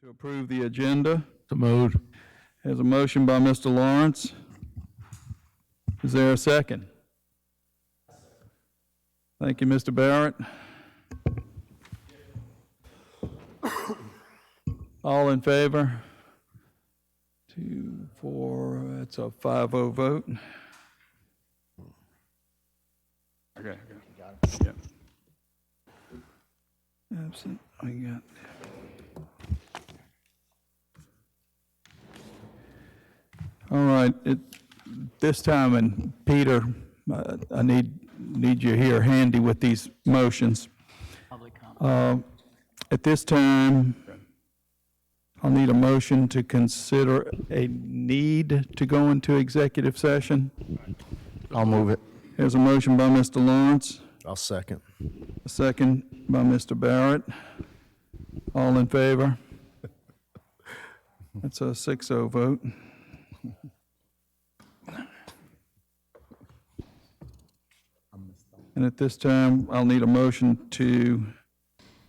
To approve the agenda. So moved. There's a motion by Mr. Lawrence. Is there a second? Thank you, Mr. Barrett. All in favor? 2, 4, that's a 5-0 vote. Okay. Yeah. Absent, I got. All right, this time, and Peter, I need you here handy with these motions. Public comment. At this time, I'll need a motion to consider a need to go into executive session. I'll move it. There's a motion by Mr. Lawrence, I'll second. a second by Mr. Barrett. All in favor? That's a 6-0 vote. And at this time, I'll need a motion to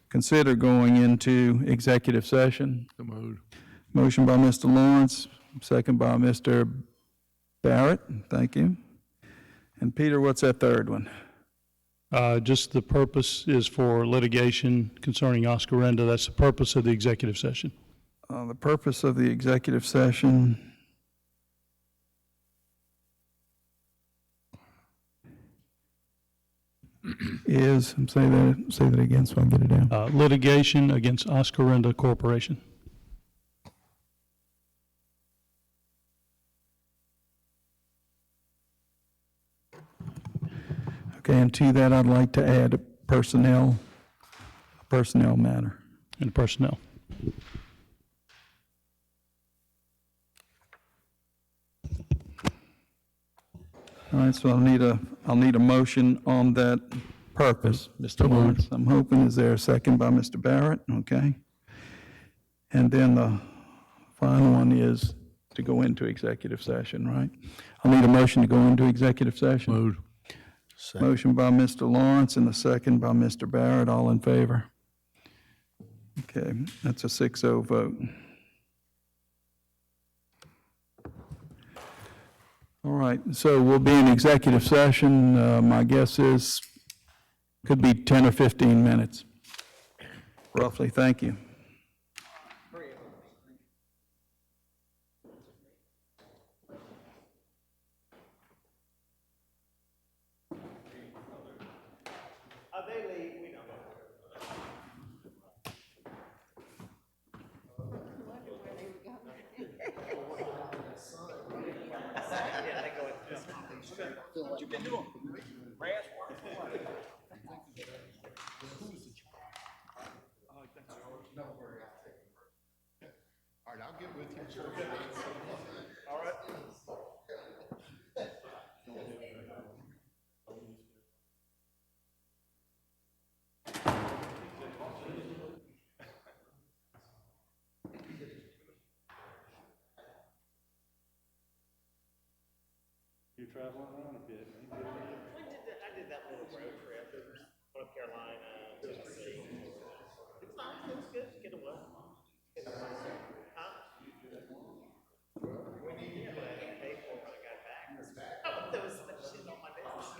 consider going into executive session. So moved. Motion by Mr. Lawrence, second by Mr. Barrett. Thank you. And Peter, what's that third one? Just the purpose is for litigation concerning Oscarenda. That's the purpose of the executive session. The purpose of the executive session is, say that again so I can get it down. Litigation against Oscarenda Corporation. Okay, and to that, I'd like to add a personnel matter. And personnel. All right, so I'll need a motion on that purpose, Mr. Lawrence. I'm hoping, is there a second by Mr. Barrett? Okay. And then the final one is to go into executive session, right? I'll need a motion to go into executive session. Moved. Second. Motion by Mr. Lawrence and the second by Mr. Barrett. All in favor? Okay, that's a 6-0 vote. All right, so we'll be in executive session. My guess is could be 10 or 15 minutes, roughly. Thank you. All right, I'll get with you. All right. You're traveling around a bit. I did that little road trip, North Carolina, Tennessee. It's nice, it was good, get away. Huh? We need to pay for when I got back. Oh, there was so much shit on my desk.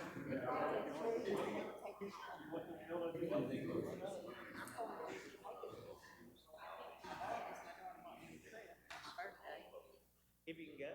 If you can go.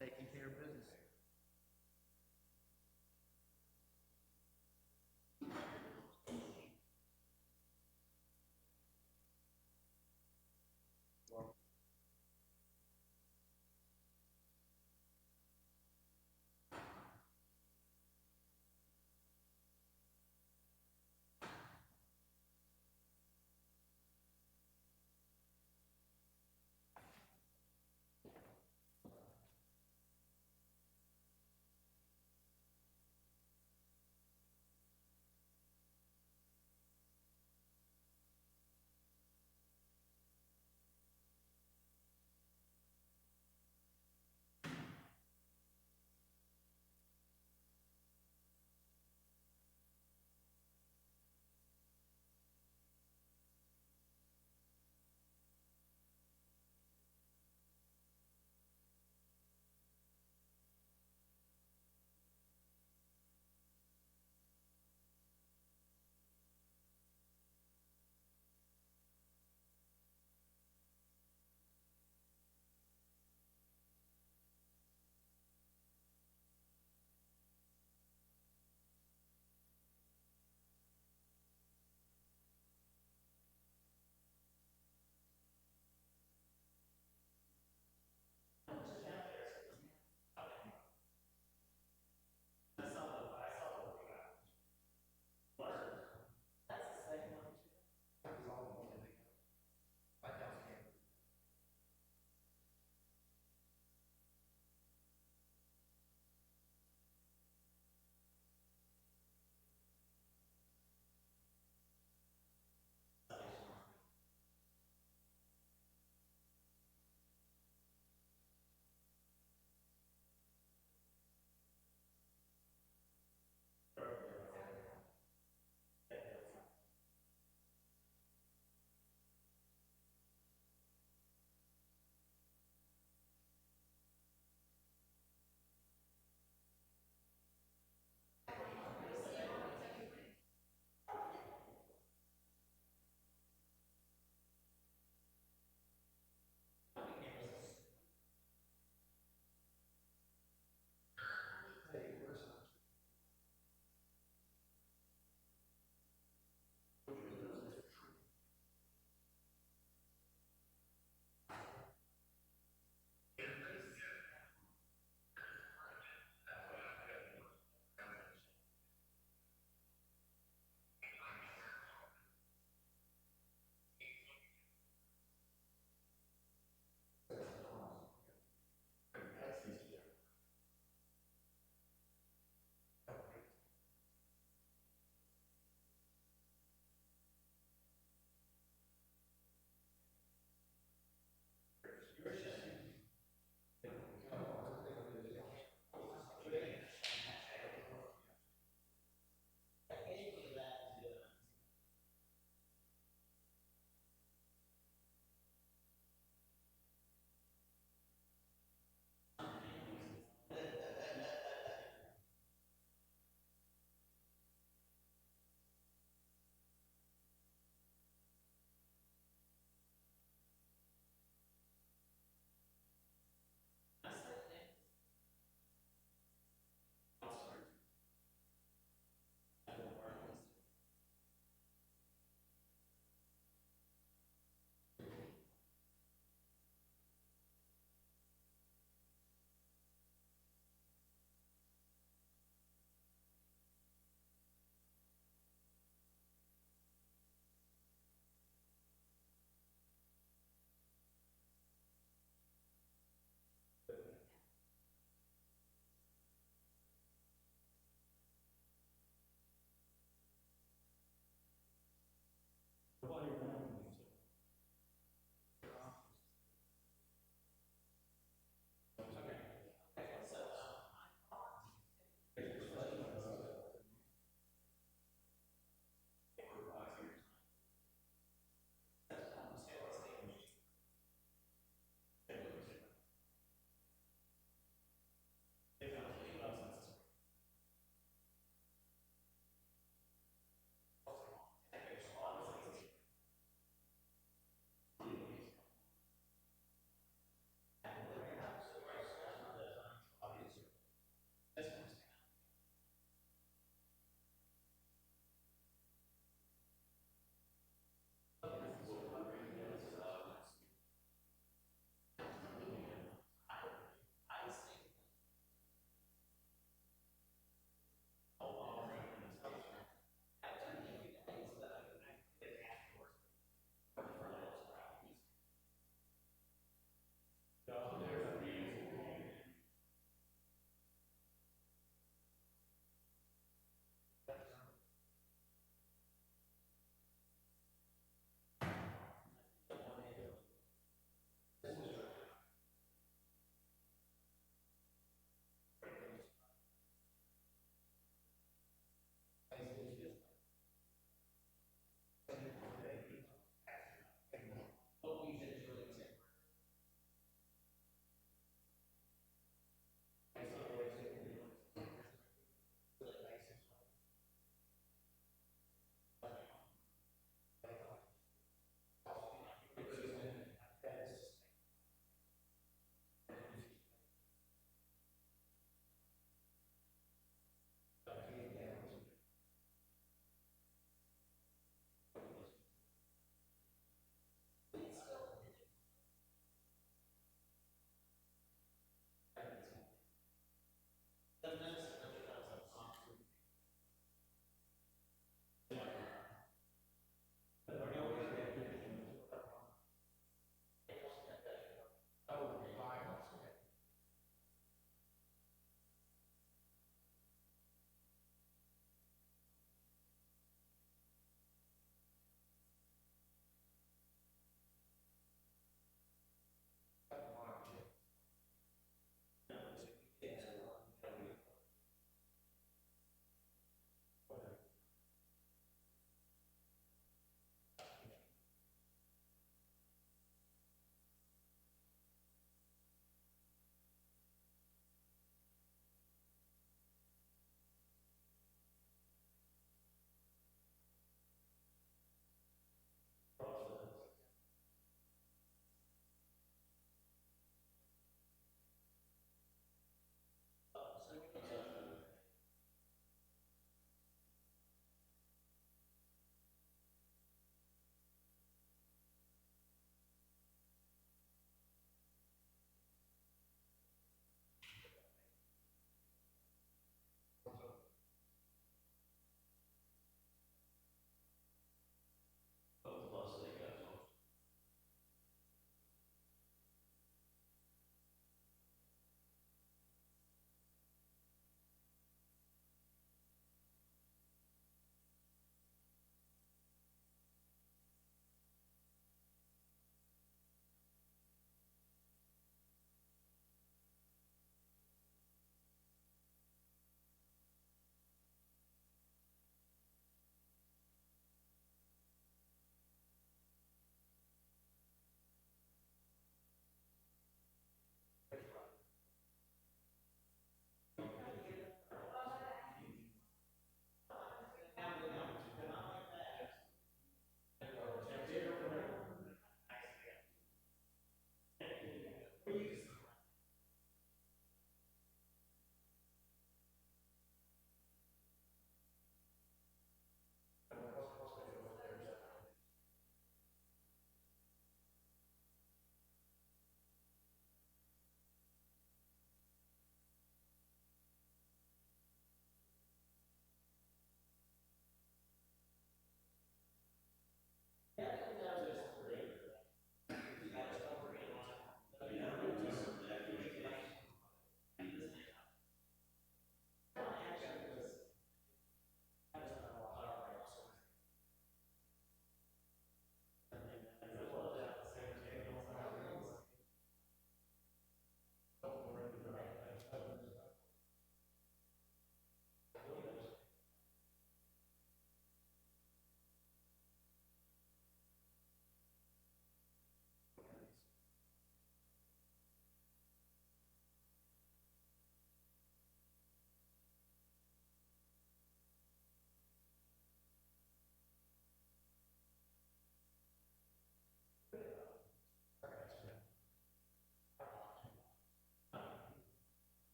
taking care of business.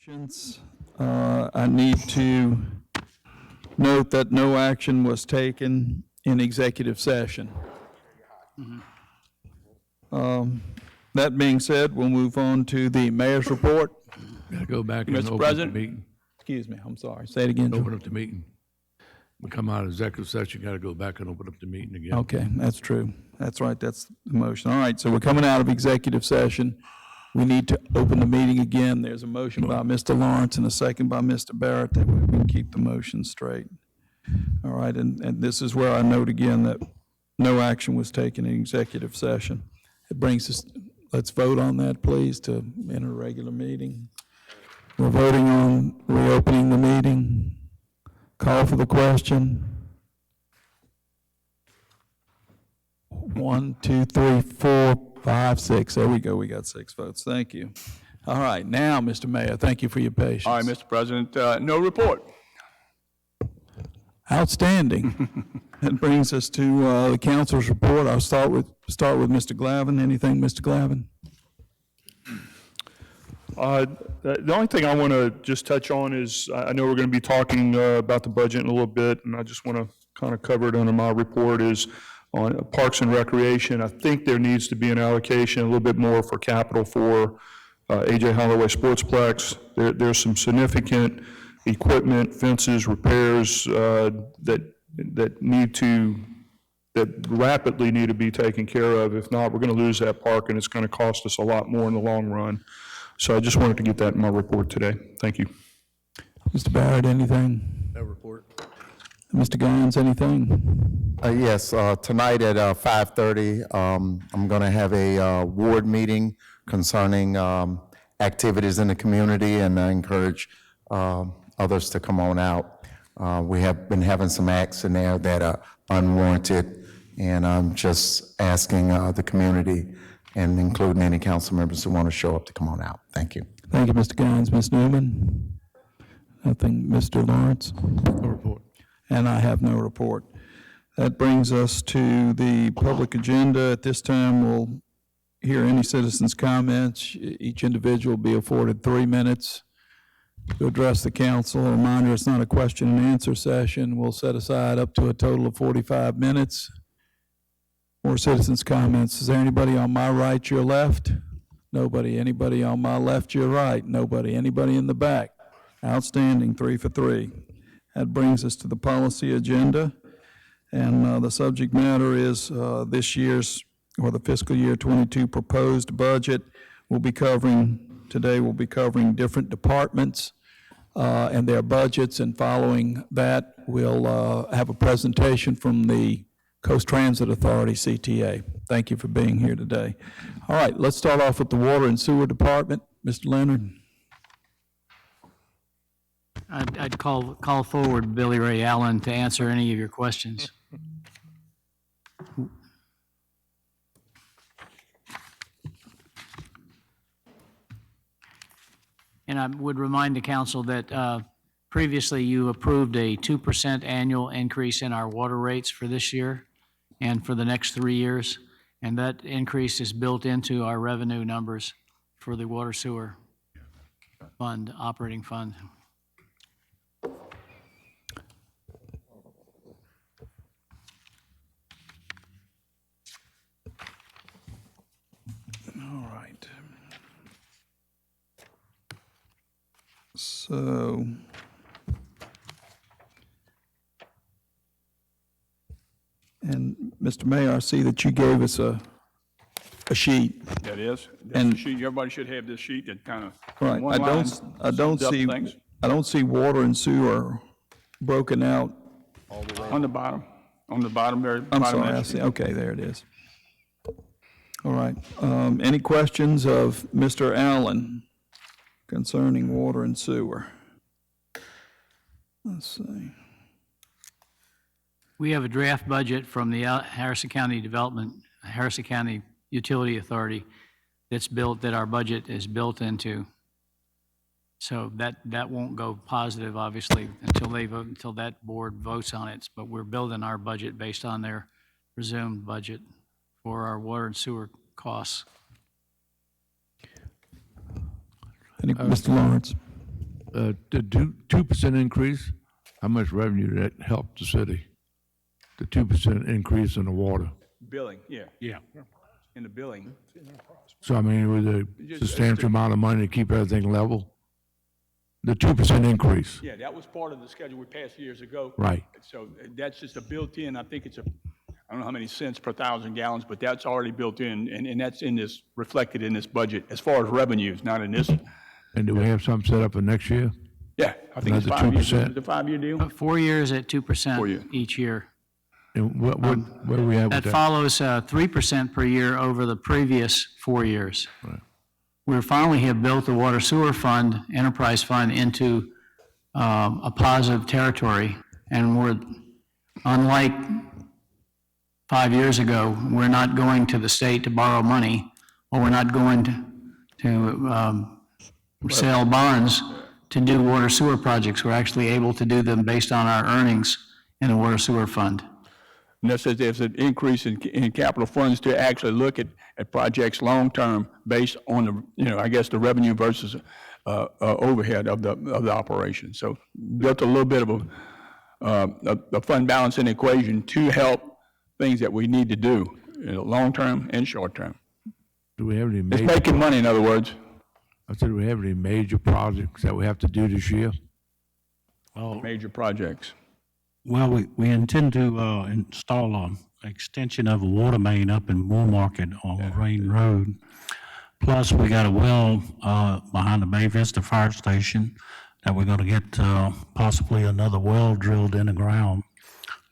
I need to note that no action was taken in executive session. That being said, we'll move on to the mayor's report. Gotta go back and Mr. open up the President? meeting. Excuse me, I'm sorry. Say it again, Joe. Open up the meeting. We come out of executive session, gotta go back and open up the meeting again. Okay, that's true. That's right, that's the motion. All right, so we're coming out of executive session. We need to open the meeting again. There's a motion by Mr. Lawrence and a second by Mr. Barrett that we can keep the motion straight. All right, and this is where I note again that no action was taken in executive session. It brings us, let's vote on that, please, to enter a regular meeting. We're voting on reopening the meeting. Call for the question. 1, 2, 3, 4, 5, 6. There we go. We got 6 votes. Thank you. All right, now, Mr. Mayor, thank you for your patience. All right, Mr. President, no report. Outstanding. That brings us to the council's report. I'll start with Mr. Glavin. Anything, Mr. Glavin? The only thing I want to just touch on is, I know we're going to be talking about the budget in a little bit, and I just want to kind of cover it under my report, is on Parks and Recreation. I think there needs to be an allocation, a little bit more for capital for A.J. Holloway Sportsplex. There's some significant equipment, fences, repairs that rapidly need to be taken care of. If not, we're going to lose that park, and it's going to cost us a lot more in the long run. So I just wanted to get that in my report today. Thank you. Mr. Barrett, anything? No report. Mr. Gines, anything? Yes, tonight at 5:30, I'm going to have a ward meeting concerning activities in the community, and I encourage others to come on out. We have been having some acts in there that are unwarranted, and I'm just asking the community, and including any council members who want to show up, to come on out. Thank you. Thank you, Mr. Gines. Ms. Newman? Nothing. Mr. Lawrence? No report. And I have no report. That brings us to the public agenda. At this time, we'll hear any citizens' comments. Each individual will be afforded 3 minutes to address the council. A reminder, it's not a question and answer session. We'll set aside up to a total of 45 minutes for citizens' comments. Is there anybody on my right, your left? Nobody. Anybody on my left, your right? Nobody. Anybody in the back? Outstanding, 3 for 3. That brings us to the policy agenda, and the subject matter is this year's, or the fiscal year 22 proposed budget. Today we'll be covering different departments and their budgets, and following that, we'll have a presentation from the Coast Transit Authority, CTA. Thank you for being here today. All right, let's start off with the Water and Sewer Department. Mr. Leonard? I'd call forward Billy Ray Allen to answer any of your questions. And I would remind the council that previously you approved a 2% annual increase in our water rates for this year and for the next 3 years, and that increase is built into our revenue numbers for the water sewer fund, operating fund. All right. So, and Mr. Mayor, I see that you gave us a sheet. That is. And- That's the sheet. Everybody should have this sheet that kind of. Right, I don't see, I don't see water and sewer broken out. On the bottom, very I'm bottom. sorry, I see, okay, there it is. All right, any questions of Mr. Allen concerning water and sewer? Let's see. We have a draft budget from the Harrison County Utility Authority that our budget is built into. So that won't go positive, obviously, until that board votes on it. But we're building our budget based on their presumed budget for our water and sewer costs. Mr. Lawrence? The 2% increase, how much revenue did that help the city? The 2% increase in the water. Billing, yeah, Yeah. in the billing. So I mean, it was a substantial amount of money to keep everything level. The 2% increase, Yeah, that was part of the schedule we passed years ago. right? So that's just a built-in, I think it's I don't know how many cents per 1,000 gallons, but that's already built in, and that's in this, reflected in this budget as far as revenues, not in this. And do we have something set up for next year? Yeah, I think it's Another 5 years. 2%? Is it a 5-year deal? 4 years at 2% 4 years. each year. And where do we have with That that? follows 3% per year over the previous 4 years. We finally have built the water sewer fund, enterprise fund, into a positive territory. And we're, unlike 5 years ago, we're not going to the state to borrow money, or we're not going to sell bonds to do water sewer projects. We're actually able to do them based on our earnings in the water sewer fund. And that says there's an increase in capital funds to actually look at projects long-term based on the, I guess, the revenue versus overhead of the operation. So built a little bit of a fund balancing equation to help things that we need to do, long-term and short-term. Do we have any It's major, making money, in other words. I said, do we have any major projects that we have to do this year? Major projects. Well, we intend to install an extension of a water main up in Moore Market on Rain Road. Plus, we got a well behind the Bay Vista Fire Station that we're going to get possibly another well drilled in the ground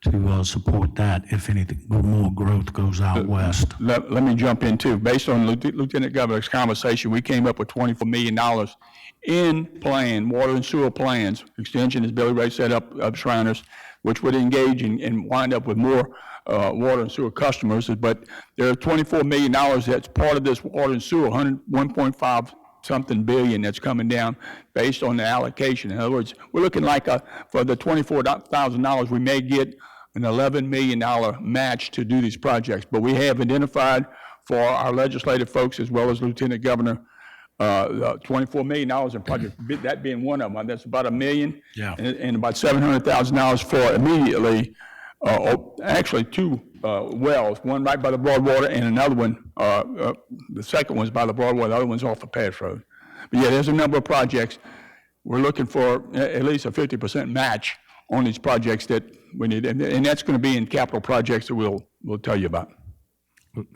to support that if anything more growth goes out west. Let me jump in too. Based on Lieutenant Governor's conversation, we came up with $24 million in water and sewer plans. Extension, as Billy Ray said, up Shriners, which would engage and wind up with more water and sewer customers. But there are $24 million that's part of this water and sewer, 1.5 something billion that's coming down based on the allocation. In other words, we're looking like for the $24,000, we may get an $11 million match to do these projects. But we have identified for our legislative folks as well as Lieutenant Governor, $24 million in projects, that being one of them. That's about $1 million. Yeah. And about $700,000 for immediately, actually two wells, one right by the Broadwater and another one, the second one's by the Broadwater, the other one's off of Pass Road. But yeah, there's a number of projects. We're looking for at least a 50% match on these projects that we need, and that's going to be in capital projects that we'll tell you about.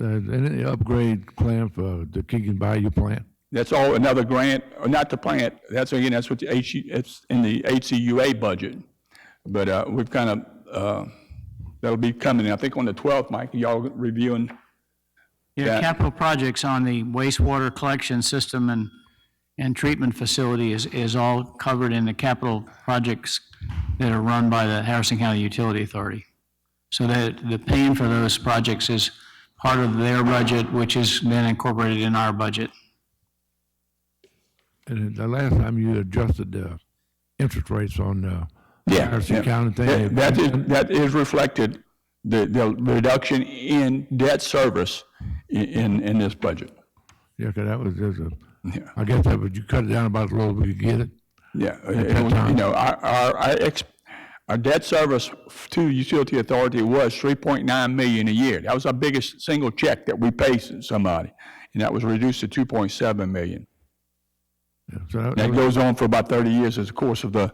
Any upgrade plan for the Keegan Bayou plant? That's all another grant, or not the plant. That's what it's in the HCUA budget. But we've kind of that'll be coming. I think on the 12th, Mike. Y'all reviewing? Yeah, capital projects on the wastewater collection system and treatment facility is all covered in the capital projects that are run by the Harrison County Utility Authority. So that the paying for those projects is part of their budget, which is then incorporated in our budget. And the last time you adjusted the interest rates on Harrison County thing. That is reflected, the reduction in debt service in this budget. Yeah, because that was just I guess that was, you cut it down about as low as we could get it. Yeah, our debt service to utility authority was $3.9 million a year. That was our biggest single check that we paid somebody, and that was reduced to $2.7 million. Yeah, so That goes on for about 30 years as a course of the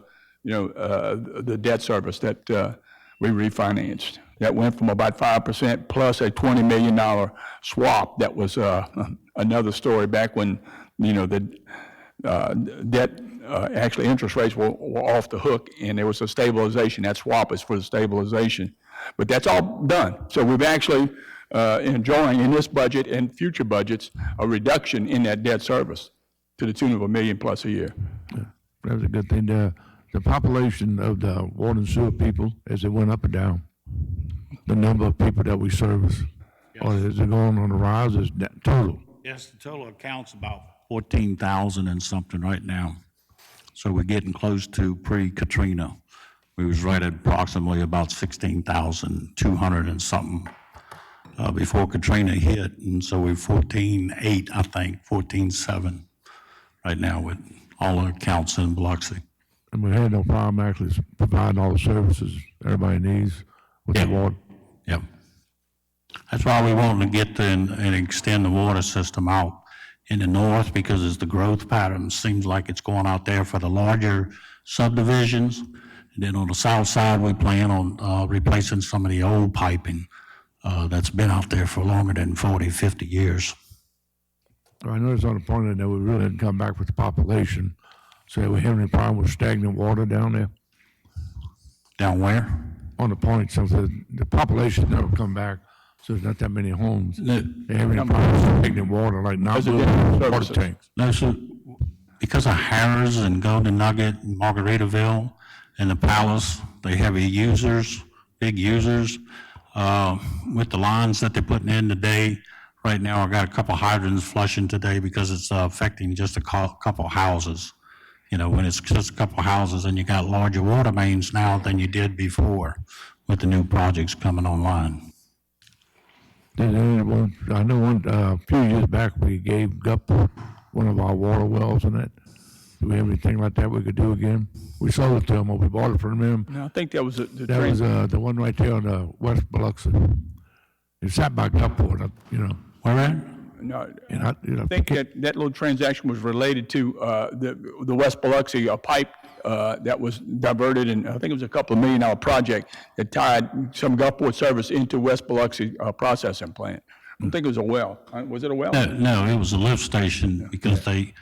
debt service that we refinanced. That went from about 5% plus a $20 million swap. That was another story back when, the debt, actually interest rates were off the hook and there was a stabilization. That swap is for the stabilization. But that's all done. So we've actually enjoying in this budget and future budgets a reduction in that debt service to the tune of $1 million plus a year. that was a good thing. The population of the water and sewer people, as it went up and down, the number of people that we service, or is it going on the rise? Is that total? Yes, the total account's about 14,000 and something right now. So we're getting close to pre-Katrina. We was right at approximately about 16,200 and something before Katrina hit. And so we're 14.8, I think, 14.7 right now with all the accounts in Biloxi. And we had no problem actually providing all the services everybody needs with the Yeah. water. Yep. That's why we want to get and extend the water system out in the north, because as the growth pattern seems like it's going out there for the larger subdivisions. And then on the south side, we plan on replacing some of the old piping that's been out there for longer than 40, 50 years. I noticed on the point that we really hadn't come back with the population. So are we having any problem with stagnant water down there? Down where? On the point, so the population never come back, so there's not that many homes. They have any problem with stagnant water, like not Residential building water services. tanks? No, so because of Harris and Golden Nugget and Margaritaville and the Palace, they have users, big users. With the lines that they're putting in today, right now I got a couple hydrants flushing today because it's affecting just a couple houses. You know, when it's just a couple houses and you got larger water mains now than you did before with the new projects coming online. I know a few years back, we gave Gulfport one of our water wells and that. Do we have anything like that we could do again? We sold it to them, or we bought it from them. No, I think that was the That was the one right there on the West Biloxi. It sat by Gulfport, you know. Where at? No, And I think that little transaction was related to the West Biloxi pipe that was diverted, and I think it was a couple of $1 million project that tied some Gulfport service into West Biloxi processing plant. I don't think it was a well. Was it a well? No, it was a lift station because they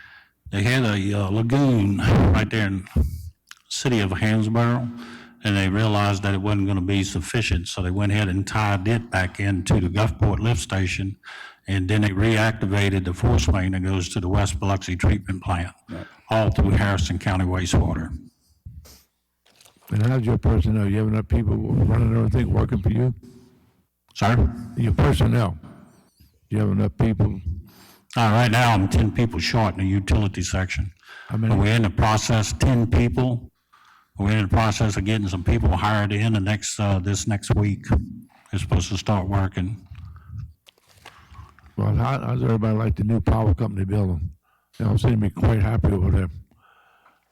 had a lagoon right there in the city of Hansborough, and they realized that it wasn't going to be sufficient, so they went ahead and tied it back into the Gulfport lift station, and then they reactivated the force main that goes to the West Biloxi treatment plant, all through Harrison County wastewater. And how's your personnel? You have enough people running everything, working for you? Sir? Your personnel, you have enough people? Right now, I'm 10 people short in the utility section. How many? But we're in the process, 10 people. We're in the process of getting some people hired in this next week. They're supposed to start working. Well, how's everybody like the new power company building? You know, I'm seeing me quite happy over there.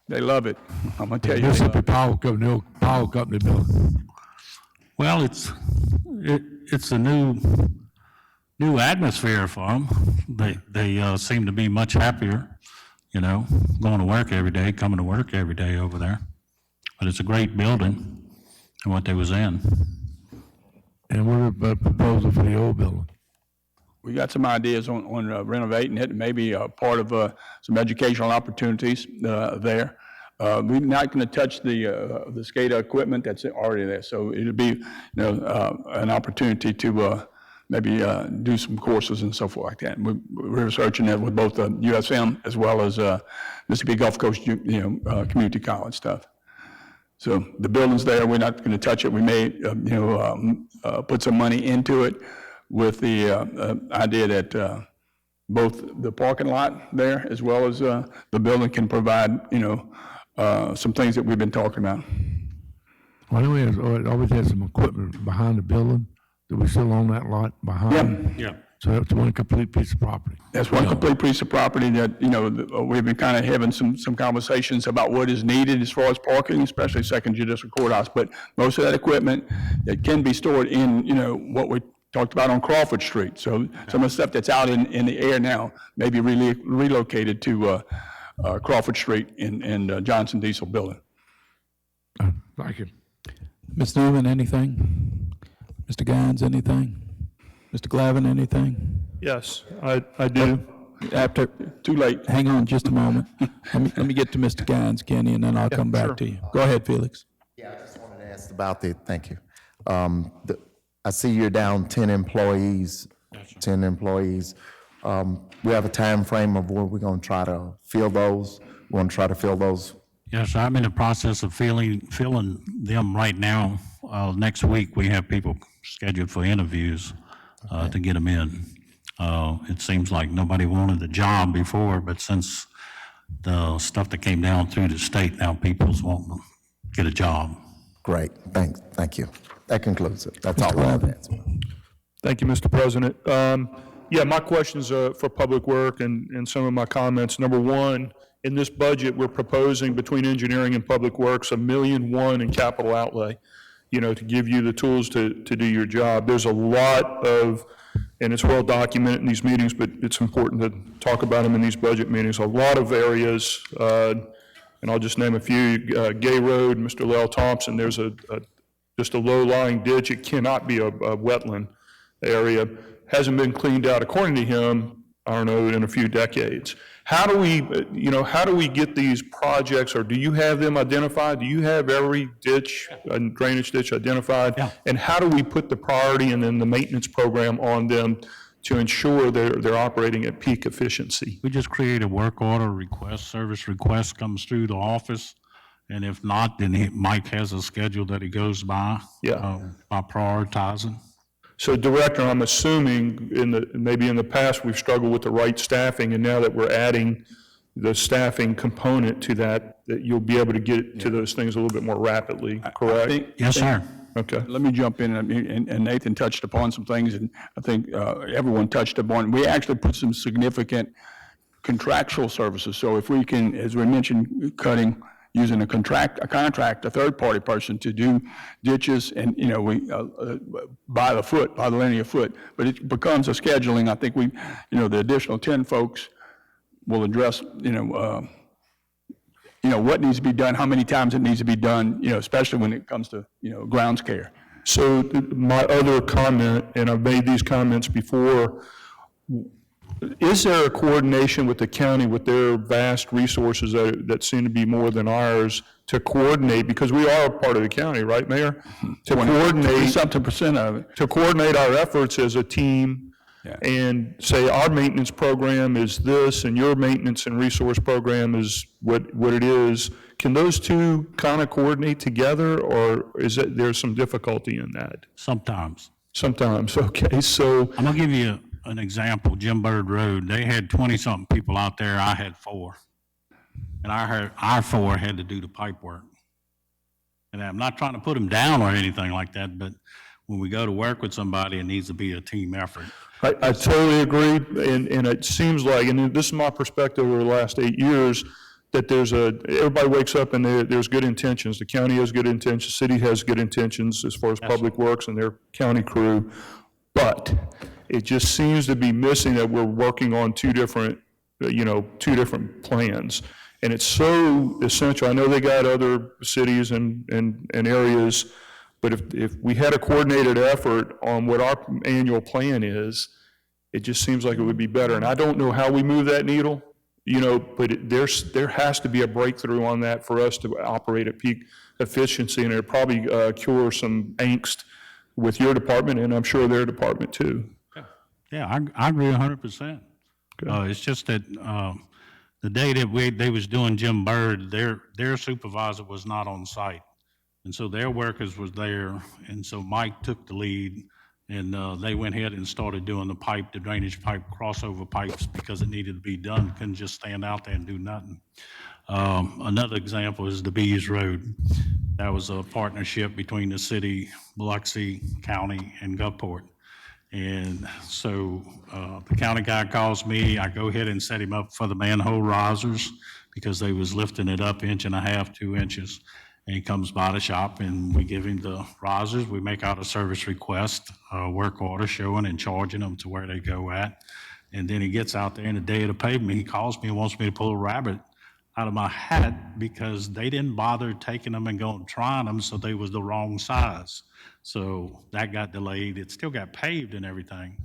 They love it. I'm gonna tell you. they love Mississippi it. Power Company, new power company building. Well, it's a new atmosphere for them. They seem to be much happier, you know, going to work every day, coming to work every day over there. But it's a great building and what they was in. And what about proposal for the old building? We got some ideas on renovating it, maybe part of some educational opportunities there. We're not going to touch the SCADA equipment that's already there, so it'll be, an opportunity to maybe do some courses and so forth like that. We're researching that with both USM as well as Mississippi Gulf Coast, community college stuff. So the building's there. We're not going to touch it. We may, put some money into it with the idea that both the parking lot there as well as the building can provide, some things that we've been talking about. Well, I know we always had some equipment behind the building. Do we still own that lot behind? Yeah. Yeah. So that's one complete piece of property. That's one complete piece of property that, we've been kind of having some conversations about what is needed as far as parking, especially Second Judicial Courthouse. But most of that equipment that can be stored in, what we talked about on Crawford Street. So some of the stuff that's out in the air now may be relocated to Crawford Street in Johnson Diesel Building. Thank you. Ms. Newman, anything? Mr. Gines, anything? Mr. Glavin, anything? Yes, I do. After, Too late. hang on just a moment. Let me get to Mr. Gines, Kenny, and then I'll come back to you. Go ahead, Felix. Yeah, I just wanted to ask about thank you. I see you're down 10 employees, 10 employees. We have a time frame of where we're going to try to fill those. We want to try to fill those. Yes, I'm in the process of filling them right now. Next week, we have people scheduled for interviews to get them in. It seems like nobody wanted the job before, but since the stuff that came down through the state, now people's wanting to get a job. Great, thank you. That concludes it. That's all I have to answer. Thank you, Mr. President. Yeah, my questions for Public Work and some of my comments. Number one, in this budget, we're proposing between engineering and Public Works, $1.1 million in capital outlay, to give you the tools to do your job. There's a lot of, and it's well documented in these meetings, but it's important to talk about them in these budget meetings, a lot of areas, and I'll just name a few. Gay Road, Mr. Lel Thompson, there's just a low-lying ditch. It cannot be a wetland area. Hasn't been cleaned out, according to him, I don't know, in a few decades. How do we get these projects, or do you have them identified? Do you have every ditch, drainage ditch identified? Yeah. And how do we put the priority and then the maintenance program on them to ensure they're operating at peak efficiency? We just create a work order request, service request comes through the office, and if not, then Mike has a schedule that he goes by. Yeah. By prioritizing. So, Director, I'm assuming maybe in the past, we've struggled with the right staffing, and now that we're adding the staffing component to that you'll be able to get to those things a little bit more rapidly, correct? Yes, sir. Okay. Let me jump in, and Nathan touched upon some things, and I think everyone touched upon. We actually put some significant contractual services. So if we can, as we mentioned, using a contract, a third-party person to do ditches, and, we, by the linear foot, but it becomes a scheduling. I think the additional 10 folks will address, what needs to be done, how many times it needs to be done, especially when it comes to, grounds care. So my other comment, and I've made these comments before, is there a coordination with the county, with their vast resources that seem to be more than ours, to coordinate, because we are a part of the county, right, Mayor? To coordinate, 20% of it. to coordinate our efforts as a team and say our maintenance program is this and your maintenance and resource program is what it is. Can those two kind of coordinate together, or is it, there's some difficulty in that? Sometimes. Sometimes, okay, so. I'm gonna give you an example, Jim Bird Road, they had 20-something people out there, I had 4. And our 4 had to do the pipe work. And I'm not trying to put them down or anything like that, but when we go to work with somebody, it needs to be a team effort. I totally agree, and it seems like, and this is my perspective over the last 8 years, that everybody wakes up and there's good intentions. The county has good intentions, the city has good intentions as far as Public Works and their county crew, but it just seems to be missing that we're working on two different plans. And it's so essential. I know they got other cities and areas, but if we had a coordinated effort on what our annual plan is, it just seems like it would be better. And I don't know how we move that needle, but there has to be a breakthrough on that for us to operate at peak efficiency, and it'll probably cure some angst with your department, and I'm sure their department too. Yeah, I agree 100%. It's just that the day that they was doing Jim Bird, their supervisor was not on site. And so their workers was there, and so Mike took the lead, and they went ahead and started doing the drainage pipe, crossover pipes, because it needed to be done. Couldn't just stand out there and do nothing. Another example is the Bees Road. That was a partnership between the city, Biloxi County, and Gulfport. And so the county guy calls me, I go ahead and set him up for the manhole risers because they was lifting it up 1.5 inches, 2 inches. And he comes by the shop and we give him the risers. We make out a service request, a work order showing and charging them to where they go at. And then he gets out there and the day of the pavement, he calls me and wants me to pull a rabbit out of my hat because they didn't bother taking them and going trying them, so they was the wrong size. So that got delayed. It still got paved and everything,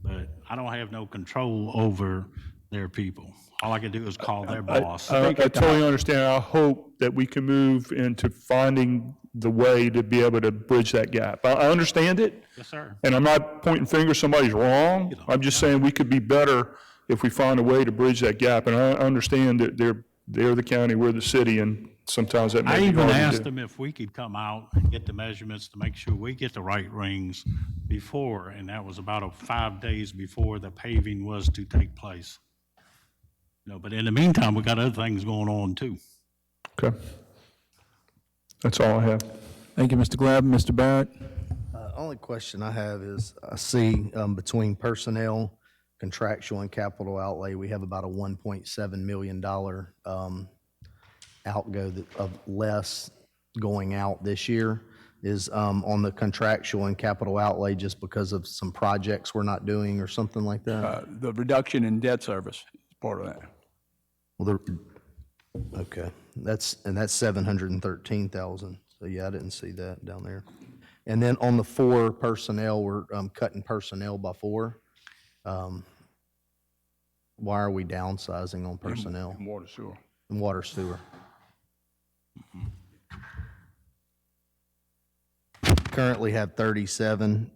but I don't have no control over their people. All I can do is call their boss. I totally understand. I hope that we can move into finding the way to be able to bridge that gap. I understand it. Yes, sir. And I'm not pointing fingers, somebody's wrong. I'm just saying we could be better if we find a way to bridge that gap. And I understand that they're the county, we're the city, and sometimes that may I be even hard to do. asked them if we could come out and get the measurements to make sure we get the right rings before, and that was about 5 days before the paving was to take place. But in the meantime, we got other things going on too. Okay. That's all I have. Thank you, Mr. Glab. Mr. Barrett? Only question I have is, I see between personnel contractual and capital outlay, we have about a $1.7 million outgo of less going out this year is on the contractual and capital outlay just because of some projects we're not doing or something like that? The reduction in debt service is part of that. Well, okay, that's 713,000. So yeah, I didn't see that down there. And then on the 4 personnel, we're cutting personnel by 4. Why are we downsizing on personnel And water sewer. and water sewer? Currently have 37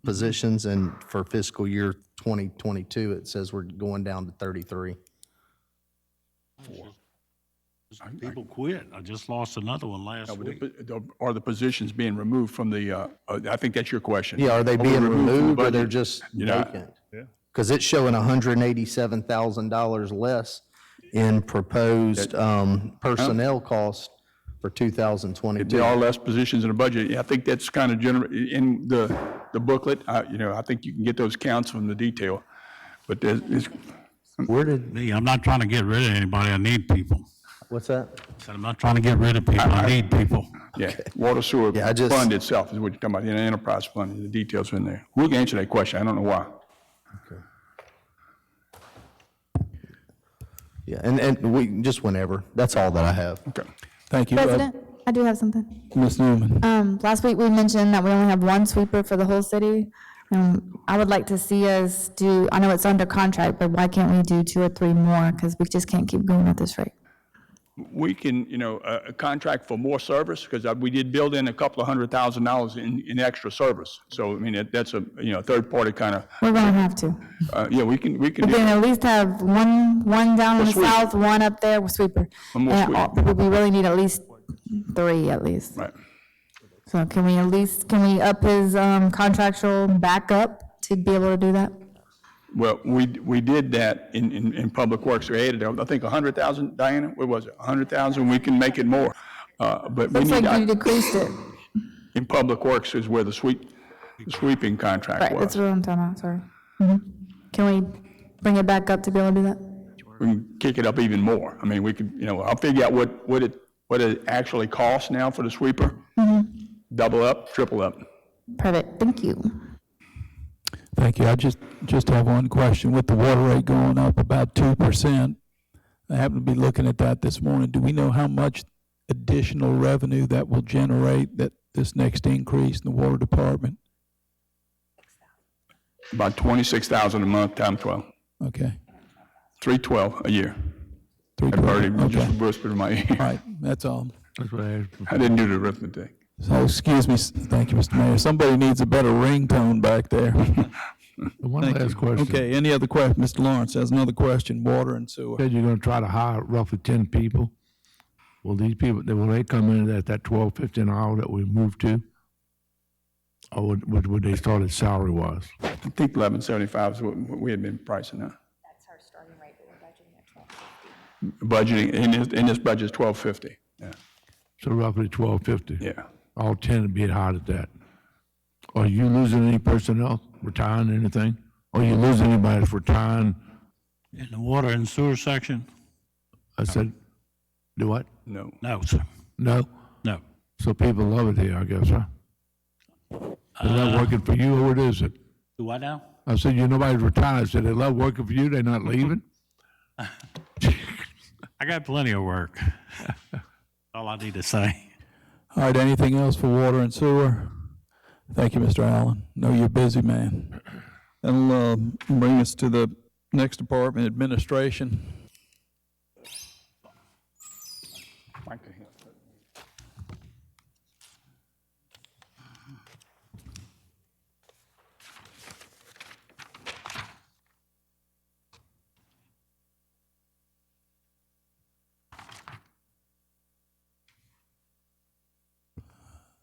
positions, and for fiscal year 2022, it says we're going down to 33. People quit. I just lost another one last week. Are the positions being removed from the, I think that's your question. Yeah, are they we being removed from the removed or they're budget? just You know, vacant? Because it's showing $187,000 less in proposed personnel cost for 2022. There are less positions in the budget. Yeah, I think that's kind of in the booklet. You know, I think you can get those counts from the detail. But there's, Where did, Me, I'm not trying to get rid of anybody. I need people. what's that? I said, I'm not trying to get rid of people. I need people. yeah, water sewer Yeah, I just- fund itself is what you're talking about, the enterprise fund, the details are in there. We can answer that question. I don't know why. Yeah, and we, just whenever. That's all that I have. Okay. Thank you. President, I do have something. Ms. Newman. Last week, we mentioned that we only have one sweeper for the whole city. I would like to see us do, I know it's under contract, but why can't we do 2 or 3 more? Because we just can't keep going at this rate. We can, you know, a contract for more service, because we did build in a couple of $100,000 in extra service. So, I mean, that's a, you know, third-party kind of, We're gonna have to. yeah, we can But do then at least have one down in the sweep. south, one up there with sweeper. One more And sweep. we really need at least 3 at least. right. So can we up his contractual backup to be able to do that? Well, we did that in Public Works. We added, I think, 100,000, Diana, what was it? 100,000, we can make it more. But we Looks need, like you decreased it. in Public Works is where the sweeping contract Right, that's was. what I'm talking about, sorry. Can we bring it back up to be able to do that? We can kick it up even more. I mean, we could, you know, I'll figure out what it actually costs now for the sweeper. Double up, triple up. Perfect, thank you. Thank you. I just have one question. With the water rate going up about 2%, I happen to be looking at that this morning. Do we know how much additional revenue that will generate, that this next increase in the water department? About 26,000 a month times 12, Okay. 312 a year. Three I've already quarters. just Okay. whispered in my ear. All right, that's all. That's what I asked. I didn't do the arithmetic. So, excuse me, thank you, Mr. Mayor. Somebody needs a better ringtone back there. One Thank last you. question. Okay, any other question? Mr. Lawrence has another question, water and sewer. Said you're gonna try to hire roughly 10 people. Will these people, will they come in at that 12, 15 hour that we moved to? Or would they start at salary wise? I think 1175 is what we had been pricing out. That's our starting rate, but we're budgeting at 12. Budgeting, in this budget is 1250. Yeah, So roughly 1250. yeah. All 10 would be hired at that. Are you losing any personnel, retiring, anything? Or you losing anybody that's retiring? In the water and sewer section? I said, do what? No. No, sir. No? No. So people love it here, I guess, huh? Is that working for you, or what is it? Do I now? I said, nobody's retired. I said, they love working for you, they're not leaving? I got plenty of work. All I need to say. All right, anything else for water and sewer? Thank you, Mr. Allen. Know you're a busy man. That'll bring us to the next department, administration.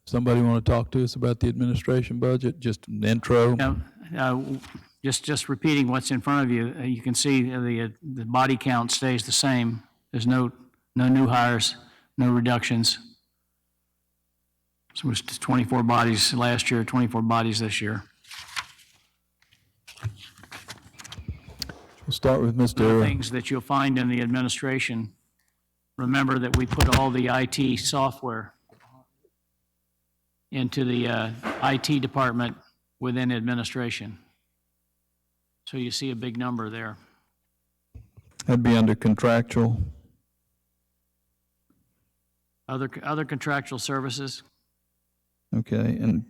Somebody want to talk to us about the administration budget? Just an intro? Just repeating what's in front of you, you can see the body count stays the same. There's no new hires, no reductions. So it was 24 bodies last year, 24 bodies this year. start with One of the Mr. things that you'll find in the administration, remember that we put all the IT software into the IT department within administration. So you see a big number there. That'd be under contractual. Other contractual services, Okay, and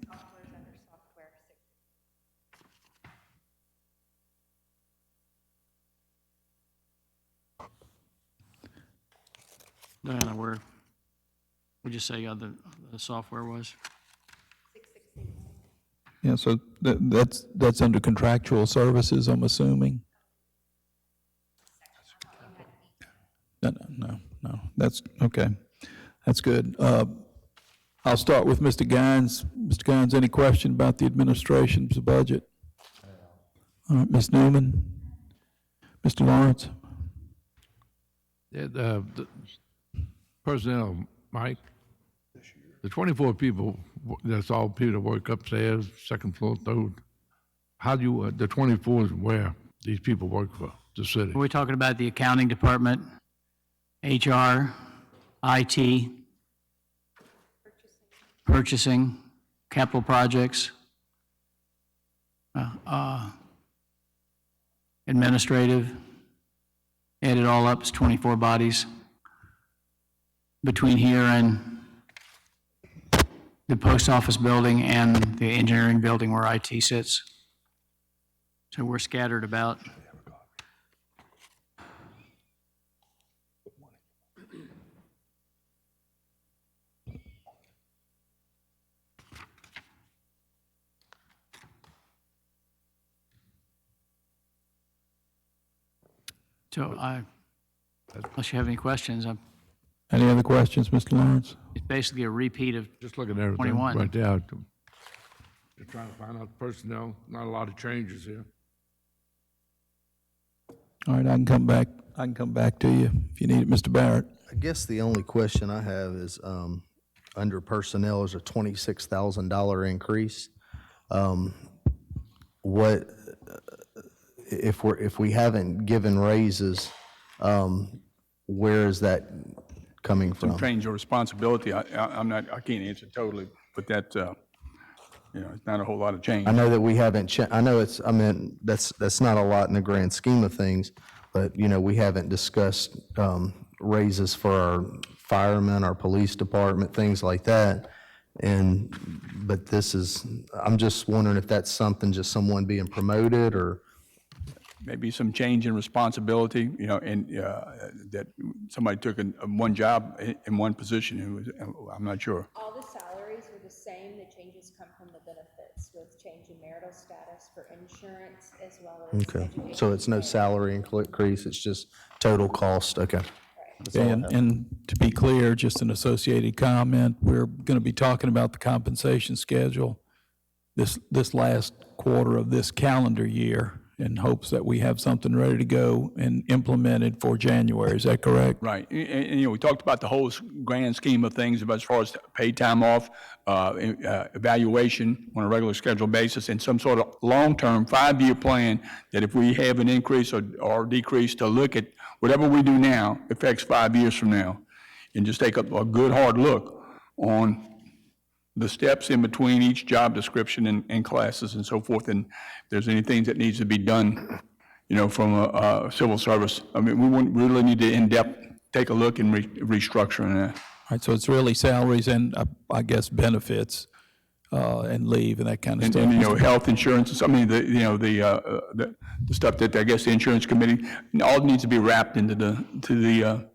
no, where, would you say the software was? yeah, so that's under contractual services, I'm assuming? No, that's, okay, that's good. I'll start with Mr. Guines. Mr. Guines, any question about the administration's budget? All right, Ms. Newman? Mr. Lawrence? Yeah, the personnel, Mike, the 24 people, that's all people that work upstairs, second floor, third. How do you, the 24 is where these people work for the city? We're talking about the accounting department, HR, IT, purchasing, capital projects, administrative. Add it all up, it's 24 bodies. Between here and the post office building and the engineering building where IT sits. So we're scattered about. So unless you have any questions, Any other questions, Mr. Lawrence? it's basically a repeat of Just looking at everything 21. right there. Just trying to find out the personnel, not a lot of changes here. All right, I can come back to you if you need it, Mr. Barrett. I guess the only question I have is, under personnel is a $26,000 increase. What, if we haven't given raises, where is that coming Some from? change of responsibility, I can't answer totally, but that, it's not a whole lot of change. I know that we haven't, I know it's, I mean, that's not a lot in the grand scheme of things, but, we haven't discussed raises for our firemen, our police department, things like that. But this is, I'm just wondering if that's something, just someone being promoted or? Maybe some change in responsibility, and that somebody took one job in one position who was, I'm not sure. All the salaries are the same, the changes come from the benefits with change in marital status for insurance as well as Okay, education. so it's no salary increase, it's just total cost, okay. That's all I have. And to be clear, just an associated comment, we're going to be talking about the compensation schedule this last quarter of this calendar year in hopes that we have something ready to go and implemented for January. Is that correct? Right, and we talked about the whole grand scheme of things, about as far as paid time off, evaluation on a regular scheduled basis, and some sort of long-term 5-year plan that if we have an increase or decrease, to look at whatever we do now affects 5 years from now, and just take a good hard look on the steps in between each job description and classes and so forth, and if there's anything that needs to be done, from a civil service. I mean, we wouldn't really need to in-depth take a look and restructuring that. All right, so it's really salaries and, I guess, benefits and leave and that kind of stuff. And health insurance, the stuff that I guess the insurance committee, all needs to be wrapped into the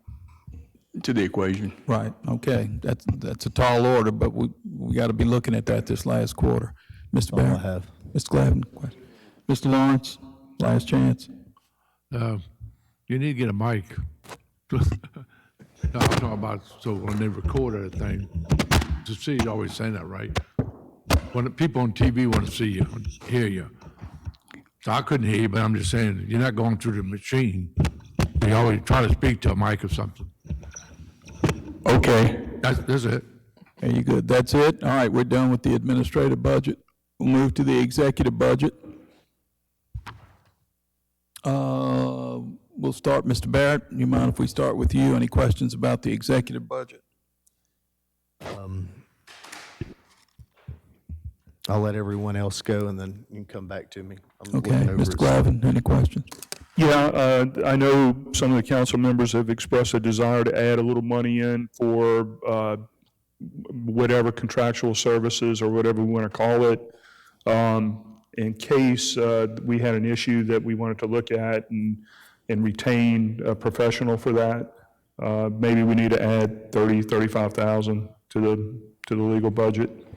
equation. Right, okay, that's a tall order, but we got to be looking at that this last quarter. Mr. all I Barrett? have. Mr. Glavin? Question? Mr. Lawrence, last chance. You need to get a mic. No, I'm talking about, so when they record everything, to see, you always saying that, right? When the people on TV want to see you, hear you. So I couldn't hear you, but I'm just saying, you're not going through the machine. You always try to speak to a mic or something. Okay. That's it. Are you good? That's it? All right, we're done with the administrative budget. We'll move to the executive budget. we'll start, Mr. Barrett. You mind if we start with you? Any questions about the executive budget? I'll let everyone else go, and then you can come back to me. I'm Okay, looking over Mr. it. Glavin, any questions? Yeah, I know some of the council members have expressed a desire to add a little money in for whatever contractual services or whatever we want to call it, in case we had an issue that we wanted to look at and retain a professional for that. Maybe we need to add 35,000 to the legal budget.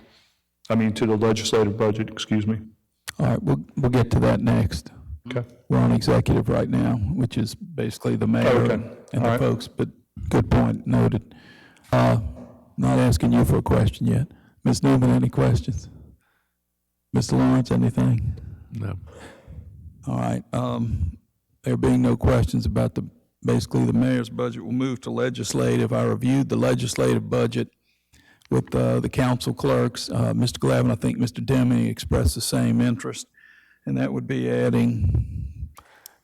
I mean, to the legislative budget, excuse me. All right, we'll get to that next. Okay. We're on executive right now, which is basically the mayor Okay. and All the right. folks, but good point, noted. Not asking you for a question yet. Ms. Newman, any questions? Mr. Lawrence, anything? No. All right, there being no questions about basically the mayor's budget, we'll move to legislative. I reviewed the legislative budget with the council clerks. Mr. Glavin, I think Mr. Deming expressed the same interest, and that would be adding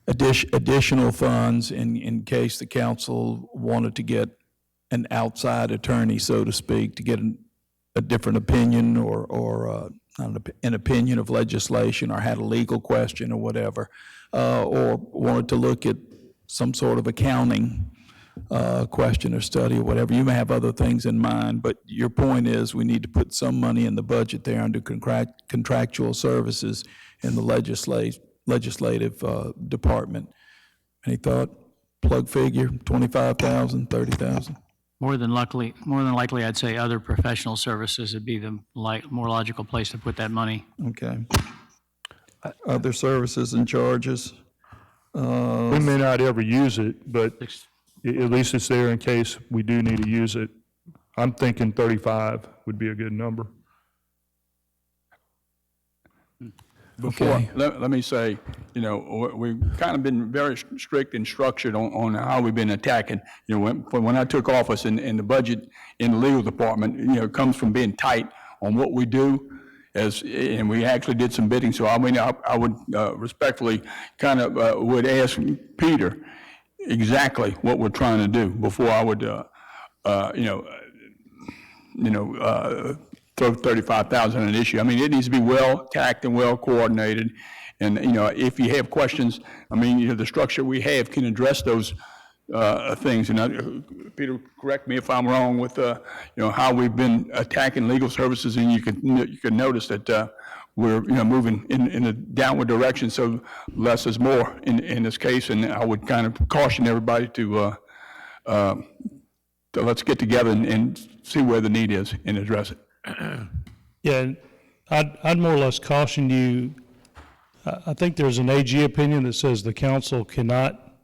additional funds in case the council wanted to get an outside attorney, so to speak, to get a different opinion or an opinion of legislation, or had a legal question or whatever, or wanted to look at some sort of accounting question or study or whatever. You may have other things in mind, but your point is we need to put some money in the budget there under contractual services in the legislative department. Any thought? Plug figure, 25,000, 30,000? More than likely, I'd say other professional services would be the more logical place to put that money. Okay. Other services and charges? We may not ever use it, but at least it's there in case we do need to use it. I'm thinking 35 would be a good number. Before, let me say, you know, we've kind of been very strict and structured on how we've been attacking. You know, when I took office in the budget in the legal department, you know, it comes from being tight on what we do, and we actually did some bidding. So I mean, I would respectfully kind of would ask Peter exactly what we're trying to do before I would, throw 35,000 an issue. I mean, it needs to be well tacked and well coordinated. And, you know, if you have questions, I mean, you know, the structure we have can address those things. And Peter, correct me if I'm wrong with, you know, how we've been attacking legal services, and you can notice that we're, you know, moving in a downward direction. So less is more in this case. And I would kind of caution everybody to let's get together and see where the need is and address it. Yeah, and I'd more or less caution you. I think there's an AG opinion that says the council cannot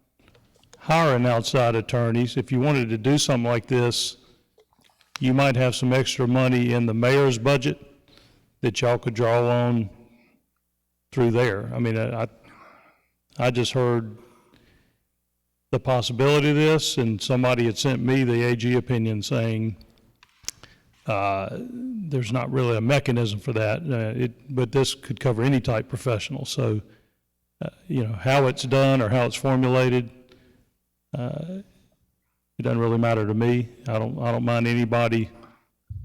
hire an outside attorneys. If you wanted to do something like this, you might have some extra money in the mayor's budget that y'all could draw on through there. I mean, I just heard the possibility of this, and somebody had sent me the AG opinion saying, there's not really a mechanism for that, but this could cover any type professional. So, you know, how it's done or how it's formulated, it doesn't really matter to me. I don't mind anybody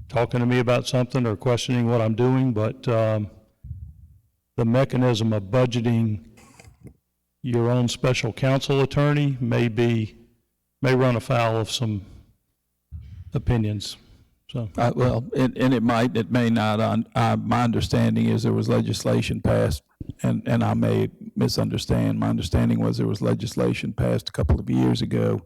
talking to me about something or questioning what I'm doing, but the mechanism of budgeting your own special counsel attorney may run afoul of some opinions. So. Well, and it may not. My understanding is there was legislation passed, and I may misunderstand. My understanding was there was legislation passed a couple of years ago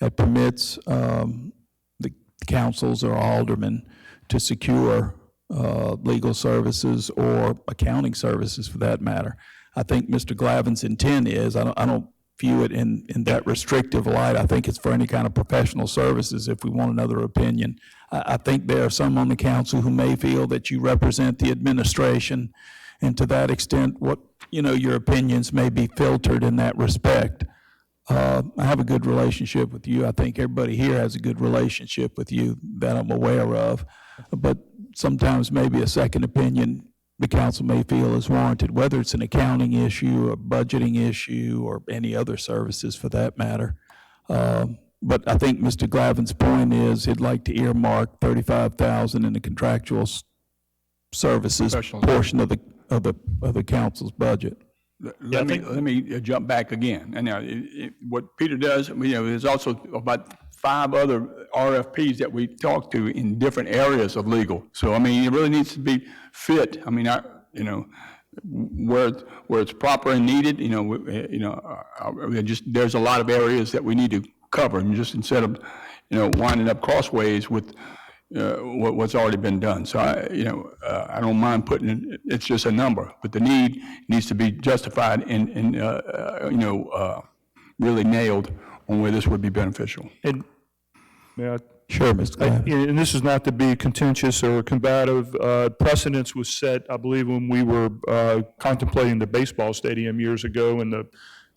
that permits the councils or aldermen to secure legal services or accounting services, for that matter. I think Mr. Glavin's intent is, I don't view it in that restrictive light. I think it's for any kind of professional services if we want another opinion. I think there are some on the council who may feel that you represent the administration, and to that extent, your opinions may be filtered in that respect. I have a good relationship with you. I think everybody here has a good relationship with you that I'm aware of, but sometimes maybe a second opinion the council may feel is warranted, whether it's an accounting issue, a budgeting issue, or any other services for that matter. But I think Mr. Glavin's point is he'd like to earmark 35,000 in the contractual services Professional. portion of the council's budget. Let me jump back again. And now, what Peter does, there's also about 5 other RFPs that we talk to in different areas of legal. So, it really needs to be fit. Where it's proper and needed, there's a lot of areas that we need to cover, and just instead of, winding up crossways with what's already been done. So I don't mind putting it, it's just a number, but the need needs to be justified and really nailed on where this would be beneficial. And, may I? Sure, Mr. Glavin. And this is not to be contentious or combative. Precedence was set, I believe, when we were contemplating the baseball stadium years ago, and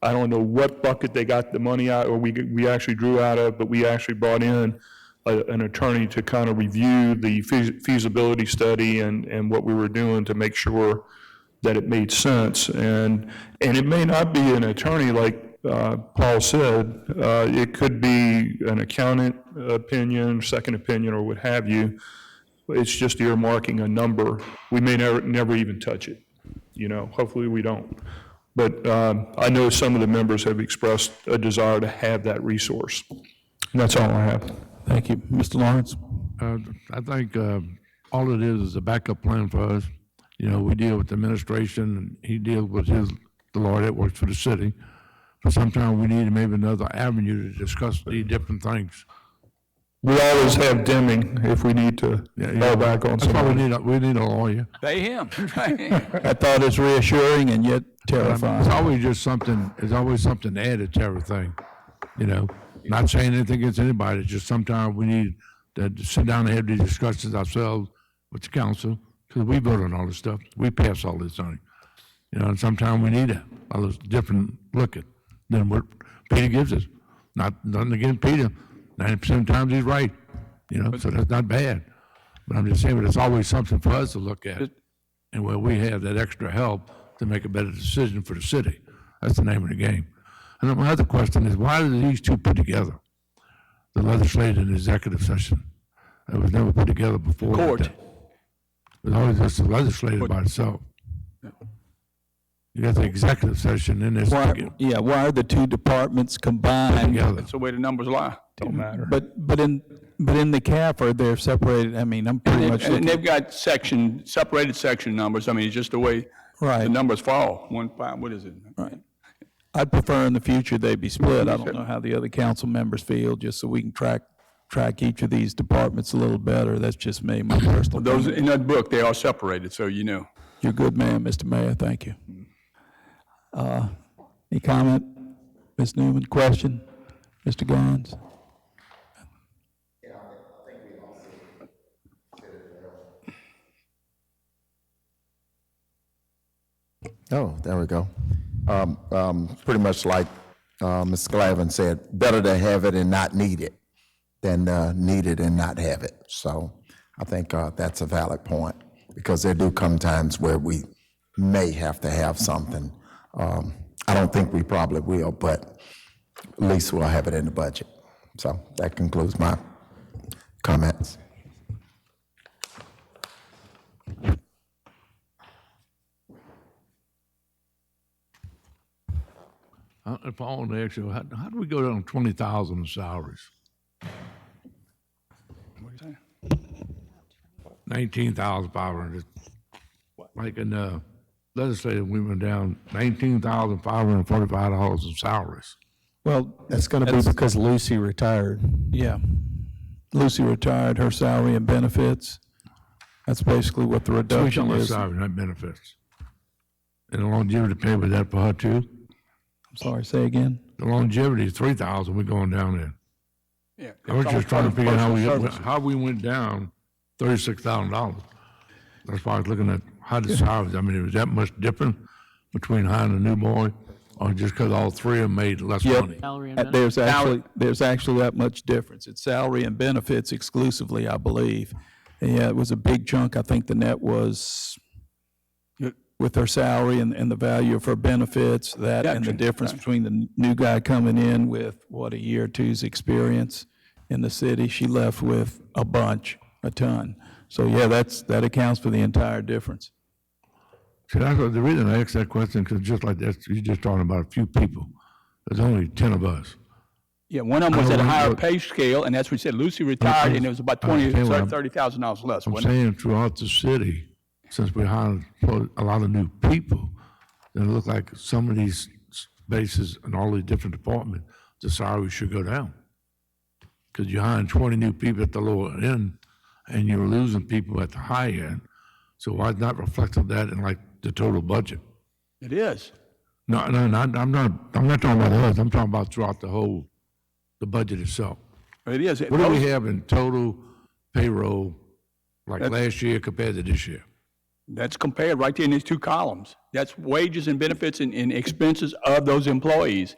I don't know what bucket they got the money out, or we actually drew out of, but we actually brought in an attorney to kind of review the feasibility study and what we were doing to make sure that it made sense. And it may not be an attorney like Paul said. It could be an accountant opinion, second opinion, or what have you. It's just earmarking a number. We may never even touch it. Hopefully we don't. But I know some of the members have expressed a desire to have that resource. And that's all I have. Thank you. Mr. Lawrence? I think all it is a backup plan for us. We deal with the administration, and he deals with the lawyer that works for the city. But sometimes we need maybe another avenue to discuss the different things. We always have Deming if we need to fall back on That's why somebody. we need a lawyer. Pay him. I thought it's reassuring and yet terrifying. It's always something added to everything, Not saying anything against anybody, just sometimes we need to sit down and have these discussions ourselves with the council, because we vote on all this stuff. We pass all this on, and sometimes we need a different look at than what Peter gives us. Nothing against Peter. 90% of the times he's right, so that's not bad. But I'm just saying, but it's always something for us to look at, and where we have that extra help to make a better decision for the city. That's the name of the game. And then my other question is, why did these two put together, the legislative and executive session? It was never put together before. Court. It was always just the legislative by itself. You got the executive session, then there's. Why are the two departments combined? Together. That's the way the numbers lie. Don't matter. But in the CAFR, they're separated. I'm pretty much And looking. they've got separated section numbers. It's just the way Right. the numbers fall. 1-5, what is it? Right. I'd prefer in the future they be split. I don't know how the other council members feel, just so we can track each of these departments a little better. That's just me, my personal Those, opinion. in that book, they are separated, so you know. You're a good man, Mr. Mayor. Thank you. Any comment? Ms. Newman, question? Mr. Gons? Oh, there we go. Pretty much like Ms. Glavin said, better to have it and not need it than need it and not have it. So I think that's a valid point, because there do come times where we may have to have something. I don't think we probably will, but at least we'll have it in the budget. So that concludes my comments. If I want to ask you, how do we go down 20,000 in salaries? What do you say? 19,500. Like in the legislative, we went down $19,545 in salaries. Well, That's going to be because Lucy retired. yeah. Lucy retired, her salary and benefits. That's basically what the So we reduction talking about is. salary, not benefits. And the longevity pay with that for her too? I'm sorry, say again? The longevity is 3,000, we're going down there. Yeah. I was just trying to figure out Personal how we went down $36,000. That's why I was looking at how the salaries, was that much different between hiring a new boy, or just because all three of them made less Yep. money? Salary and benefits. There's actually that much difference. It's salary and benefits exclusively, I believe. And yeah, it was a big chunk. I think the net was with her salary and the value of her benefits, that and the difference between the new guy coming in with, what, a year or two's experience in the city, she left with a ton. So yeah, that accounts for the entire difference. See, that's what, the reason I asked that question, because just like that, you're just talking about a few people. There's only 10 of us. Yeah, one of them was I at a don't higher know- pay scale, and that's what we said. Lucy retired, and it was about $30,000 less, I'm wasn't it? saying throughout the city, since we hired a lot of new people, then it look like some of these bases and all these different departments, the salary should go down. Because you're hiring 20 new people at the lower end, and you're losing people at the high end. So why not reflect on that in like the total budget? It is. No, I'm not talking about us, I'm talking about throughout the budget itself. It is. What do we have in total payroll, like last year compared to this year? That's compared right there in these two columns. That's wages and benefits and expenses of those employees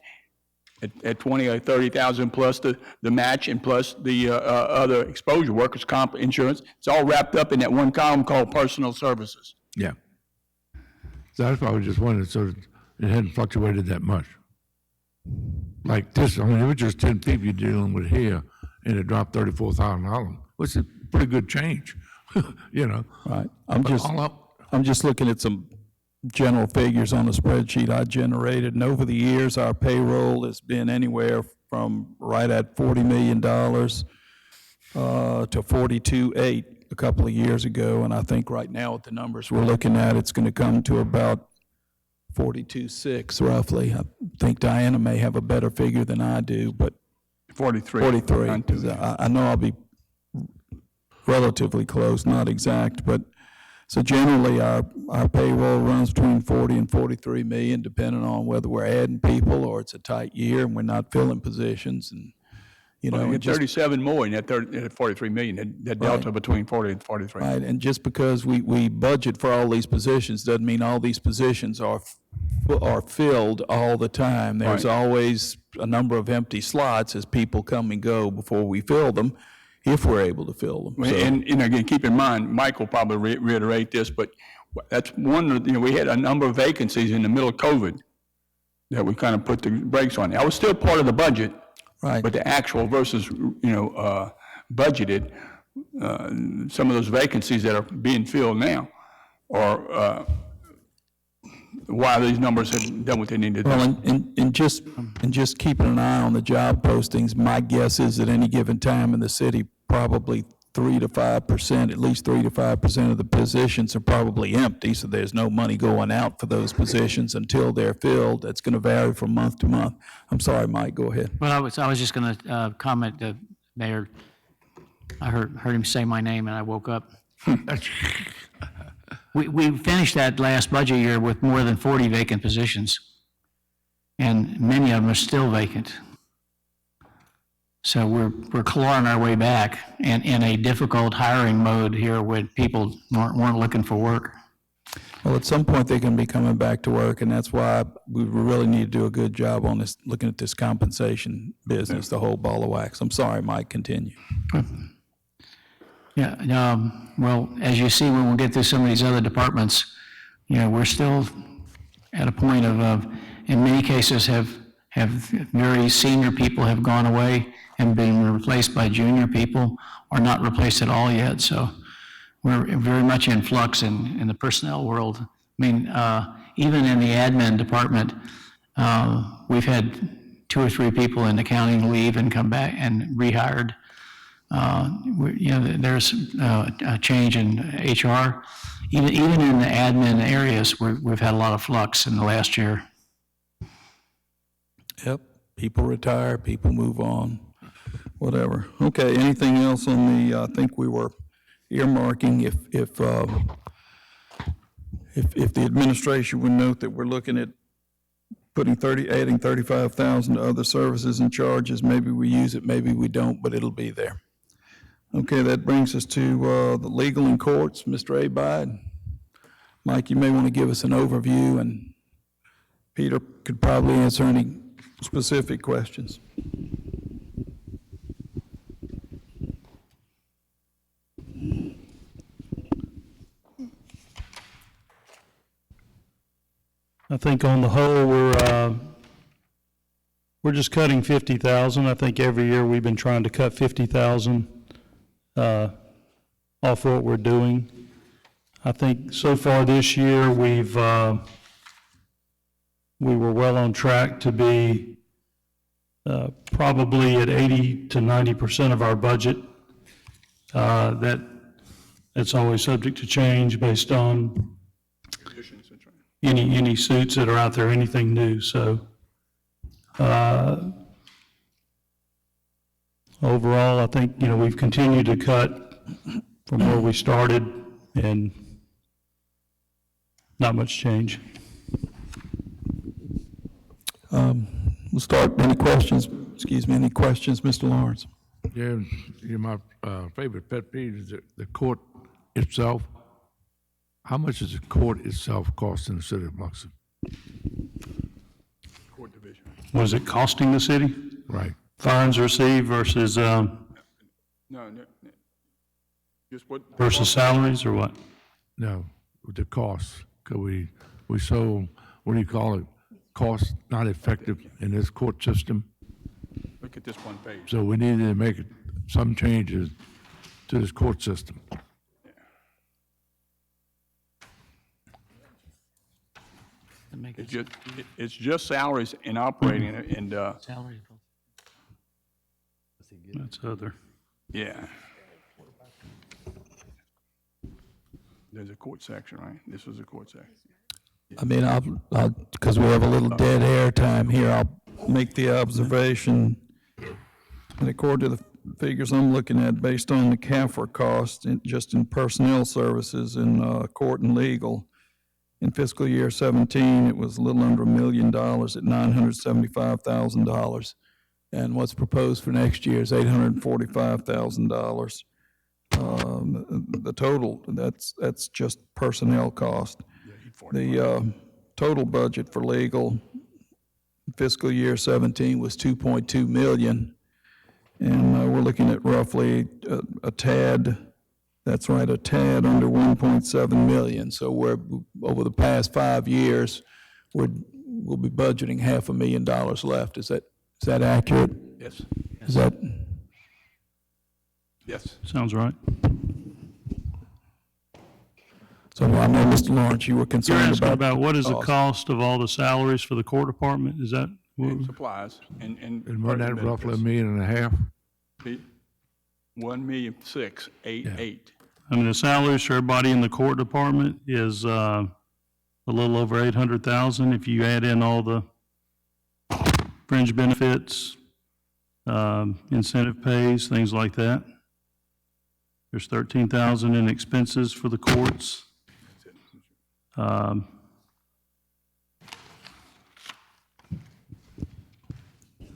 at 20 or 30,000 plus the match and plus the other exposure, workers' comp, insurance. It's all wrapped up in that one column called personal services. Yeah. So that's why I was just wondering, so it hadn't fluctuated that much. Like this, I mean, it was just 10 people you're dealing with here, and it dropped $34,000, which is a pretty good change, you know? Right. But all up, I'm just looking at some general figures on the spreadsheet I generated, and over the years, our payroll has been anywhere from right at $40 million to 42.8 a couple of years ago, and I think right now with the numbers we're looking at, it's going to come to about 42.6 roughly. I think Diana may have a better figure than I do, but 43. 43. 'Cause I know I'll be relatively close, not exact, but so generally our payroll runs between 40 and 43 million, depending on whether we're adding people or it's a tight year and we're not filling positions, and you know, Well, you and get 37 more in that 43 million, that delta between 40 and 43. right, and just because we budget for all these positions doesn't mean all these positions are filled all the time. There's Right. always a number of empty slots as people come and go before we fill them, if we're able to fill them. So- And again, keep in mind, Mike will probably reiterate this, but that's one, we had a number of vacancies in the middle of COVID that we kind of put the brakes on. That was still part of the budget. Right. But the actual versus, budgeted, some of those vacancies that are being filled now are, why these numbers have done what they need to do. Well, and just keeping an eye on the job postings, my guess is at any given time in the city, probably 3 to 5%, at least 3 to 5% of the positions are probably empty, so there's no money going out for those positions until they're filled. That's going to vary from month to month. I'm sorry, Mike, go ahead. Well, I was just going to comment, Mayor, I heard him say my name and I woke up. We finished that last budget year with more than 40 vacant positions, and many of them are still vacant. So we're clawing our way back in a difficult hiring mode here when people weren't looking for work. Well, at some point, they're going to be coming back to work, and that's why we really need to do a good job on this, looking at this compensation business, the whole ball of wax. I'm sorry, Mike, continue. Yeah, well, as you see, when we get through some of these other departments, we're still at a point of in many cases, have very senior people have gone away and been replaced by junior people, or not replaced at all yet. So we're very much in flux in the personnel world. I mean, even in the admin department, we've had 2 or 3 people in accounting leave and come back and rehired. There's a change in HR. Even in the admin areas, we've had a lot of flux in the last year. Yep, people retire, people move on, whatever. Okay, anything else on the, I think we were earmarking if the administration would note that we're looking at adding 35,000 to other services and charges, maybe we use it, maybe we don't, but it'll be there. Okay, that brings us to the legal and courts, Mr. Abide. Mike, you may want to give us an overview, and Peter could probably answer any specific questions. I think on the whole, we're just cutting 50,000. I think every year we've been trying to cut 50,000 off what we're doing. I think so far this year, we were well on track to be probably at 80 to 90% of our budget. That's always subject to change based on any suits that are out there, anything new. So overall, I think, we've continued to cut from where we started, and not much change. We'll start, any questions, Mr. Lawrence? Yeah, my favorite pet peeve is the court itself. How much does the court itself cost in the city of Biloxi? Court division. What is it costing the city? Right. Fines received versus No, just what? versus salaries, or what? No, with the costs, 'cause we so, what do you call it? Cost not effective in this court system. Look at this one page. So we need to make some changes to this court system. It's just salaries and operating and, Salary. That's other. yeah. There's a court section, right? This was a court section. I mean, because we have a little dead air time here, I'll make the observation, and according to the figures I'm looking at, based on the CAFR cost, just in personnel services in court and legal, in fiscal year 17, it was a little under $1 million at $975,000. And what's proposed for next year is $845,000. The total, that's just personnel cost. The total budget for legal fiscal year 17 was $2.2 million. And we're looking at roughly a tad, that's right, a tad under $1.7 million. So we're, over the past 5 years, we'll be budgeting $500,000 left. Is that accurate? Yes. Is that? Yes. Sounds right. So I know, Mr. Lawrence, you were You're concerned asking about what is the cost. cost of all the salaries for the court department? Is that? And supplies and. And run that roughly $1.5 million. $1,600,000, eight. I mean, the salaries for everybody in the court department is a little over 800,000 if you add in all the fringe benefits, incentive pays, things like that. There's 13,000 in expenses for the courts. I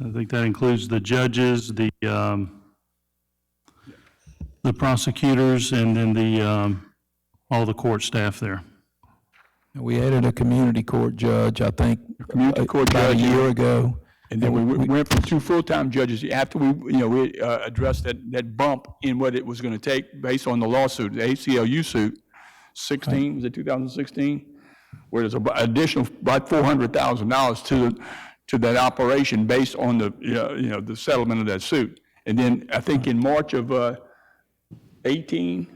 think that includes the judges, the prosecutors, and then all the court staff there. We added a community court judge, I think, Community court about a judge. year ago. And then we went from 2 full-time judges after we addressed that bump in what it was going to take based on the lawsuit, the ACLU suit, 16, was it 2016? Where there's an additional about $400,000 to that operation based on the settlement of that suit. And then I think in March of 18,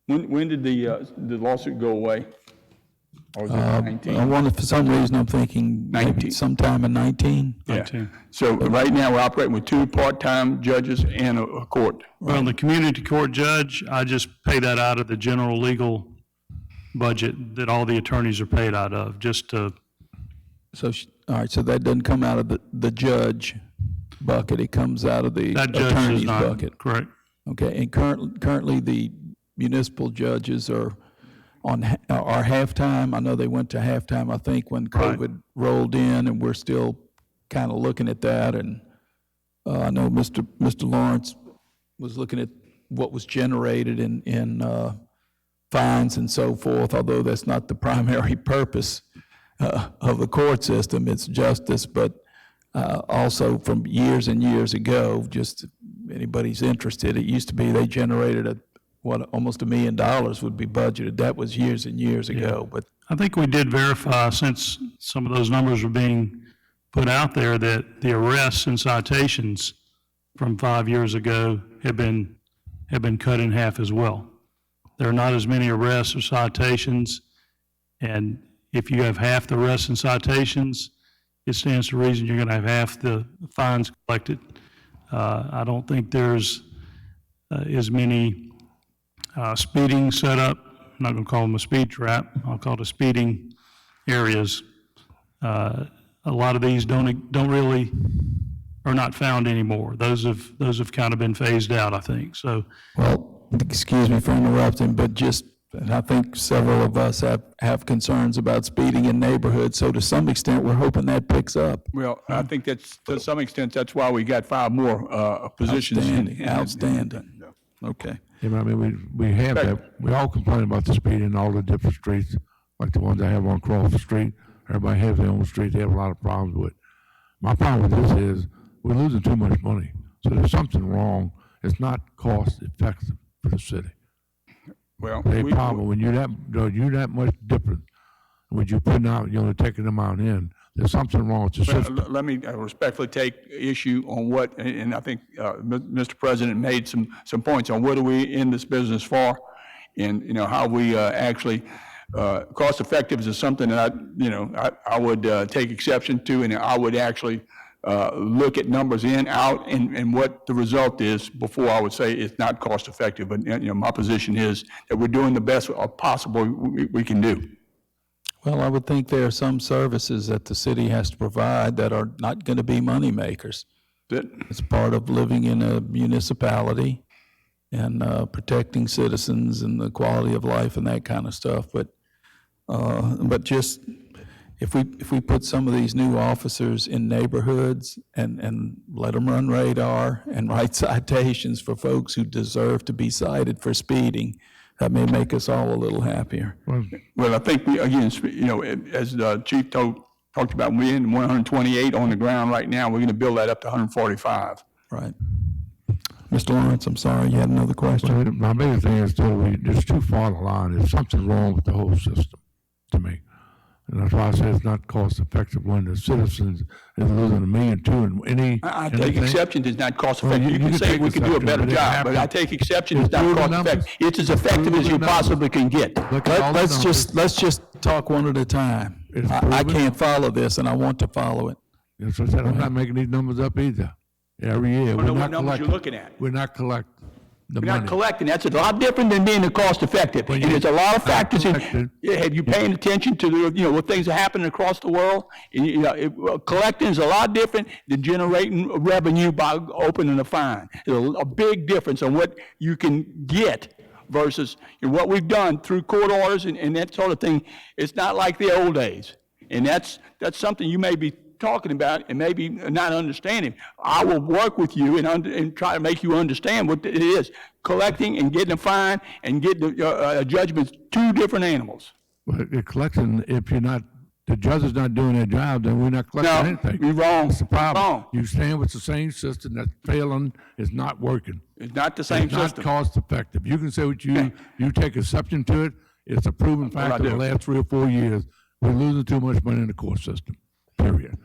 when did the lawsuit go away? Or was it 19? I wonder, for some reason, I'm thinking maybe 19. sometime in 19. Yeah. So right now, we're operating with 2 part-time judges and a court. Well, the community court judge, I just pay that out of the general legal budget that all the attorneys are paid out of, just to, So, all right, so that doesn't come out of the judge bucket, it comes out of the that judge attorney's is not, bucket. correct? Okay, and currently, the municipal judges are half-time. I know they went to half-time, I think, when COVID rolled in, and we're still kind of looking at that. And I know Mr. Lawrence was looking at what was generated in fines and so forth, although that's not the primary purpose of the court system, it's justice. But also from years and years ago, just anybody's interested, it used to be they generated almost $1 million would be budgeted. That was years and years ago. But I think we did verify, since some of those numbers are being put out there, that the arrests and citations from 5 years ago have been cut in half as well. There are not as many arrests or citations, and if you have half the arrests and citations, it stands to reason you're going to have half the fines collected. I don't think there's as many speeding set up. I'm not going to call them a speed trap. I'll call it a speeding areas. A lot of these don't really are not found anymore. Those have kind of been phased out, I think. So, Well, excuse me for interrupting, but just, and I think several of us have concerns about speeding in neighborhoods, so to some extent, we're hoping that picks up. Well, I think that's, to some extent, that's why we got 5 more positions. Outstanding. Okay. Yeah, I mean, we have that, we all complain about the speed in all the different streets, like the ones I have on Crawford Street. Everybody has their own street, they have a lot of problems with. My problem with this is, we're losing too much money. So there's something wrong. It's not cost effective for the city. Well, The problem, when you're that much different, when you're putting out, taking them out in, there's something wrong with the system. let me respectfully take issue on what, and I think Mr. President made some points on what are we in this business for, and how we actually cost effective is something that I would take exception to, and I would actually look at numbers in, out, and what the result is before I would say it's not cost effective. But my position is that we're doing the best possible we can do. Well, I would think there are some services that the city has to provide that are not going to be money makers. It's part of living in a municipality and protecting citizens and the quality of life and that kind of stuff. But just if we put some of these new officers in neighborhoods and let them run radar and write citations for folks who deserve to be cited for speeding, that may make us all a little happier. Well, I think as the chief talked about, we're in 128 on the ground right now. We're going to build that up to 145. Right. Mr. Lawrence, I'm sorry, you had another question? Well, my biggest thing is still, it's too far the line. There's something wrong with the whole system, to me. And that's why I say it's not cost effective when the citizens is losing $1.2 million in any. I take exception to it's not cost Well, effective. You can say we could do a better job, but I take exception it's not cost effective. It's as effective as you possibly can get. Let's just talk one at a time. I can't follow this, and I want to follow it. That's what I said, I'm not making these numbers up either. Every year, I don't we're know what not numbers you're collecting. looking at. We're not collecting the You're money. not collecting. That's a lot different than being cost effective. And there's a lot of factors in. Have you paying attention to what things are happening across the world? And, collecting is a lot different than generating revenue by opening a fine. There's a big difference on what you can get versus what we've done through court orders and that sort of thing. It's not like the old days. And that's something you may be talking about and maybe not understanding. I will work with you and try to make you understand what it is. Collecting and getting a fine and getting a judgment, two different animals. Well, collecting, if the judge is not doing their job, then we're not collecting anything. You're wrong. That's the problem. Wrong. You stand with the same system that's failing, is not working. It's not the same It's system. not cost effective. You can say what you take exception to it. It's a proven fact in the last 3 or 4 years. We're losing too much money in the court system, period.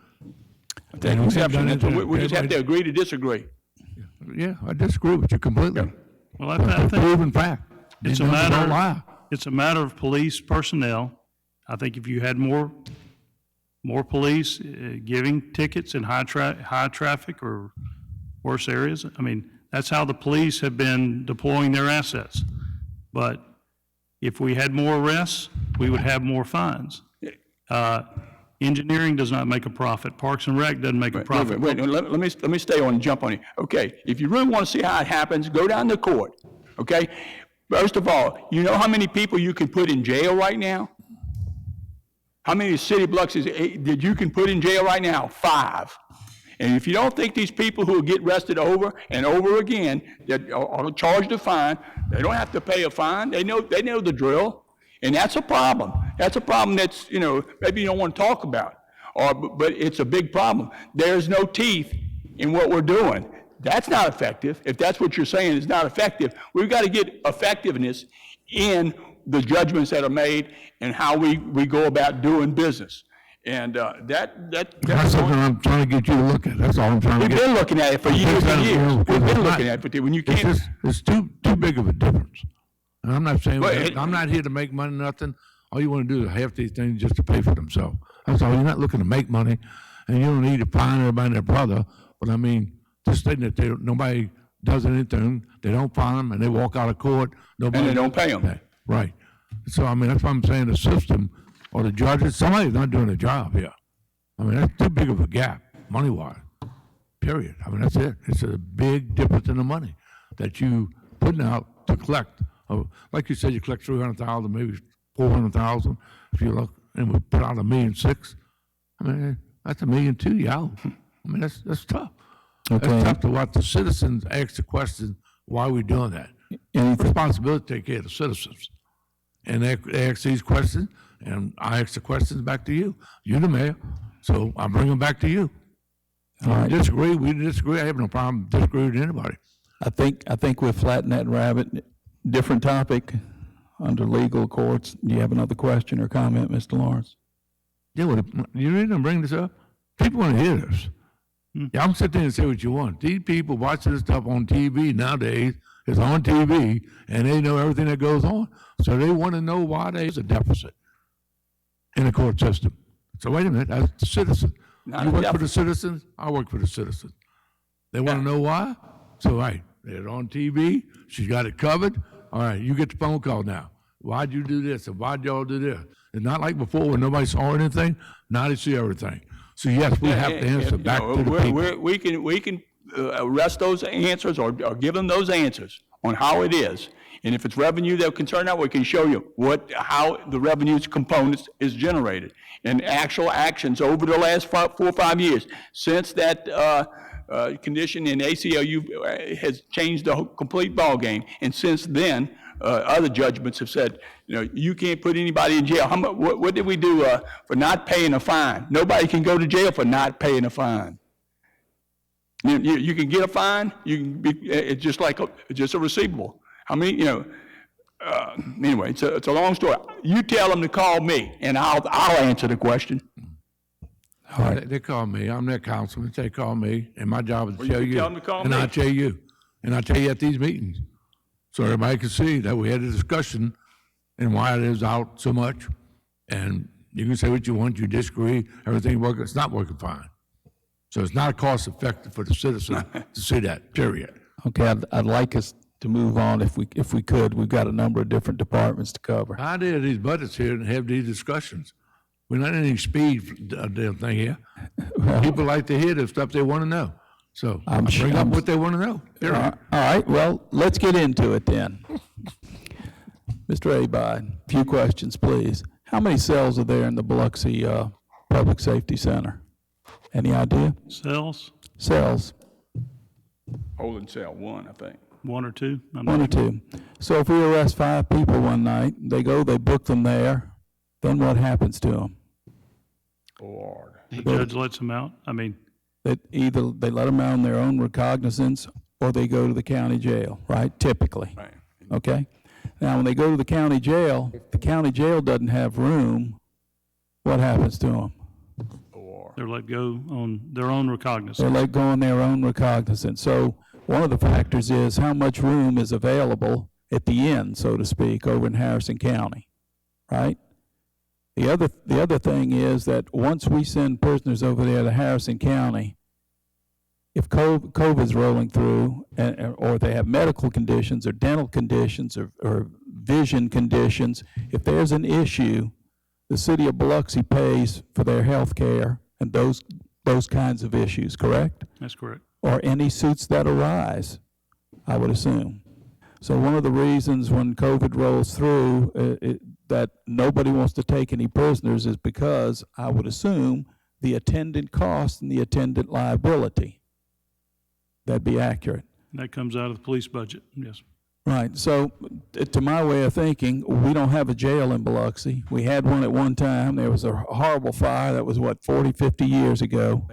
Take exception. We just have to agree to disagree. Yeah, I disagree with you completely. well, I It's a think proven fact. it's These a numbers don't lie. matter, it's a matter of police personnel. I think if you had more police giving tickets in high traffic or worse areas, I mean, that's how the police have been deploying their assets. But if we had more arrests, we would have more fines. Engineering does not make a profit. Parks and Rec doesn't make a profit. Wait, let me stay on and jump on you. Okay, if you really want to see how it happens, go down to court. Okay, first of all, you know how many people you can put in jail right now? How many city Biloxi did you can put in jail right now? 5. And if you don't think these people who get arrested over and over again that are charged a fine, they don't have to pay a fine. They know the drill. And that's a problem. That's a problem that's, maybe you don't want to talk about, but it's a big problem. There's no teeth in what we're doing. That's not effective. If that's what you're saying is not effective, we've got to get effectiveness in the judgments that are made and how we go about doing business. And That's that's something I'm trying to get you to look at, that's all I'm trying to we've get. been looking at it for years and years. We've been looking at it, but when you It's can't, just, it's too big of a difference. And I'm not saying, But I'm not here to make money, nothing. All you want to do is half these things just to pay for themselves. That's all. You're not looking to make money, and you don't need to find everybody and their brother. But I mean, just stating that nobody does anything, they don't find them, and they walk out of court. Nobody and they don't pay them. Right. So I mean, that's why I'm saying the system or the judges, somebody's not doing a job here. I mean, that's too big of a gap, money-wise. Period. I mean, that's it. It's a big difference in the money that you putting out to collect. Like you said, you collect 300,000, maybe 400,000. If you look, and we put out $1.6 million. I mean, that's $1.2 million you out. I mean, that's tough. Okay. It's tough to watch the citizens ask the question, why are we doing that? Responsibility to take care of the citizens. And they ask these questions, and I ask the questions back to you. You're the mayor, so I bring them back to you. We disagree, I have no problem disagreeing with anybody. I think we're flattening that rabbit. Different topic under legal courts. Do you have another question or comment, Mr. Lawrence? Yeah, well, you really gonna bring this up? People want to hear this. Yeah, I'm sitting there and say what you want. These people watching this stuff on TV nowadays, it's on TV, and they know everything that goes on. So they want to know why there's a deficit in the court system. So wait a minute, as a citizen, you work for the citizens, I work for the citizens. They want to know why? So, right, they're on TV, she's got it covered. All right, you get the phone call now. Why'd you do this, and why'd y'all do this? It's not like before when nobody saw anything, now they see everything. So yes, we have to answer back to the people. We can arrest those answers or give them those answers on how it is. And if it's revenue they're concerned about, we can show you how the revenues components is generated and actual actions over the last 4 or 5 years since that condition in ACLU has changed the complete ballgame. And since then, other judgments have said, you can't put anybody in jail. What did we do for not paying a fine? Nobody can go to jail for not paying a fine. You can get a fine. You can be it's just like just a receivable. I mean, anyway, it's a long story. You tell them to call me, and I'll answer the question. All right. They call me. I'm their councilman. They call me, and my job is to tell you. Tell them to call and me. I tell you, and I tell you at these meetings, so everybody can see that we had a discussion and why it is out so much. And you can say what you want. You disagree. Everything working. It's not working fine. So it's not cost effective for the citizen to see that. Period. Okay, I'd like us to move on if we could. We've got a number of different departments to cover. I did these budgets here and have these discussions. We're not in any speed damn thing here. People like to hear the stuff they want to know. So I bring up what they want to know. All right, well, let's get into it then. Mr. Abide, a few questions, please. How many cells are there in the Biloxi Public Safety Center? Any idea? Cells, Cells, Holding cell 1, I think. 1 or 2? one or two. So if we arrest 5 people one night, they book them there, then what happens to them? Lord. The judge lets them out? I mean, That either they let them out on their own recognizance or they go to the county jail, right? Typically. Right. Okay? Now, when they go to the county jail, if the county jail doesn't have room, what happens to them? they're let go on their own recognizance. They're let go on their own recognizance. So one of the factors is how much room is available at the end, so to speak, over in Harrison County, right? The other thing is that once we send prisoners over there to Harrison County, if COVID's rolling through, or they have medical conditions or dental conditions or vision conditions, if there's an issue, the city of Biloxi pays for their health care and those kinds of issues, correct? That's correct. Or any suits that arise, I would assume. So one of the reasons when COVID rolls through that nobody wants to take any prisoners is because, I would assume, the attendant cost and the attendant liability. That'd be accurate. That comes out of the police budget, yes. Right. So to my way of thinking, we don't have a jail in Biloxi. We had one at one time. There was a horrible fire that was, 40, 50 years ago.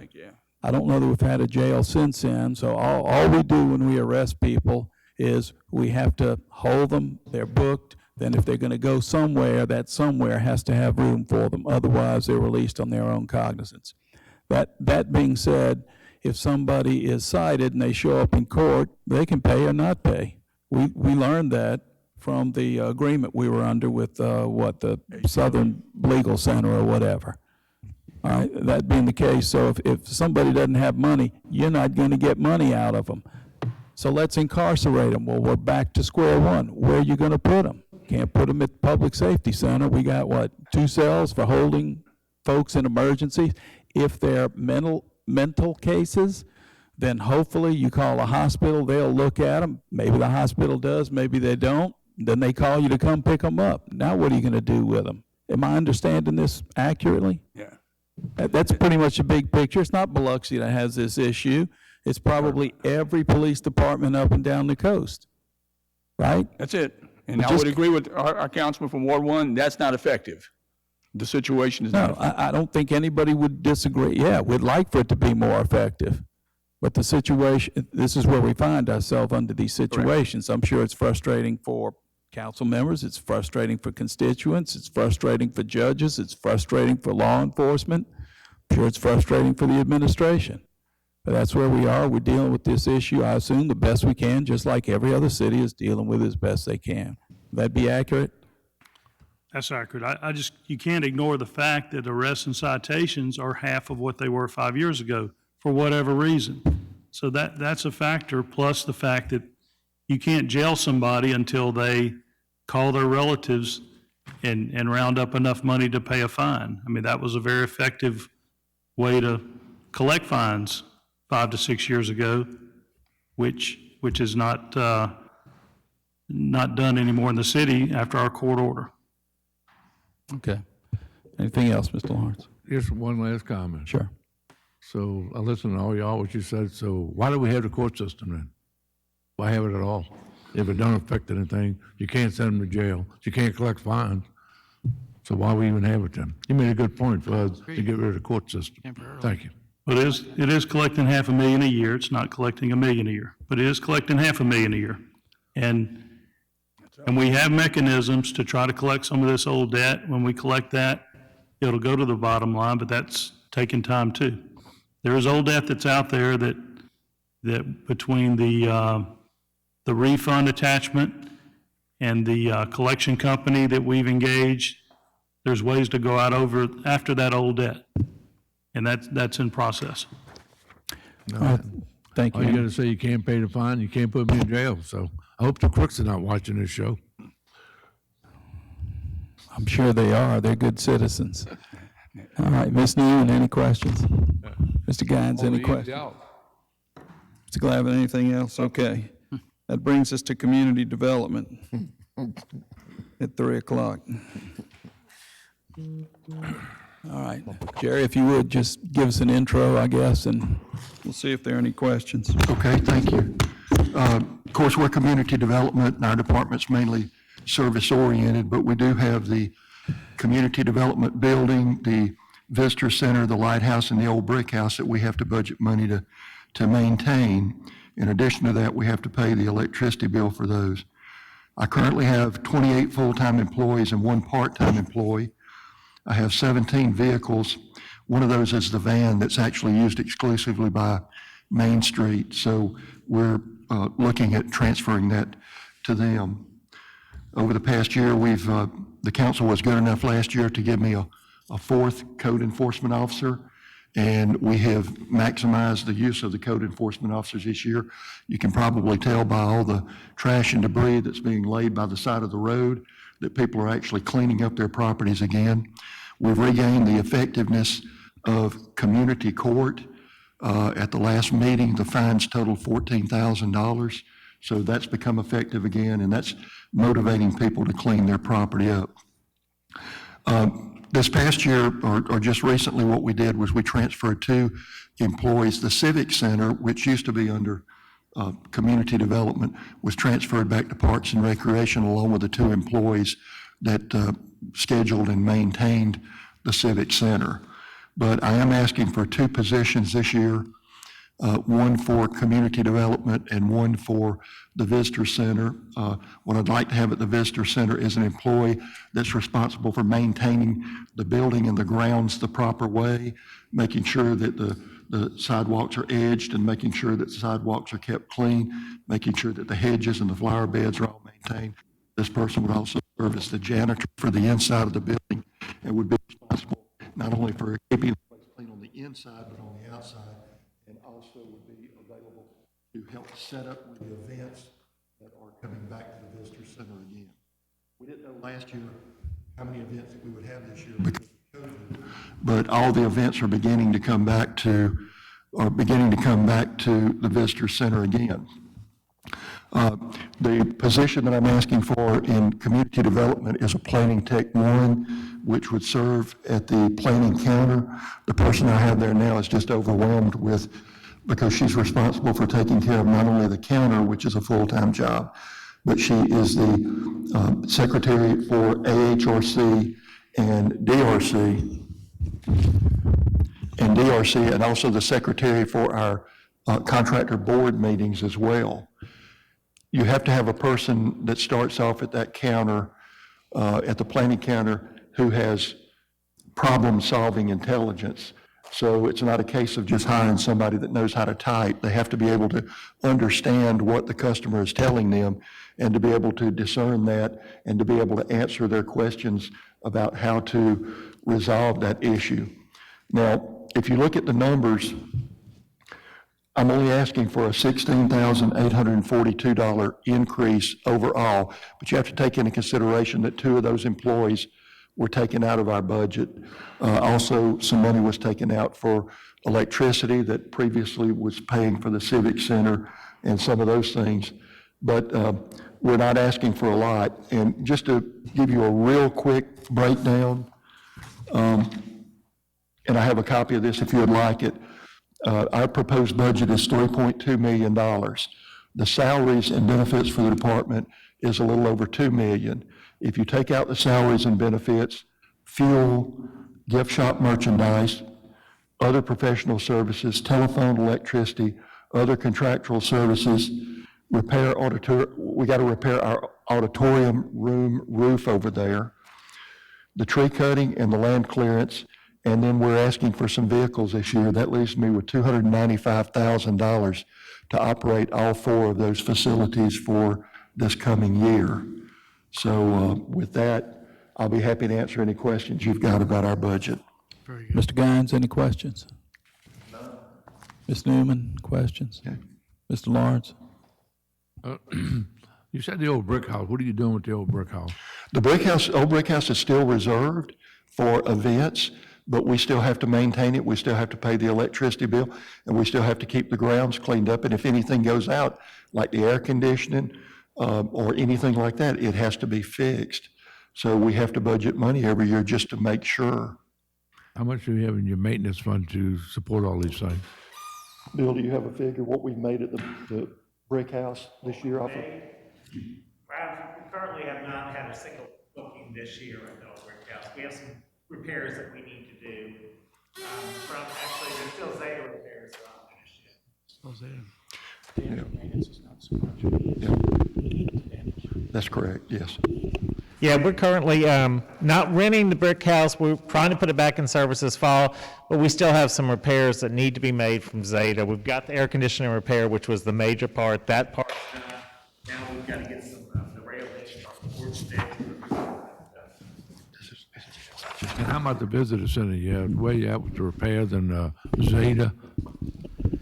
I don't know that we've had a jail since then. So all we do when we arrest people is we have to hold them, they're booked, then if they're going to go somewhere, that somewhere has to have room for them. Otherwise, they're released on their own cognizance. That being said, if somebody is cited and they show up in court, they can pay or not pay. We learned that from the agreement we were under with, the Southern Legal Center or whatever. All right, that being the case, so if somebody doesn't have money, you're not going to get money out of them. So let's incarcerate them. Well, we're back to square one. Where are you going to put them? Can't put them at the Public Safety Center. We got, 2 cells for holding folks in emergencies. If they're mental cases, then hopefully you call a hospital, they'll look at them. Maybe the hospital does, maybe they don't. Then they call you to come pick them up. Now what are you going to do with them? Am I understanding this accurately? Yeah. That's pretty much the big picture. It's not Biloxi that has this issue. It's probably every police department up and down the coast, right? That's it. And I would agree with our councilman from Ward 1, that's not effective. The situation is not No, effective. I don't think anybody would disagree. Yeah, we'd like for it to be more effective. But the situation, this is where we find ourselves under these situations. I'm sure it's frustrating for council members, it's frustrating for constituents, it's frustrating for judges, it's frustrating for law enforcement. I'm sure it's frustrating for the administration. But that's where we are. We're dealing with this issue, I assume, the best we can, just like every other city is dealing with it as best they can. Would that be accurate? That's accurate. You can't ignore the fact that arrests and citations are half of what they were 5 years ago, for whatever reason. So that's a factor, plus the fact that you can't jail somebody until they call their relatives and round up enough money to pay a fine. I mean, that was a very effective way to collect fines 5 to 6 years ago, which is not done anymore in the city after our court order. Okay. Anything else, Mr. Lawrence? Just one last comment. Sure. So I listened to all y'all, what you said, so why do we have the court system then? Why have it at all? If it don't affect anything, you can't send them to jail, you can't collect fines, so why we even have it then? You made a good point for us to get rid of the court system. Thank you. But it is collecting $500,000 a year. It's not collecting $1 million a year, but it is collecting $500,000 a year. And we have mechanisms to try to collect some of this old debt. When we collect that, it'll go to the bottom line, but that's taking time too. There is old debt that's out there that between the refund attachment and the collection company that we've engaged, there's ways to go out after that old debt. And that's in process. Thank All you you. gotta say, you can't pay the fine, you can't put me in jail, so I hope the crooks are not watching this show. I'm sure they are. They're good citizens. All right, Ms. Newman, any questions? Mr. Guines, any questions? Mr. Glavin, anything else? Okay. That brings us to community development at 3 o'clock. All right, Jerry, if you would, just give us an intro, I guess, and we'll see if there are any questions. Okay, thank you. Of course, we're community development, and our department's mainly service-oriented, but we do have the community development building, the visitor center, the lighthouse, and the old brick house that we have to budget money to maintain. In addition to that, we have to pay the electricity bill for those. I currently have 28 full-time employees and 1 part-time employee. I have 17 vehicles. One of those is the van that's actually used exclusively by Main Street. So we're looking at transferring that to them. Over the past year, the council was good enough last year to give me a 4th code enforcement officer, and we have maximized the use of the code enforcement officers this year. You can probably tell by all the trash and debris that's being laid by the side of the road that people are actually cleaning up their properties again. We've regained the effectiveness of community court. At the last meeting, the fines totaled $14,000. So that's become effective again, and that's motivating people to clean their property up. This past year, or just recently, what we did was we transferred 2 employees. The Civic Center, which used to be under community development, was transferred back to Parks and Recreation along with the 2 employees that scheduled and maintained the Civic Center. But I am asking for 2 positions this year. one for community development and one for the visitor center. What I'd like to have at the visitor center is an employee that's responsible for maintaining the building and the grounds the proper way, making sure that the sidewalks are edged and making sure that the sidewalks are kept clean, making sure that the hedges and the flower beds are all maintained. This person would also serve as the janitor for the inside of the building and would be responsible not only for keeping the place clean on the inside, but on the outside, and also would be available to help set up with the events that are coming back to the visitor center again. We didn't know last year how many events that we would have this year because of COVID, but all the events are beginning to come back to the visitor center again. The position that I'm asking for in community development is a planning tech 1, which would serve at the planning counter. The person I have there now is just overwhelmed because she's responsible for taking care of not only the counter, which is a full-time job, but she is the secretary for AHRC and DRC, and also the secretary for our contractor board meetings as well. You have to have a person that starts off at that counter, at the planning counter, who has problem-solving intelligence. So it's not a case of just hiring somebody that knows how to type. They have to be able to understand what the customer is telling them and to be able to discern that and to be able to answer their questions about how to resolve that issue. Now, if you look at the numbers, I'm only asking for a $16,842 increase overall, but you have to take into consideration that 2 of those employees were taken out of our budget. Also, some money was taken out for electricity that previously was paying for the Civic Center and some of those things. But we're not asking for a lot. And just to give you a real quick breakdown, and I have a copy of this if you would like it. Our proposed budget is $3.2 million. The salaries and benefits for the department is a little over $2 million. If you take out the salaries and benefits, fuel, gift shop merchandise, other professional services, telephone, electricity, other contractual services, we got to repair our auditorium room roof over there, the tree cutting and the land clearance. And then we're asking for some vehicles this year. That leaves me with $295,000 to operate all 4 of those facilities for this coming year. So with that, I'll be happy to answer any questions you've got about our budget. Mr. Guines, any questions? No. Ms. Newman, questions? Okay. Mr. Lawrence? You said the old brick house. What are you doing with the old brick house? The old brick house is still reserved for events, but we still have to maintain it. We still have to pay the electricity bill, and we still have to keep the grounds cleaned up. And if anything goes out, like the air conditioning or anything like that, it has to be fixed. So we have to budget money every year just to make sure. How much do you have in your maintenance fund to support all these things? Bill, do you have a figure what we've made at the brick house this year? Well, we currently have not had a single booking this year at the old brick house. We have some repairs that we need to do. Actually, there's still Zeta repairs that aren't finished yet. Still Zeta. That's correct, yes. Yeah, we're currently not renting the brick house. We're trying to put it back in service this fall, but we still have some repairs that need to be made from Zeta. We've got the air conditioning repair, which was the major part. That part is done. Now we've got to get some the rail hitch, the board stick. And how about the visitor center? Where you at with the repairs and Zeta?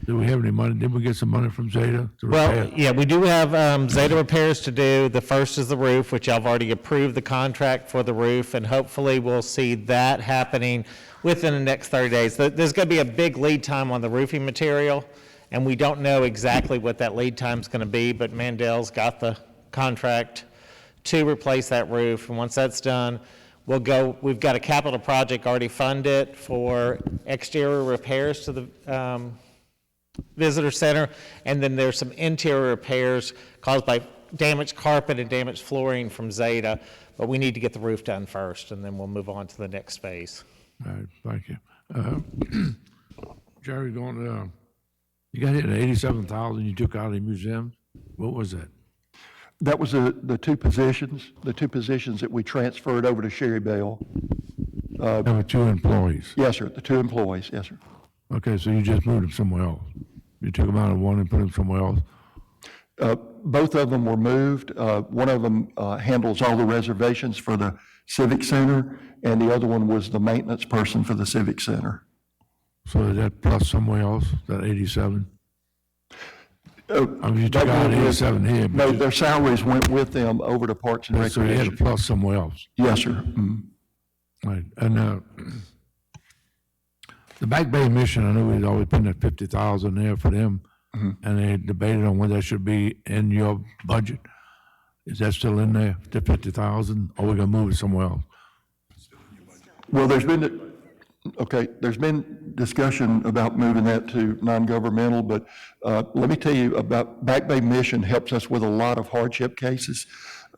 Do we have any money? Did we get some money from Zeta to repair? Well, yeah, we do have Zeta repairs to do. The first is the roof, which I've already approved the contract for the roof, and hopefully we'll see that happening within the next 30 days. There's going to be a big lead time on the roofing material, and we don't know exactly what that lead time is going to be, but Mandel's got the contract to replace that roof, and once that's done, we've got a capital project already funded for exterior repairs to the visitor center, and then there's some interior repairs caused by damaged carpet and damaged flooring from Zeta, but we need to get the roof done first, and then we'll move on to the next phase. All right, thank you. Jerry, You got hit at 87,000 you took out of the museum? What was that? That was the two positions that we transferred over to Sherry Bell. There were 2 employees. Yes, sir, the 2 employees, yes, sir. Okay, so you just moved them somewhere else. You took them out of one and put them somewhere else? Both of them were moved. One of them handles all the reservations for the Civic Center, and the other one was the maintenance person for the Civic Center. So is that plus somewhere else, that 87? I mean, you took That out went with- 87 here, No, but their salaries went with them over to Parks and so you had a Recreation. plus somewhere else. Yes, sir. Mhm. Right, and the Back Bay Mission, I know we'd always been at 50,000 there for them, and they debated on whether that should be in your budget. Is that still in there, the 50,000, or we gonna move it somewhere else? Well, there's been discussion about moving that to non-governmental, but let me tell you about Back Bay Mission helps us with a lot of hardship cases.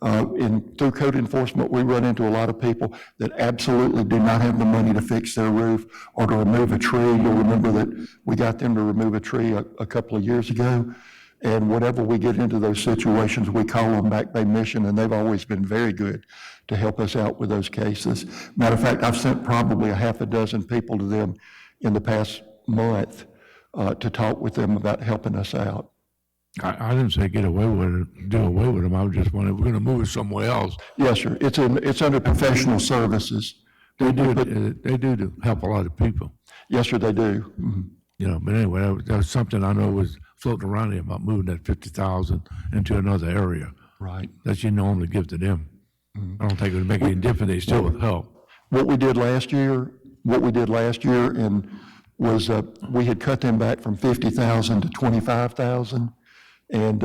Through code enforcement, we run into a lot of people that absolutely do not have the money to fix their roof or to remove a tree. You'll remember that we got them to remove a tree a couple of years ago. And whenever we get into those situations, we call them Back Bay Mission, and they've always been very good to help us out with those cases. Matter of fact, I've sent probably a half a dozen people to them in the past month to talk with them about helping us out. I didn't say get away with it, do away with them, I was just wondering, we're gonna move it somewhere else. Yes, sir. It's under professional services. They do to help a lot of people, Yes, sir, they do. Mhm. you know, but anyway, that was something I know was floating around here about moving that 50,000 into another area Right. that you normally give to them. I don't think it would make any difference, they still would help. What we did last year and was, we had cut them back from 50,000 to 25,000. And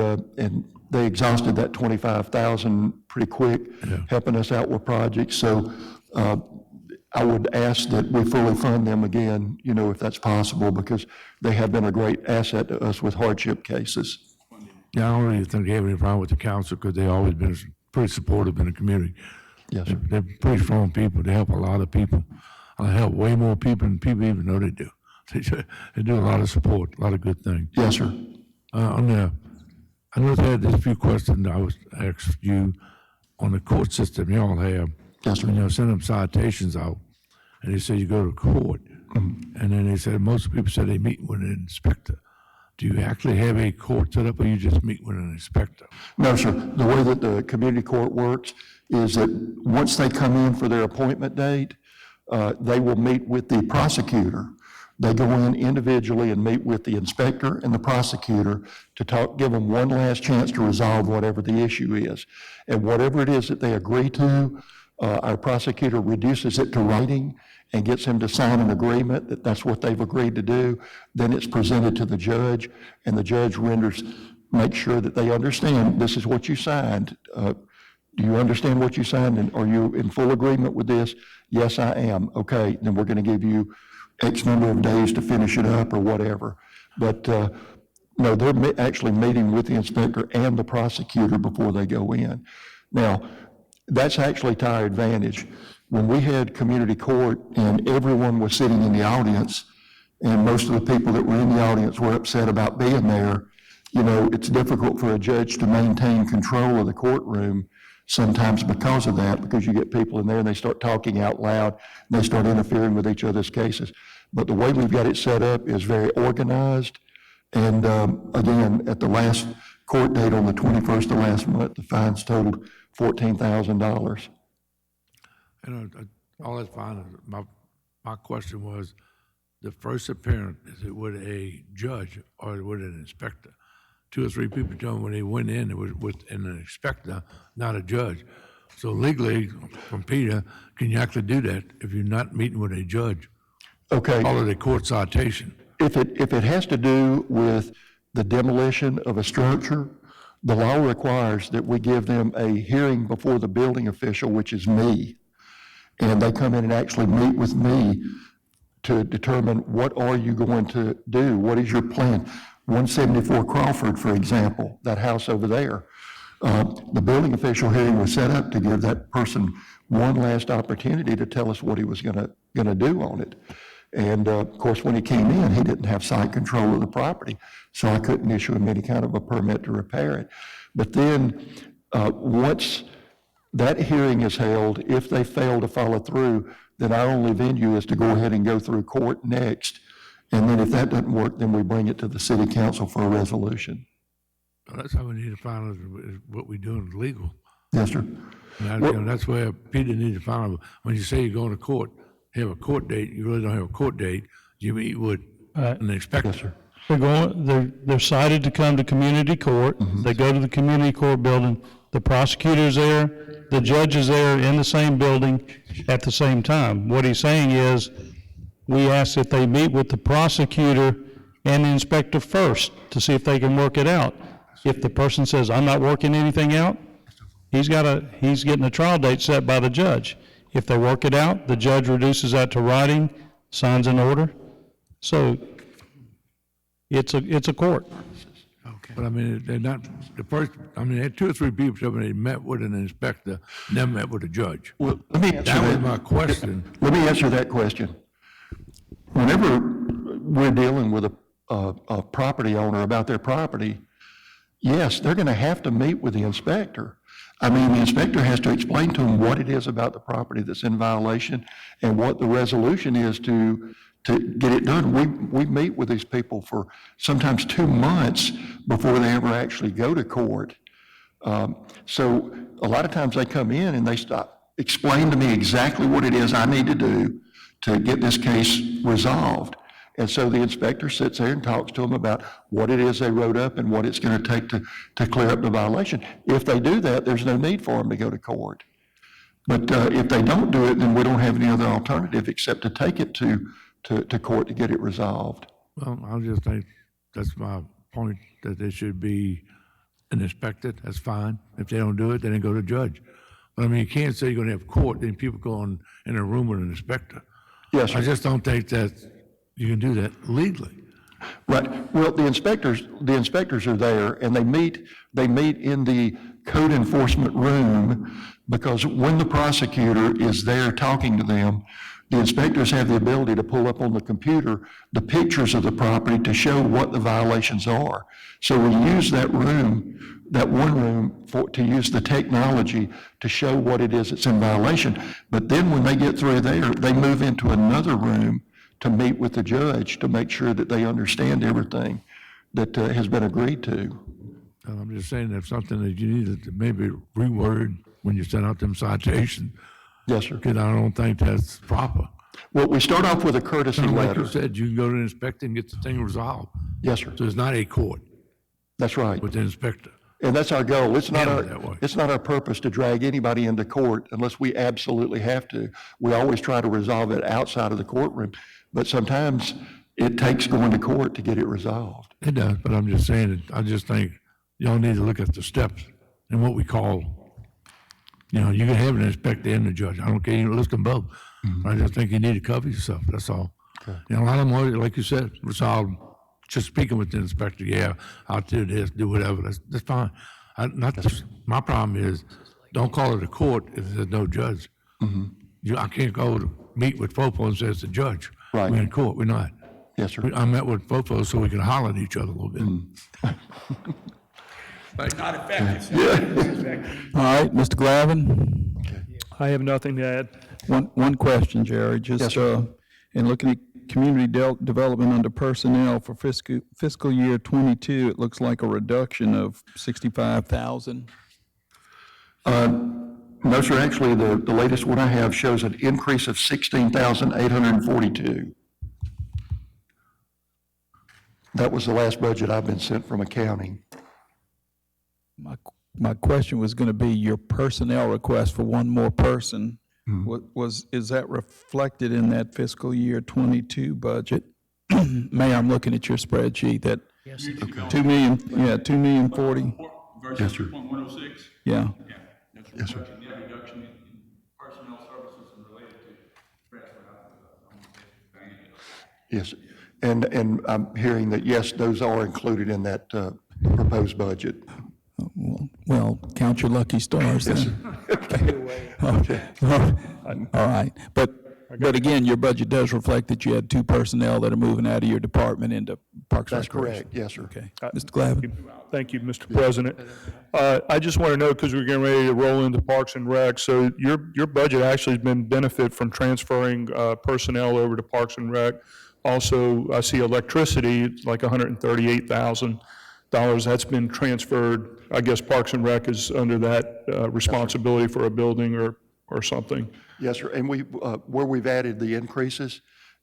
they exhausted that 25,000 pretty quick, helping us out with projects. So, I would ask that we fully fund them again, you know, if that's possible, because they have been a great asset to us with hardship cases. Yeah, I don't really think they have any problem with the council, because they always been pretty supportive in the community. Yes, sir. They're pretty strong people, they help a lot of people. They help way more people than people even know they do. They do a lot of support, a lot of good things. Yes, sir. I know they had this few questions I was asked you on the court system y'all have. Yes, sir. You know, send them citations out, and they say you go to court, and then they said, most people said they meet with an inspector. Do you actually have a court set up, or you just meet with an inspector? No, sir. The way that the community court works is that once they come in for their appointment date, they will meet with the prosecutor. They go in individually and meet with the inspector and the prosecutor to give them one last chance to resolve whatever the issue is. And whatever it is that they agree to, our prosecutor reduces it to writing and gets them to sign an agreement that that's what they've agreed to do. Then it's presented to the judge, and the judge makes sure that they understand, this is what you signed. Do you understand what you signed, and are you in full agreement with this? Yes, I am. Okay, then we're going to give you X number of days to finish it up or whatever. But no, they're actually meeting with the inspector and the prosecutor before they go in. Now, that's actually to our advantage. When we had community court and everyone was sitting in the audience, and most of the people that were in the audience were upset about being there, you know, it's difficult for a judge to maintain control of the courtroom sometimes because of that, because you get people in there and they start talking out loud, and they start interfering with each other's cases. But the way we've got it set up is very organized. And again, at the last court date on the 21st of last month, the fines totaled $14,000. And all that's fine. My question was, the first appearance, is it with a judge or with an inspector? 2 or 3 people told me when they went in, it was with an inspector, not a judge. So legally, from Peter, can you actually do that if you're not meeting with a judge? Okay. Follow the court citation. If it has to do with the demolition of a structure, the law requires that we give them a hearing before the building official, which is me. And they come in and actually meet with me to determine, what are you going to do? What is your plan? 174 Crawford, for example, that house over there. The building official hearing was set up to give that person one last opportunity to tell us what he was gonna do on it. And of course, when he came in, he didn't have site control of the property, so I couldn't issue him any kind of a permit to repair it. But then, once that hearing is held, if they fail to follow through, then our only venue is to go ahead and go through court next. And then if that doesn't work, then we bring it to the city council for a resolution. Well, that's how we need to find out is what we're doing is legal. Yes, sir. And that's where Peter needs to find out. When you say you're going to court, have a court date, you really don't have a court date, you meet with an inspector. Yes, sir. They're cited to come to community court. They go to the community court building. The prosecutor's there, the judge is there in the same building at the same time. What he's saying is, we ask that they meet with the prosecutor and the inspector first to see if they can work it out. If the person says, I'm not working anything out, he's getting a trial date set by the judge. If they work it out, the judge reduces that to writing, signs an order. So it's a court. But I mean, they're not, they had 2 or 3 people, they met with an inspector, never met with a judge. Well, let me answer That was my question. Let me answer that question. Whenever we're dealing with a property owner about their property, yes, they're going to have to meet with the inspector. I mean, the inspector has to explain to them what it is about the property that's in violation and what the resolution is to get it done. We meet with these people for sometimes 2 months before they ever actually go to court. So a lot of times they come in and they explain to me exactly what it is I need to do to get this case resolved. And so the inspector sits there and talks to them about what it is they wrote up and what it's going to take to clear up the violation. If they do that, there's no need for them to go to court. But if they don't do it, then we don't have any other alternative except to take it to court to get it resolved. Well, I just think that's my point, that there should be an inspector, that's fine. If they don't do it, then they go to judge. But I mean, you can't say you're going to have court, then people go in a room with an inspector. Yes, sir. I just don't think that you can do that legally. Right. Well, the inspectors are there, and they meet in the code enforcement room, because when the prosecutor is there talking to them, the inspectors have the ability to pull up on the computer the pictures of the property to show what the violations are. So we use that room, that one room, to use the technology to show what it is that's in violation. But then when they get through there, they move into another room to meet with the judge to make sure that they understand everything that has been agreed to. I'm just saying that's something that you need to maybe reword when you send out them citations. Yes, sir. Because I don't think that's proper. Well, we start off with a courtesy Like letter. you said, you can go to the inspector and get the thing resolved. Yes, sir. So it's not a court That's right. with the inspector. And that's our goal. It's not Handle it that way. it's not our purpose to drag anybody into court unless we absolutely have to. We always try to resolve it outside of the courtroom, but sometimes it takes going to court to get it resolved. It does, but I'm just saying, I just think y'all need to look at the steps and what we call, you can have an inspector and a judge. I don't care, you list them both. I just think you need to cover yourself, that's all. Okay. A lot of them, are, like you said, resolved, just speaking with the inspector, yeah, I'll do this, do whatever, that's fine. My problem is, don't call it a court if there's no judge. I can't go to meet with Fofo and say it's a judge. Right. We're in court, we're not. Yes, sir. I met with Fofo so we can holler at each other a little bit. Not effective. All right, Mr. Glavin? I have nothing to add. One question, Jerry, just in looking at community development under personnel for fiscal year '22, it looks like a reduction of 65,000. No, sir, actually, the latest one I have shows an increase of 16,842. That was the last budget I've been sent from accounting. My question was going to be your personnel request for one more person. Is that reflected in that fiscal year '22 budget? Mayor, I'm looking at your spreadsheet, that 2 million, 2,040,000. Yes, sir. 106? Yeah. Yes, sir. Net reduction in personnel services and related to transfer. Yes, and I'm hearing that, yes, those are included in that proposed budget. Well, count your lucky stars then. Okay. All right, but But again, your budget does reflect that you had 2 personnel that are moving out of your department into Parks and That's Recreation. correct, yes, sir. Okay. Mr. Glavine? Thank you, Mr. President. I just want to know, because we're getting ready to roll into Parks and Rec, so your budget actually has been benefit from transferring personnel over to Parks and Rec. Also, I see electricity, like $138,000. That's been transferred. I guess Parks and Rec is under that responsibility for a building or something. Yes, sir, and where we've added the increases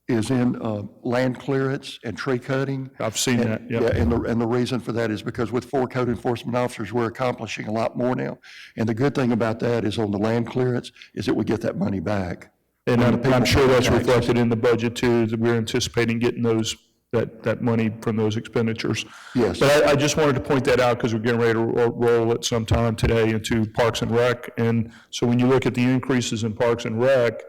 is in land clearance and tree cutting. I've seen that, yeah. Yeah, and the reason for that is because with 4 code enforcement officers, we're accomplishing a lot more now. And the good thing about that is on the land clearance is that we get that money back. And When the people I'm sure that's pay taxes. reflected in the budget too, that we're anticipating getting that money from those expenditures. Yes. But I just wanted to point that out because we're getting ready to roll it sometime today into Parks and Rec. And so when you look at the increases in Parks and Rec,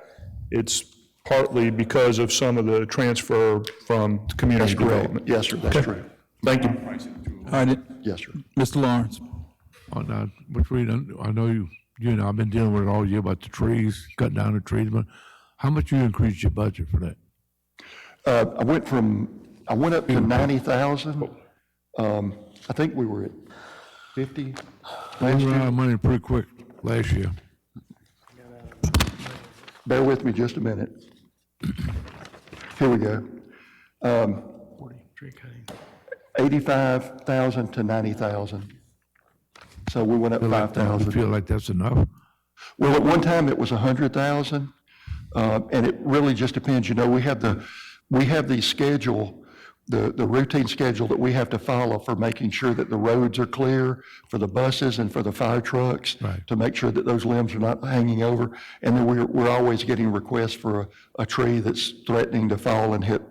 it's partly because of some of the transfer from community That's correct. development. Yes, sir, that's true. Thank you. All right, Yes, sir. Mr. Lawrence? Which we done, I know you know, I've been dealing with it all year about the trees, cutting down the trees, but how much you increased your budget for that? I went up to 90,000. I think we were at 50 We last ran out year. of money pretty quick last year. Bear with me just a minute. Here we go. 85,000 to 90,000. So we went up You 5,000. feel like that's enough? Well, at one time it was 100,000, and it really just depends. You know, we have the schedule, the routine schedule that we have to follow for making sure that the roads are clear for the buses and for the fire trucks, Right. to make sure that those limbs are not hanging over. And then we're always getting requests for a tree that's threatening to fall and hit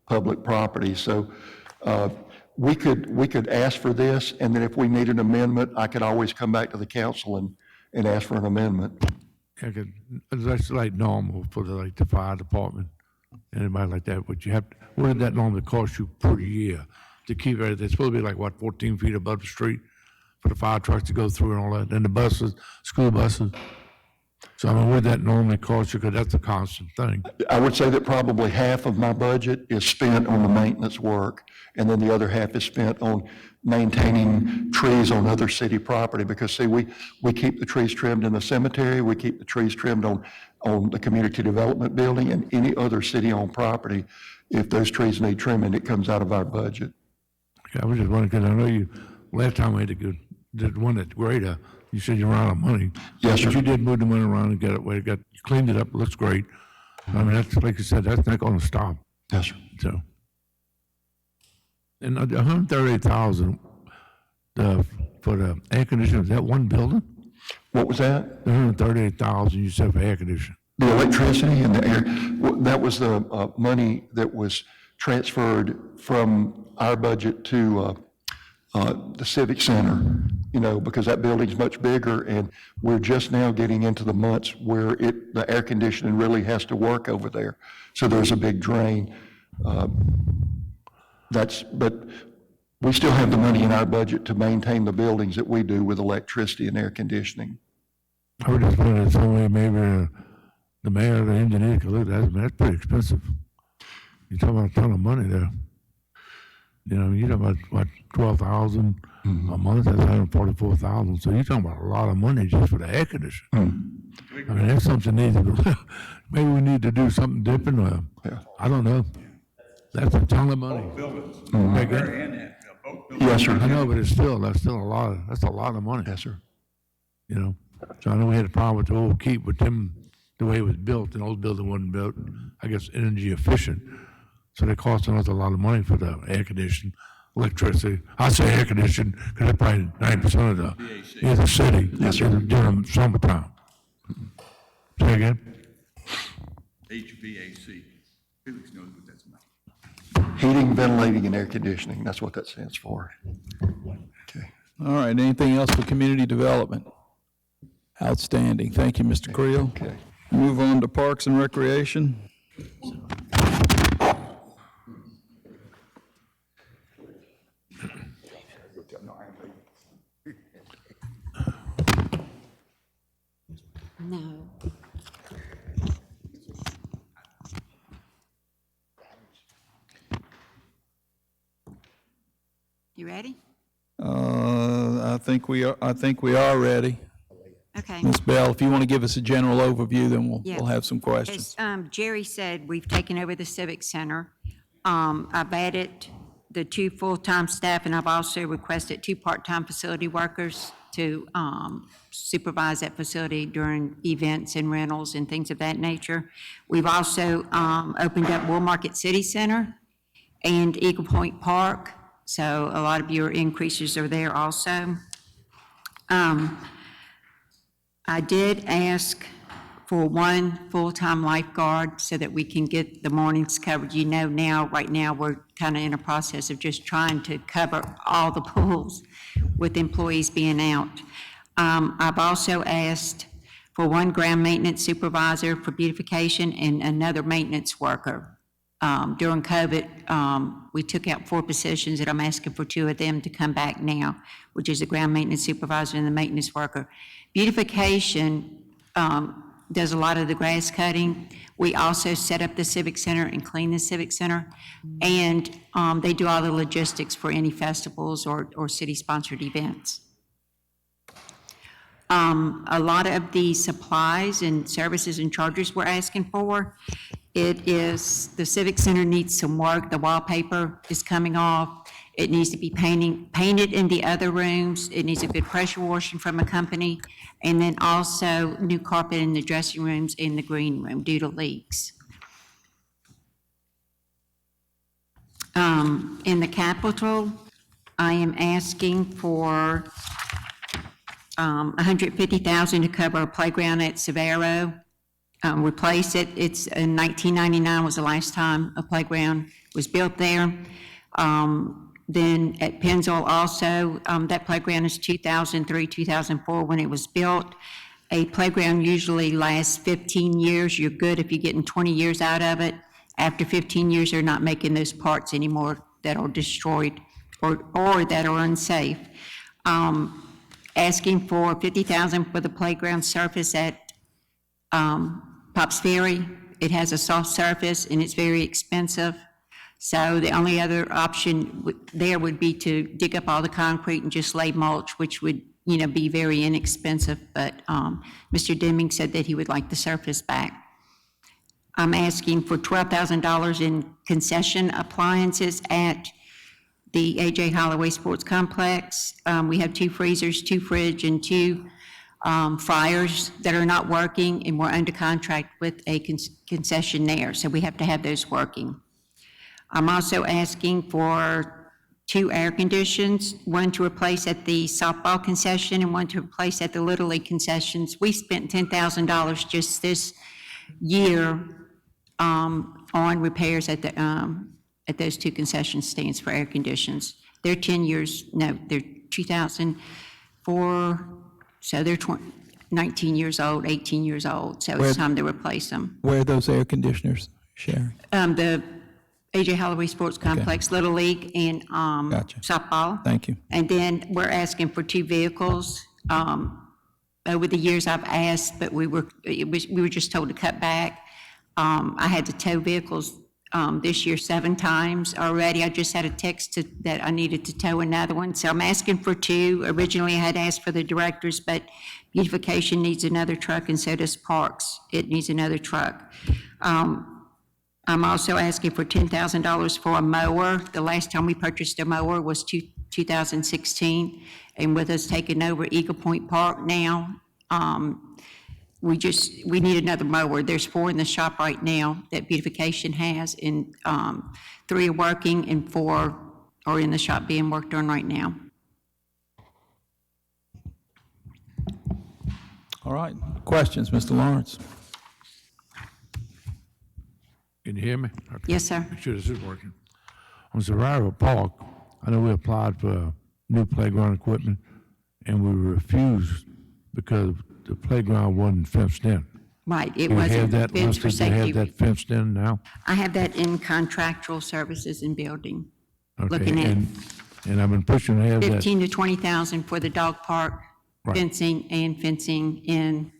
public property. So we could ask for this, and then if we need an amendment, I could always come back to the council and ask for an amendment. Yeah, 'cause that's like normal for the fire department, anybody like that, but you have, what did that normally cost you per year to keep it? It's supposed to be like, what, 14 feet above the street for the fire trucks to go through and all that, and the buses, school buses. So I mean, what did that normally cost you, because that's a constant thing. I would say that probably half of my budget is spent on the maintenance work, and then the other half is spent on maintaining trees on other city property, because see, we keep the trees trimmed in the cemetery, we keep the trees trimmed on the community development building and any other city-owned property. If those trees need trimming, it comes out of our budget. Yeah, I was just wondering, because I know you, last time we had to go, did one at Greater, you said you ran out of money. Yes, sir. But you did move the money around and get it, you cleaned it up, it looks great. I mean, that's, like you said, that's not gonna stop, Yes, sir. so. And 138,000, for the air conditioning, is that one building? What was that? 138,000 you said for air conditioning. The electricity and the air, well, that was the money that was transferred from our budget to the Civic Center, you know, because that building's much bigger, and we're just now getting into the months where the air conditioning really has to work over there. So there's a big drain. But we still have the money in our budget to maintain the buildings that we do with electricity and air conditioning. I would just put it somewhere, maybe the mayor or the engineer could look at that, I mean, that's pretty expensive. You're talking about a ton of money there. You know, you're talking about, what, 12,000 a month, that's 144,000, so you're talking about a lot of money just for the air conditioning. I mean, that's something needs to be, maybe we need to do something different, or, I don't know. That's a ton of money. Yes, sir. I know, but that's still a lot of money. Yes, sir. You know, so I know we had a problem with the old keep with them, the way it was built, and the old building wasn't built, I guess, energy efficient. So they're costing us a lot of money for the air conditioning, electricity. I say air conditioning because that's probably 90% of the city. Yes, sir. During the summertime. Say again? HVAC. Felix knows what that's about. Heating, ventilating, and air conditioning, that's what that stands for. Okay. All right, anything else for community development? Outstanding. Thank you, Mr. Creel. Okay. Move on to Parks and Recreation. No. You ready? I think we are ready. Okay. Ms. Bell, if you want to give us a general overview, then Yeah. we'll have some questions. As Jerry said, we've taken over the Civic Center. I've added the 2 full-time staff, and I've also requested 2 part-time facility workers to supervise that facility during events and rentals and things of that nature. We've also opened up Woolmarket City Center and Eagle Point Park, so a lot of your increases are there also. I did ask for 1 full-time lifeguard so that we can get the mornings covered. You know now, right now, we're kind of in a process of just trying to cover all the pools with employees being out. I've also asked for 1 ground maintenance supervisor for beautification and another maintenance worker. During COVID, we took out 4 positions, and I'm asking for 2 of them to come back now, which is the ground maintenance supervisor and the maintenance worker. Beautification does a lot of the grass cutting. We also set up the Civic Center and clean the Civic Center, and they do all the logistics for any festivals or city-sponsored events. A lot of the supplies and services and charges we're asking for, it is, the Civic Center needs some work. The wallpaper is coming off. It needs to be painted in the other rooms. It needs a good pressure washing from a company. And then also new carpet in the dressing rooms in the green room due to leaks. In the Capitol, I am asking for $150,000 to cover a playground at Severo. Replace it. It's in 1999 was the last time a playground was built there. Then at Pennzoil also, that playground is 2003, 2004 when it was built. A playground usually lasts 15 years. You're good if you're getting 20 years out of it. After 15 years, they're not making those parts anymore that are destroyed or that are unsafe. Asking for $50,000 for the playground surface at Pops Ferry. It has a soft surface and it's very expensive. So the only other option there would be to dig up all the concrete and just lay mulch, which would, be very inexpensive. But Mr. Deming said that he would like the surface back. I'm asking for $12,000 in concession appliances at the A.J. Holloway Sports Complex. We have 2 freezers, 2 fridge, and 2 fryers that are not working, and we're under contract with a concessionaire, so we have to have those working. I'm also asking for 2 air conditions, 1 to replace at the softball concession and 1 to replace at the Little League concessions. We spent $10,000 just this year on repairs at those 2 concession stands for air conditions. They're 2004, so they're 19 years old, 18 years old, so it's time to replace them. Where are those air conditioners, Sherry? The A.J. Holloway Sports Complex, Little League, and Gotcha. softball. Thank you. And then we're asking for 2 vehicles. Over the years, I've asked, but we were just told to cut back. I had to tow vehicles this year 7 times already. I just had a text that I needed to tow another one. So I'm asking for 2. Originally, I had asked for the directors, but beautification needs another truck, and so does Parks. It needs another truck. I'm also asking for $10,000 for a mower. The last time we purchased a mower was 2016, and with us taking over Eagle Point Park now, we need another mower. There's 4 in the shop right now that beautification has, and 3 are working and 4 are in the shop being worked on right now. All right. Questions, Mr. Lawrence? Can you hear me? Okay. Yes, sir. Make sure this is working. On Survival Park, I know we applied for new playground equipment, and we refused because the playground wasn't fenced in. Right, it Do you have wasn't that fenced for listed? Do you have safety. that fenced in now? I have that in contractual services and building, Okay, looking at and I've been pushing to have that. 15 to 20,000 for the dog park Right. fencing and fencing in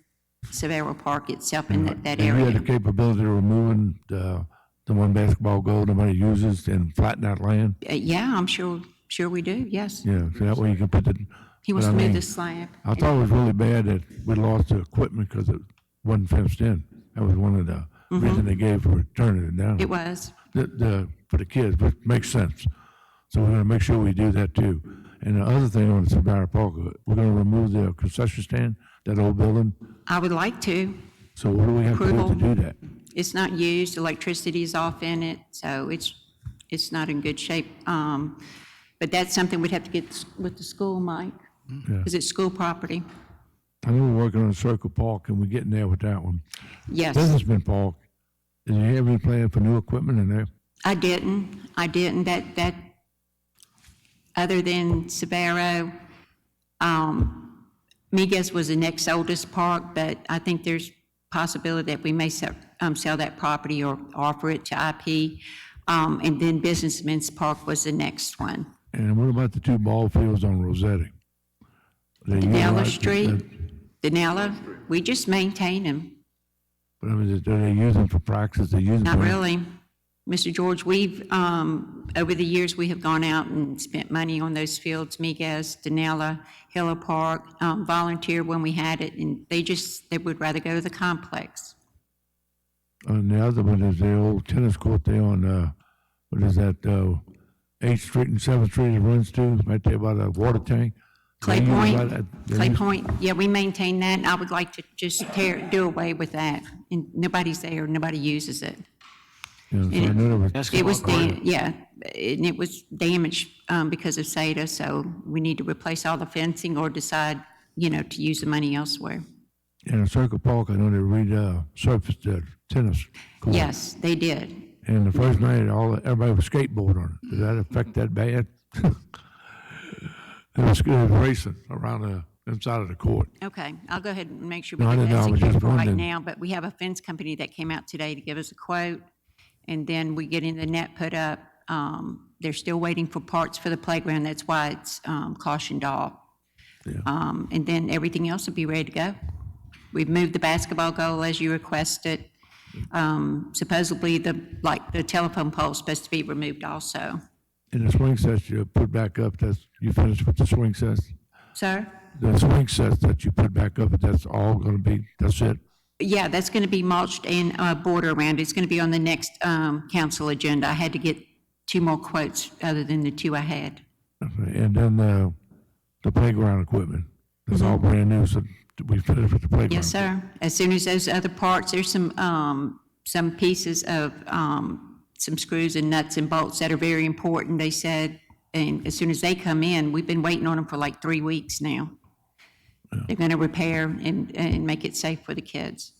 Severo Park itself in that And you had area. the capability of removing the one basketball goal nobody uses and flatten that land? Yeah, I'm sure Sure we do, yes. Yeah, so that way you can put the. He wants but to I move mean, the slab. I thought it was really bad that we lost the equipment because it wasn't fenced in. That was one of the reasons they gave for turning it down. It was. For the kids, which makes sense. So we're gonna make sure we do that too. And the other thing on the Sabara Park, we're gonna remove the concession stand, that old building. I would like to. So what do we have to do to Approval. do that? It's not used, electricity is off in it, so it's not in good shape. But that's something we'd have to get with the school, Mike, Yeah. because it's school property. I know we're working on Circle Park, and we're getting there with that one. Yes. Businessman Park, did you have any plan for new equipment in there? I didn't, that, other than Sabaro, Migas was the next oldest park, but I think there's possibility that we may sell that property or offer it to IP. And then Businessman's Park was the next one. And what about the two ball fields on Rossetti? Denella Street, Denella, we just maintain them. But I mean, do they use them for practice? They use them Not for- really. Mr. George, we've, over the years, we have gone out and spent money on those fields, Migas, Denella, Hilla Park, volunteered when we had it, and they would rather go to the complex. And the other one is the old tennis court there on, what is that, 8th Street and 7th Street it runs to, right there by the water tank. Clay They use Point, that- they Clay use- Point, yeah, we maintain that, and I would like to just do away with that. And nobody's there, nobody uses it. Yeah, so I know there was- It was, yeah, and it was damaged because of SATA, so we need to replace all the fencing or decide, to use the money elsewhere. In a Circle Park, I know they resurfaced the tennis court. Yes, they did. And the first night, everybody was skateboarding on it. Did that affect that bad? It was racing around the inside of the court. Okay, I'll go ahead and make sure we No, I get didn't know. that I was secured just for right wondering. now, but we have a fence company that came out today to give us a quote, and then we getting the net put up. They're still waiting for parts for the playground, that's why it's cautioned off. And then everything else will be ready to go. We've moved the basketball goal as you requested. Supposedly, the telephone pole is supposed to be removed also. And the swing sets you put back up, you finished with the swing sets? Sir? The swing sets that you put back up, that's all gonna be, that's it? Yeah, that's going to be mulched and a border around it. It's going to be on the next council agenda. I had to get 2 more quotes other than the 2 I had. Okay, and then the playground equipment, that's all brand new, so we finished with the playground? Yes, sir. As soon as those other parts, there's some pieces of some screws and nuts and bolts that are very important, they said. And as soon as they come in, we've been waiting on them for like 3 weeks now. They're going to repair and make it safe for the kids.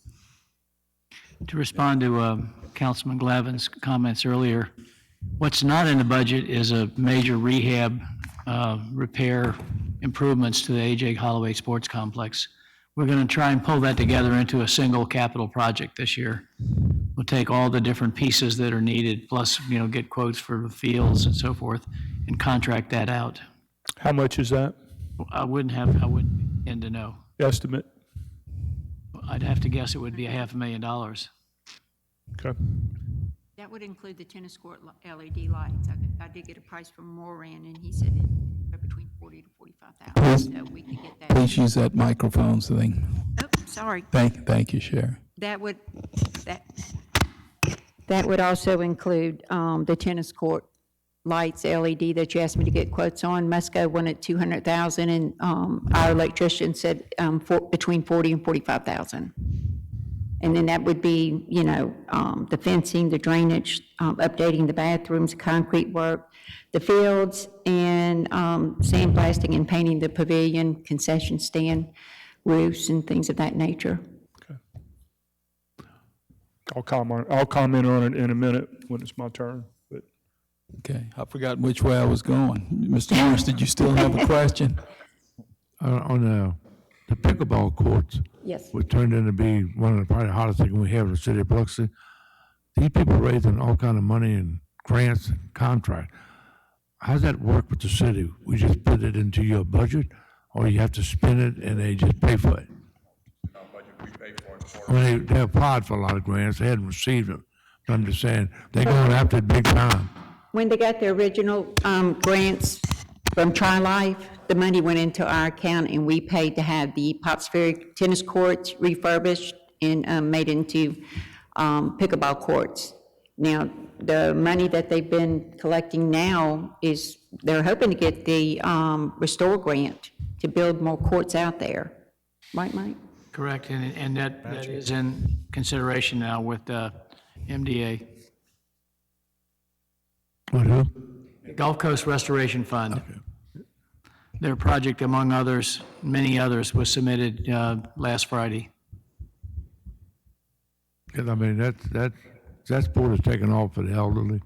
To respond to Councilman Glavin's comments earlier, what's not in the budget is a major rehab, repair improvements to the A.J. Holloway Sports Complex. We're going to try and pull that together into a single capital project this year. We'll take all the different pieces that are needed, plus, get quotes for the fields and so forth, and contract that out. How much is that? I wouldn't begin to know. Estimate? I'd have to guess it would be $500,000. Okay. That would include the tennis court LED lights. I did get a price from Moran, and he said they're between $40,000 to $45,000, so we could get that. Please use that microphone thing. Oh, sorry. Thank you, Sherry. That would also include the tennis court lights, LED, that you asked me to get quotes on. Musco wanted $200,000, and our electrician said between $40,000 and $45,000. And then that would be, the fencing, the drainage, updating the bathrooms, concrete work, the fields, and sandblasting and painting the pavilion, concession stand, roofs, and things of that nature. I'll comment on it in a minute when it's my turn, but. Okay, I forgot which way I was going. Mr. Lawrence, did you still have a question? On the pickleball courts. Yes. Which turned into be one of the probably hottest things we have in the city of Biloxi. These people raising all kind of money and grants and contract. How does that work with the city? We just put it into your budget, or you have to spend it and they just pay for it? I mean, they applied for a lot of grants, they hadn't received them. But I'm just saying, they're going after it big time. When they got their original grants From Tri-Life, the money went into our account, and we paid to have the Pops Ferry tennis courts refurbished and made into pickleball courts. Now, the money that they've been collecting now is, they're hoping to get the Restore grant to build more courts out there. Right, Mike? Correct, and that is in consideration now with MDA. With who? Gulf Coast Restoration Fund. Their project, among others, many others, was submitted last Friday. Because, I mean, that sport is taking off for the elderly.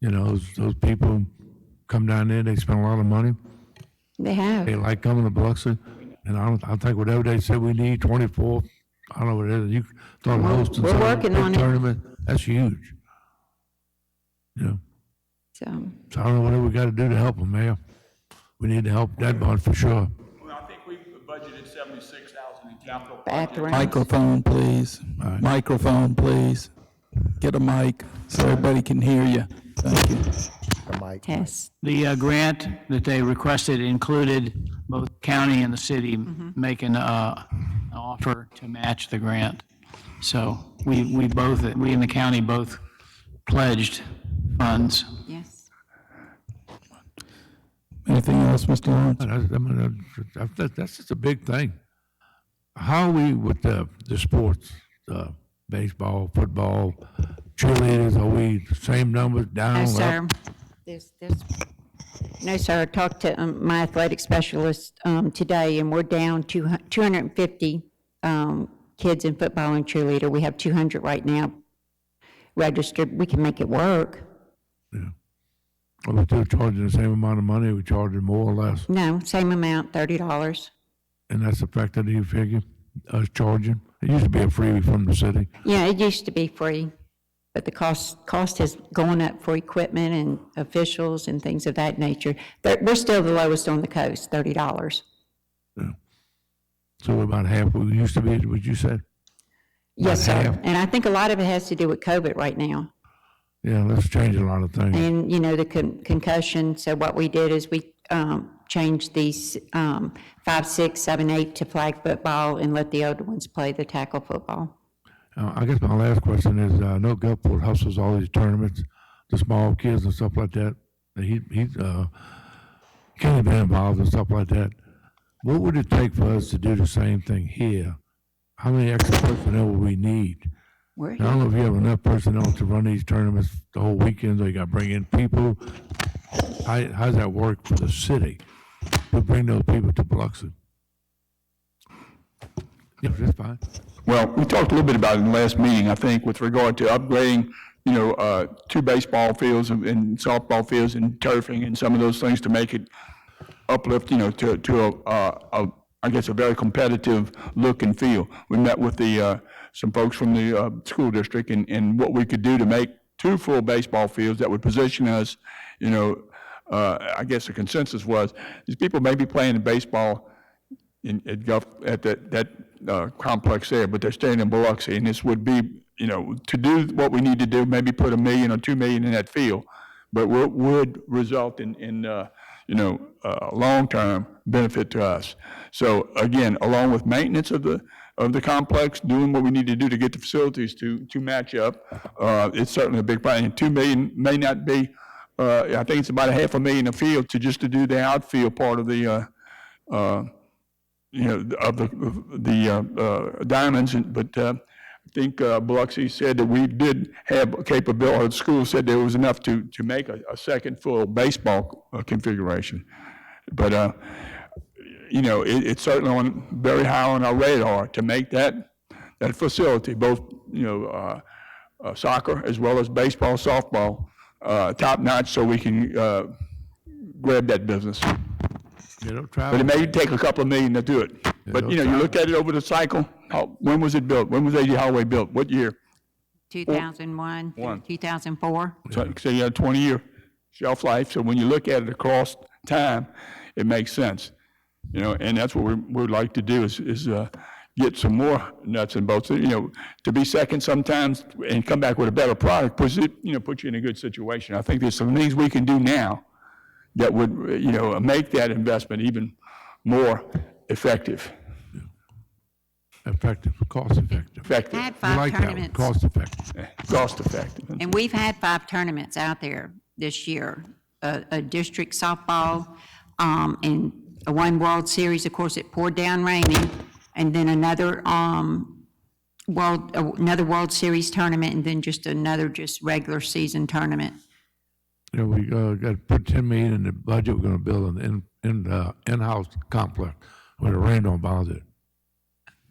You know, those people come down there, they spend a lot of money. They have. They like coming to Biloxi. And I think whatever they said we need, 24, I don't know what it is, you start hosting we're some working on big it. tournament, that's huge. You know, So, so I don't know whatever we got to do to help them, Mayor. We need to help that one for sure. Well, I think we budgeted 76,000 in capital. bathrooms. Microphone, please. right. Microphone, please. Get a mic so everybody can hear you. Thank you. Yes. The grant that they requested included both county and the city making an offer to match the grant. So we in the county both pledged funds. Yes. Anything else, Mr. Lawrence? That's just a big thing. How are we with the sports, baseball, football, cheerleaders? Are we the same numbers, down, No, up? sir. No, sir. I talked to my athletic specialist today, and we're down 250 kids in football and cheerleader. We have 200 right now registered. We can make it work. Are we still charging the same amount of money? Are we charging more or less? No, same amount, $30. And that's effective, do you figure, us charging? It used to be a freebie from the city. Yeah, it used to be free, but the cost has gone up for equipment and officials and things of that nature. We're still the lowest on the coast, $30. So we're about half we used to be, what you said? Yes, About sir. half? And I think a lot of it has to do with COVID right now. Yeah, let's change a lot of things. And, the concussion, so what we did is we changed these 5, 6, 7, 8 to flag football and let the older ones play the tackle football. I guess my last question is, I know Gulfport hustles all these tournaments, the small kids and stuff like that. He's Kenny been involved and stuff like that. What would it take for us to do the same thing here? How many extra personnel will we need? I don't know if you have enough personnel to run these tournaments the whole weekend, or you got to bring in people. How does that work for the city to bring those people to Biloxi? Yeah, that's fine. Well, we talked a little bit about it in the last meeting, I think, with regard to upgrading, 2 baseball fields and softball fields and turfing and some of those things to make it uplift, to I guess, a very competitive look and feel. We met with some folks from the school district and what we could do to make 2 full baseball fields that would position us, I guess the consensus was, these people may be playing baseball at that complex there, but they're staying in Biloxi, and this would be, to do what we need to do, maybe put $1 million or $2 million in that field, but would result in long-term benefit to us. So again, along with maintenance of the complex, doing what we need to do to get the facilities to match up, it's certainly a big priority. And $2 million may not be. I think it's about $500,000 a field to do the outfield part of the diamonds. But I think Biloxi said that we did have a capability. The school said there was enough to make a second full baseball configuration. But it's certainly very high on our radar to make that facility, both soccer as well as baseball, softball, top notch, so we can grab that business. But it may take a couple of million to do it. But you look at it over the cycle. When was it built? When was A.J. Holloway built? What year? 2001 through 2004. So you have a 20-year shelf life. So when you look at it across time, it makes sense. And that's what we'd like to do is get some more nuts and bolts. To be second sometimes and come back with a better product puts you in a good situation. I think there's some things we can do now that would, make that investment even more effective. Effective, cost effective. Effective, Had I 5 like that one, tournaments. cost effective. cost effective. And we've had 5 tournaments out there this year, a district softball, and one World Series, of course, it poured down raining, and then another World Series tournament, and then just another regular season tournament. We got to put 10 million in the budget. We're going to build an in-house complex where the rain don't bother it.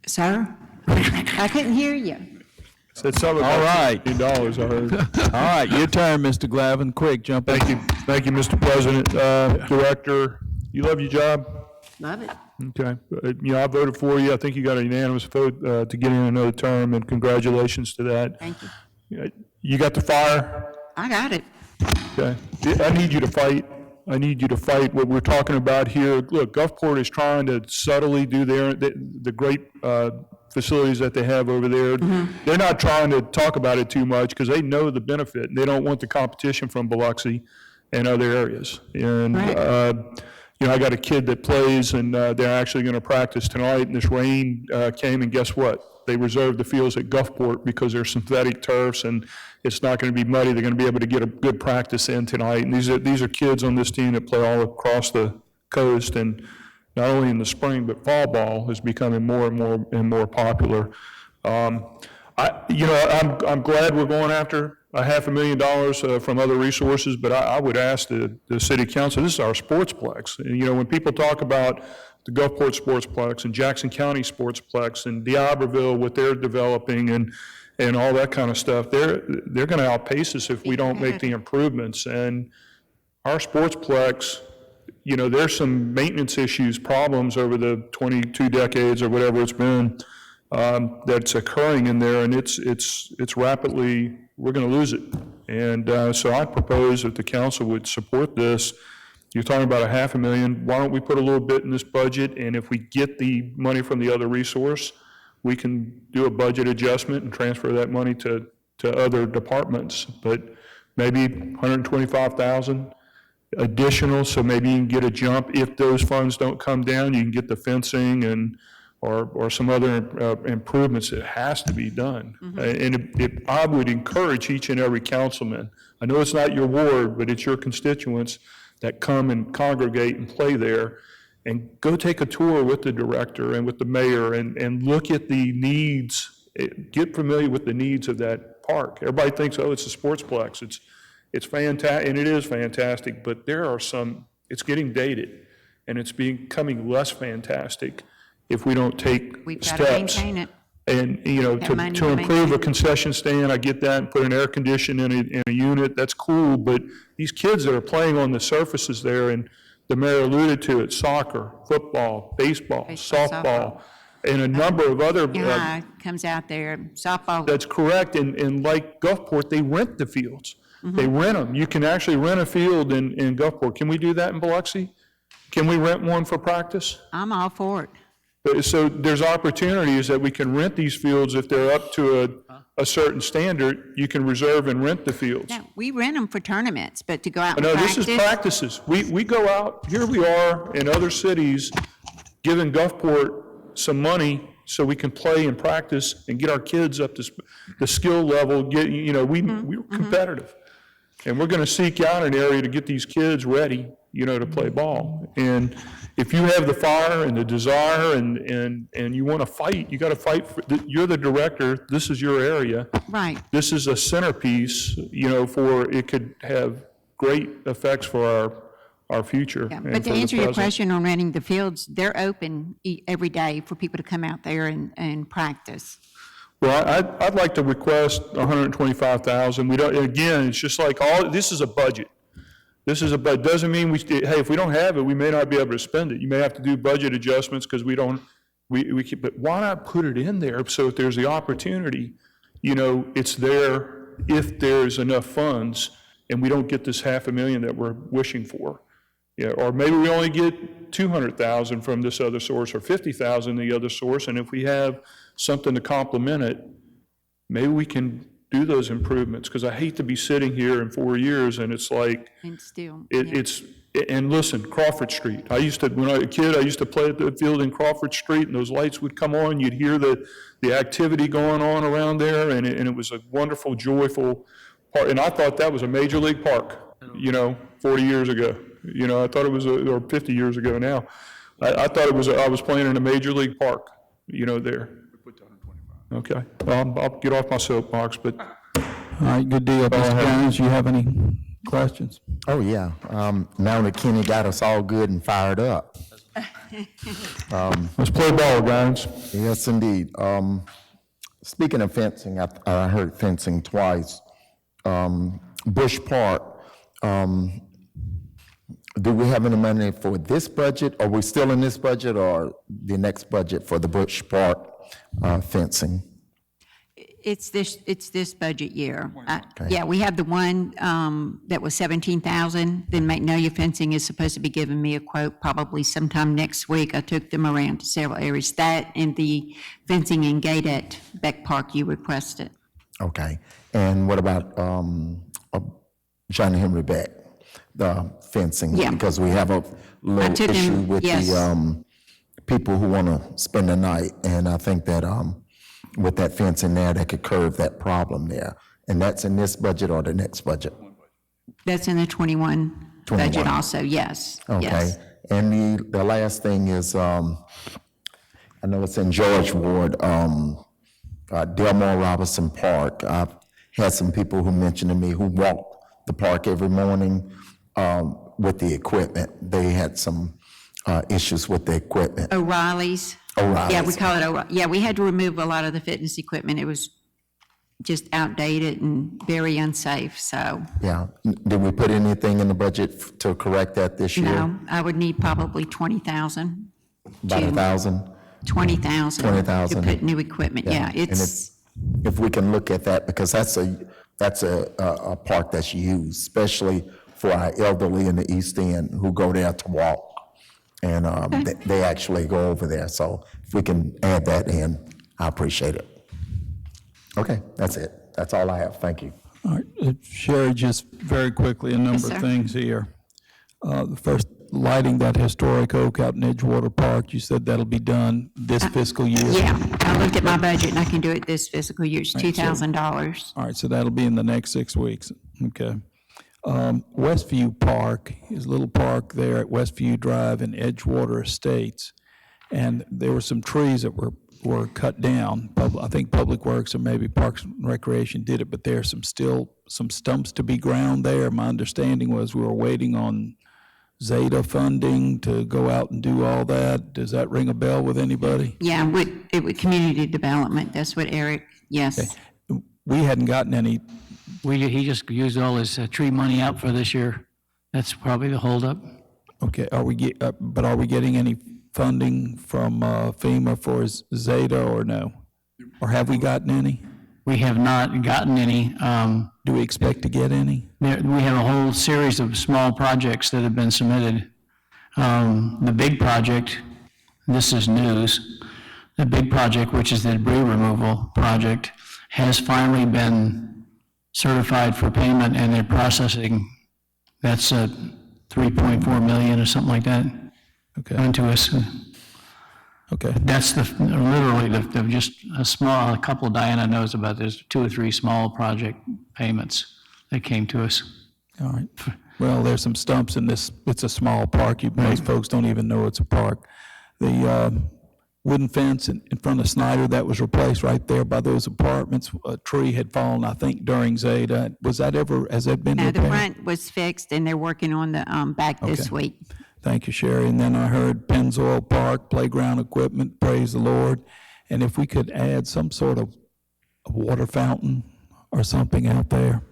Sir? I couldn't hear you. Said something All about right. $50, I heard. All right, your turn, Mr. Glavin. Quick, jump in. Thank you, Mr. President. Director, you love your job? Love it. Okay. I voted for you. I think you got a unanimous vote to get in another term, and congratulations to that. Thank you. You got the fire? I got it. Okay. I need you to fight. I need you to fight what we're talking about here. Look, Gulfport is trying to subtly do the great facilities that they have over there. They're not trying to talk about it too much because they know the benefit, and they don't want the competition from Biloxi and other areas. And, I got a kid that plays, and they're actually going to practice tonight, and this rain came, and guess what? They reserved the fields at Gulfport because they're synthetic turfs, and it's not going to be muddy. They're going to be able to get a good practice in tonight. And these are kids on this team that play all across the coast, and not only in the spring, but fall ball is becoming more and more popular. I'm glad we're going after $500,000 from other resources, but I would ask the city council, this is our sportsplex. And, when people talk about the Gulfport Sportsplex and Jackson County Sportsplex and D'Iberville, what they're developing and all that kind of stuff, they're going to outpace us if we don't make the improvements. And our sportsplex, there's some maintenance issues, problems over the 22 decades or whatever it's been that's occurring in there, and it's rapidly, we're going to lose it. And so I propose that the council would support this. You're talking about $500,000. Why don't we put a little bit in this budget, and if we get the money from the other resource, we can do a budget adjustment and transfer that money to other departments. But maybe $125,000 additional, so maybe you can get a jump. If those funds don't come down, you can get the fencing or some other improvements. It has to be done. And I would encourage each and every councilman, I know it's not your ward, but it's your constituents that come and congregate and play there, and go take a tour with the director and with the mayor and look at the needs, get familiar with the needs of that park. Everybody thinks, oh, it's a sportsplex. It's fantastic, and it is fantastic, but there are it's getting dated, and it's becoming less fantastic if we don't take We've steps. got to maintain it. And, to improve a concession stand, I get that, and put an air conditioner in a unit, that's cool, but these kids that are playing on the surfaces there, and the mayor alluded to it, soccer, football, baseball, softball, and a number of other. Comes out there, softball. That's correct, and like Gulfport, they rent the fields. They rent them. You can actually rent a field in Gulfport. Can we do that in Biloxi? Can we rent one for practice? I'm all for it. So there's opportunities that we can rent these fields if they're up to a certain standard. You can reserve and rent the fields. No, we rent them for tournaments, but to go out and No, practice. this is practices. We go out, here we are in other cities, giving Gulfport some money so we can play and practice and get our kids up to the skill level. We're competitive. And we're going to seek out an area to get these kids ready, to play ball. And if you have the fire and the desire and you want to fight, you got to fight. You're the director. This is your area. Right. This is a centerpiece, for it could have great effects for our future. Yeah, and but to for the answer your present. question on renting the fields, they're open every day for people to come out there and practice. Well, I'd like to request $125,000. We don't, again, it's just like this is a budget. Doesn't mean hey, if we don't have it, we may not be able to spend it. You may have to do budget adjustments because we keep, but why not put it in there so if there's the opportunity, it's there if there's enough funds and we don't get this $500,000 that we're wishing for. Yeah, or maybe we only get $200,000 from this other source or $50,000 the other source, and if we have something to complement it, maybe we can do those improvements, because I hate to be sitting here in 4 years and it's like, And still, and listen, Crawford Street. When I was a kid, I used to play at the field in Crawford Street, and those lights would come on, you'd hear the activity going on around there, and it was a wonderful, joyful park. And I thought that was a major league park, 40 years ago. I thought it was, or 50 years ago now. I thought it was, I was playing in a major league park, there. Okay, well, I'll get off my soapbox, but. All right, good deal. Mr. Jones, you have any questions? Oh, yeah. Now that Kenny got us all good and fired up. Let's play ball, guys. Yes, indeed. Speaking of fencing, I heard fencing twice. Bush Park, do we have any money for this budget? Are we still in this budget or the next budget for the Bush Park fencing? it's this budget year. Yeah, we have the one that was 17,000. Then Magnolia Fencing is supposed to be giving me a quote probably sometime next week. I took them around to several areas. That and the fencing and gate at Beck Park you requested. Okay. And what about John Henry Beck, the fencing? Yeah. Because we have a little issue with yes. the people who want to spend the night. And I think that with that fencing there, that could curb that problem there. And that's in this budget or the next budget? That's in the 21 budget also, yes. Okay. Yes. And the last thing is, I know it's in George Ward, Delmar Robinson Park. I've had some people who mentioned to me who walk the park every morning with the equipment. They had some issues with the equipment. O'Reilly's. O'Reilly's. Yeah, we call it O'Reilly. Yeah, we had to remove a lot of the fitness equipment. It was just outdated and very unsafe, so. Yeah. Did we put anything in the budget to correct that this year? No, I would need probably 20,000. About 1,000? 20,000. 20,000. To put new equipment, yeah. And if we can look at that, because that's a park that's used, especially for our elderly in the East End who go there to walk. And they actually go over there. So if we can add that in, I appreciate it. Okay, that's it. That's all I have. Thank you. All right, Sherry, just very quickly, a number sir. of things here. The first, lighting that historic oak out in Edgewater Park, you said that'll be done this fiscal year? Yeah, I looked at my budget and I can do it this fiscal year. It's $2,000. All right, so that'll be in the next 6 weeks, okay. Westview Park is a little park there at Westview Drive in Edgewater Estates, and there were some trees that were cut down. I think Public Works or maybe Parks and Recreation did it, but there's still some stumps to be ground there. My understanding was we were waiting on Zeta funding to go out and do all that. Does that ring a bell with anybody? Yeah, with community development, that's what Eric, yes. We hadn't gotten any. He just used all his tree money out for this year. That's probably the holdup. Okay, are we getting any funding from FEMA for Zeta or no? Or have we gotten any? We have not gotten any. Do we expect to get any? We have a whole series of small projects that have been submitted. The big project, this is news, the big project, which is the debris removal project, has finally been certified for payment, and they're processing. That's $3.4 million or something like that. Okay. Onto us. Okay. That's literally just a couple Diana knows about. There's 2 or 3 small project payments that came to us. All right. Well, there's some stumps in this. It's a small park. Most folks don't even know it's a park. The wooden fence in front of Snyder that was replaced right there by those apartments. A tree had fallen, I think, during Zeta. Has that been No, repaired? the front was fixed and they're working on the back this Okay. week. Thank you, Sherry. And then I heard Pennzoil Park, playground equipment, praise the Lord. And if we could add some sort of a water fountain or something out there.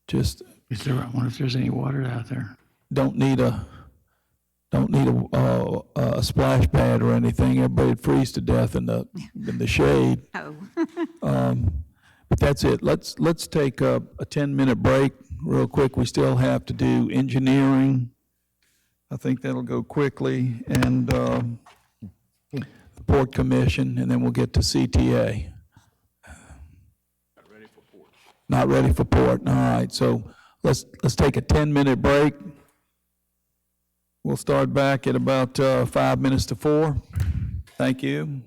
Just I wonder if there's any water out there. don't need a splash pad or anything. Everybody'd freeze to death in the shade. Oh. But that's it. Let's take a 10-minute break real quick. We still have to do engineering. I think that'll go quickly, and the Port Commission, and then we'll get to CTA. Not ready for port. All right, so let's take a 10-minute break. We'll start back at about 5 minutes to 4. Thank you.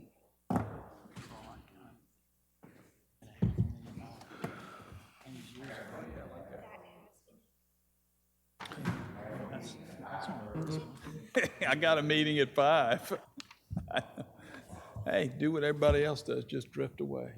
I got a meeting at 5. Hey, do what everybody else does, just drift away.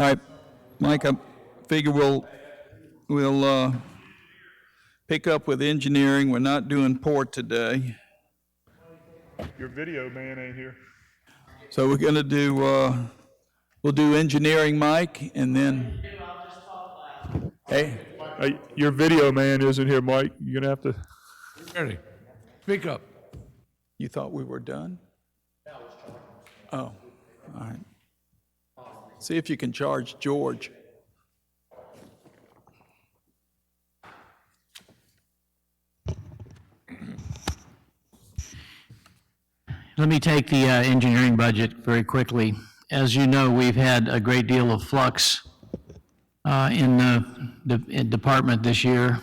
All right, Mike, I figure we'll pick up with engineering. We're not doing port today. Your video man ain't here. So we're gonna do, we'll do engineering, Mike, and then. Hey, Your video man isn't here, Mike. You're gonna have to. Ernie, speak up. you thought we were done? Oh, all right. See if you can charge George. Let me take the engineering budget very quickly. As you know, we've had a great deal of flux in the department this year,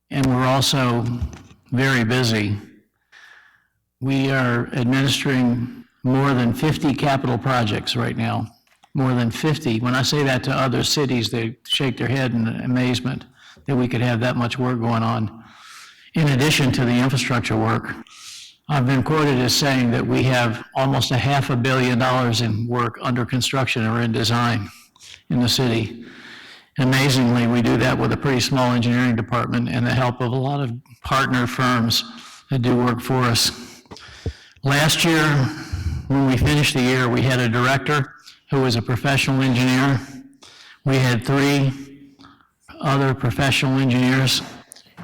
and we're also very busy. We are administering more than 50 capital projects right now, more than 50. When I say that to other cities, they shake their head in amazement that we could have that much work going on. In addition to the infrastructure work, I've been quoted as saying that we have almost $500 million in work under construction or in design in the city. Amazingly, we do that with a pretty small engineering department and the help of a lot of partner firms that do work for us. Last year, when we finished the year, we had a director who was a professional engineer. We had 3 other professional engineers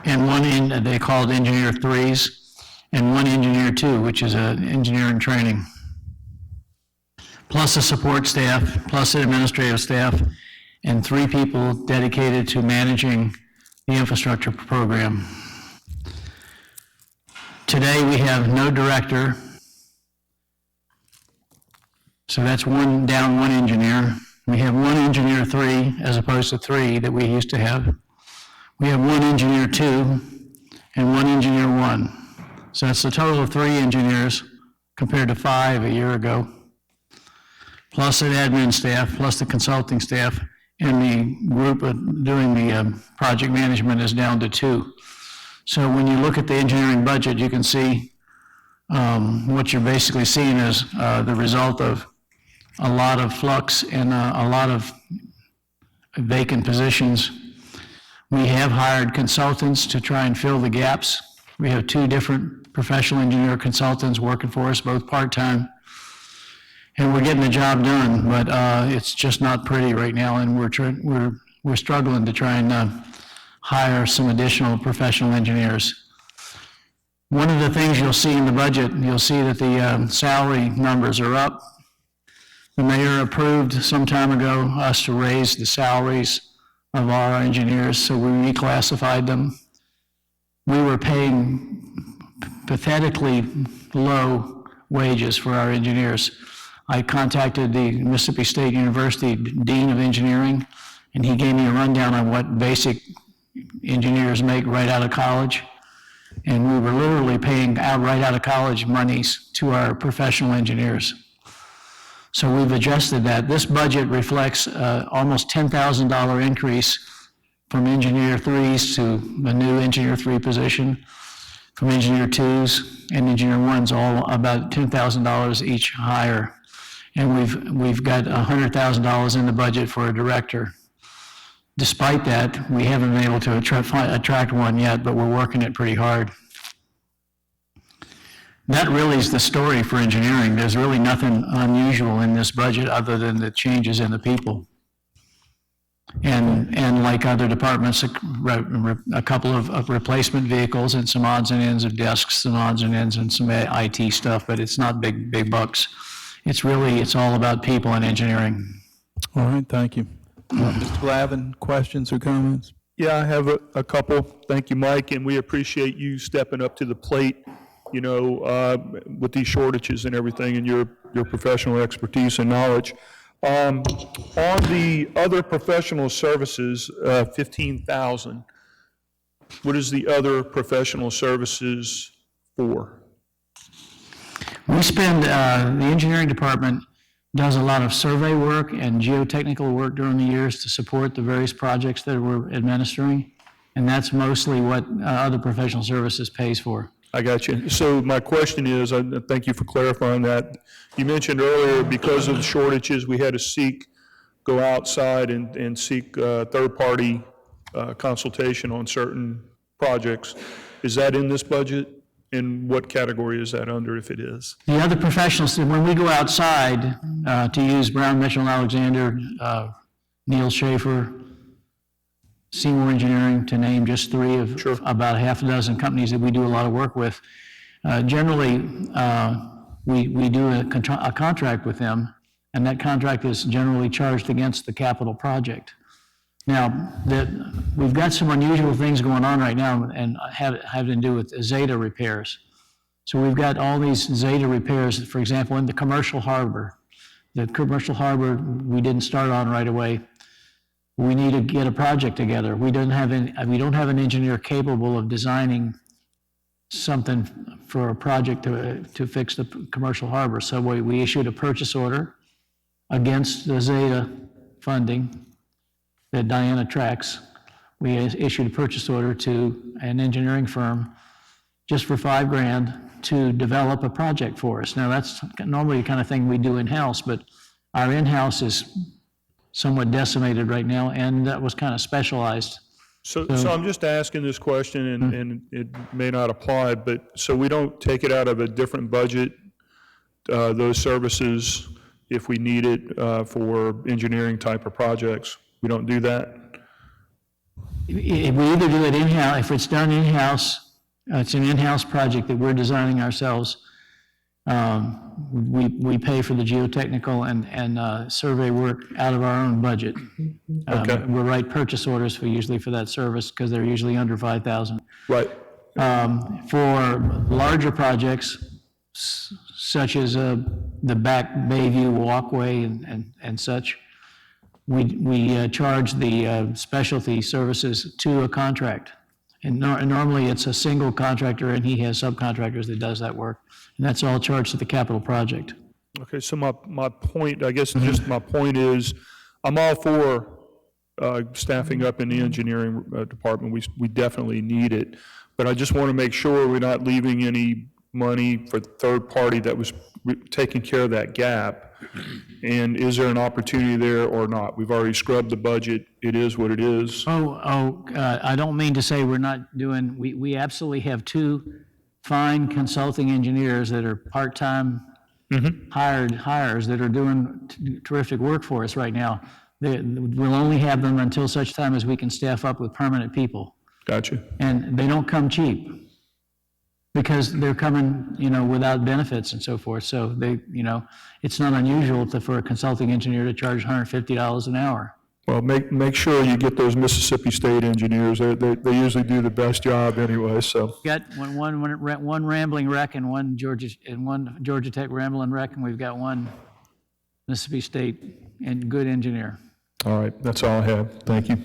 and one they called engineer 3s, and 1 engineer 2, which is an engineering training, plus a support staff, plus an administrative staff, and 3 people dedicated to managing the infrastructure program. Today, we have no director, so that's down 1 engineer. We have 1 engineer 3 as opposed to 3 that we used to have. We have 1 engineer 2 and 1 engineer 1. So it's a total of 3 engineers compared to 5 a year ago, plus an admin staff, plus the consulting staff, and the group doing the project management is down to 2. So when you look at the engineering budget, you can see what you're basically seeing is the result of a lot of flux and a lot of vacant positions. We have hired consultants to try and fill the gaps. We have 2 different professional engineer consultants working for us, both part-time. And we're getting the job done, but it's just not pretty right now, and we're struggling to try and hire some additional professional engineers. One of the things you'll see in the budget, you'll see that the salary numbers are up. The mayor approved some time ago us to raise the salaries of our engineers, so we reclassified them. We were paying pathetically low wages for our engineers. I contacted the Mississippi State University Dean of Engineering, and he gave me a rundown on what basic engineers make right out of college. And we were literally paying right out of college monies to our professional engineers. So we've adjusted that. This budget reflects almost $10,000 increase from engineer 3s to the new engineer 3 position, from engineer 2s and engineer 1s, all about $10,000 each higher. And we've got $100,000 in the budget for a director. Despite that, we haven't been able to attract one yet, but we're working it pretty hard. That really is the story for engineering. There's really nothing unusual in this budget other than the changes in the people. And like other departments, a couple of replacement vehicles and some odds and ends of desks, some odds and ends and some IT stuff, but it's not big bucks. It's all about people and engineering. All right, thank you. Mr. Glavin, questions or comments? Yeah, I have a couple. Thank you, Mike, and we appreciate you stepping up to the plate, with these shortages and everything, and your professional expertise and knowledge. On the other professional services, 15,000, what is the other professional services for? We spend, the engineering department does a lot of survey work and geotechnical work during the years to support the various projects that we're administering, and that's mostly what other professional services pays for. I got you. So my question is, thank you for clarifying that. You mentioned earlier, because of the shortages, we had to seek go outside and seek third-party consultation on certain projects. Is that in this budget? And what category is that under, if it is? The other professionals, when we go outside to use Brown, Mitchell, and Alexander, Neil Schaefer, Seymour Engineering, to name just three of about half a dozen companies that we do a lot of work with, generally, we do a contract with them, and that contract is generally charged against the capital project. Now, we've got some unusual things going on right now and have to do with Zeta repairs. So we've got all these Zeta repairs, for example, in the commercial harbor. The commercial harbor, we didn't start on right away. We need to get a project together. We don't have an engineer capable of designing something for a project to fix the commercial harbor. So we issued a purchase order against the Zeta funding that Diana tracks. We issued a purchase order to an engineering firm just for $5,000 to develop a project for us. Now, that's normally the kind of thing we do in-house, but our in-house is somewhat decimated right now, and that was kind of specialized. So I'm just asking this question, and it may not apply, but so we don't take it out of a different budget, those services, if we need it for engineering type of projects? We don't do that? We either do it in-house, if it's done in-house, it's an in-house project that we're designing ourselves. We pay for the geotechnical and survey work out of our own budget. Okay. We write purchase orders usually for that service because they're usually under $5,000. Right. For larger projects, such as the back Bayview walkway and such, we charge the specialty services to a contract. And normally it's a single contractor and he has subcontractors that does that work. And that's all charged to the capital project. Okay, so my point, I guess just my point is, I'm all for staffing up in the engineering department. We definitely need it. But I just want to make sure we're not leaving any money for third party that was taking care of that gap. And is there an opportunity there or not? We've already scrubbed the budget. It is what it is. I don't mean to say we're not doing, we absolutely have two fine consulting engineers that are part-time hired hires that are doing terrific work for us right now. We'll only have them until such time as we can staff up with permanent people. Gotcha. And they don't come cheap because they're coming, without benefits and so forth. So it's not unusual for a consulting engineer to charge $150 an hour. Well, make sure you get those Mississippi State engineers. They usually do the best job anyway, so. Got one rambling wreck and one Georgia Tech rambling wreck, and we've got one Mississippi State and good engineer. All right, that's all I have. Thank you.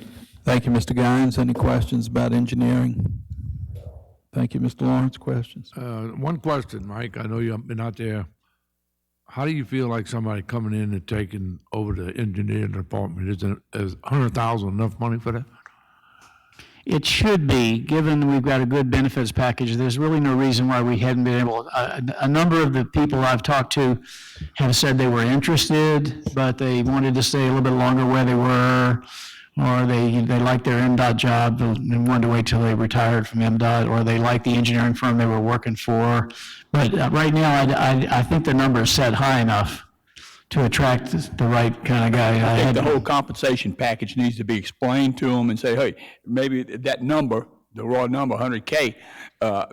Thank you, Mr. Guines. Any questions about engineering? Thank you, Mr. Lawrence. Questions? One question, Mike, I know you've been out there. How do you feel like somebody coming in and taking over the engineering department? Is $100,000 enough money for that? It should be, given we've got a good benefits package. There's really no reason why we hadn't been able. A number of the people I've talked to have said they were interested, but they wanted to stay a little bit longer where they were, or they liked their MDOT job and wanted to wait till they retired from MDOT, or they liked the engineering firm they were working for. But right now, I think the number is set high enough to attract the right kind of guy. I think the whole compensation package needs to be explained to them and say, hey, maybe that number, the raw number, 100K,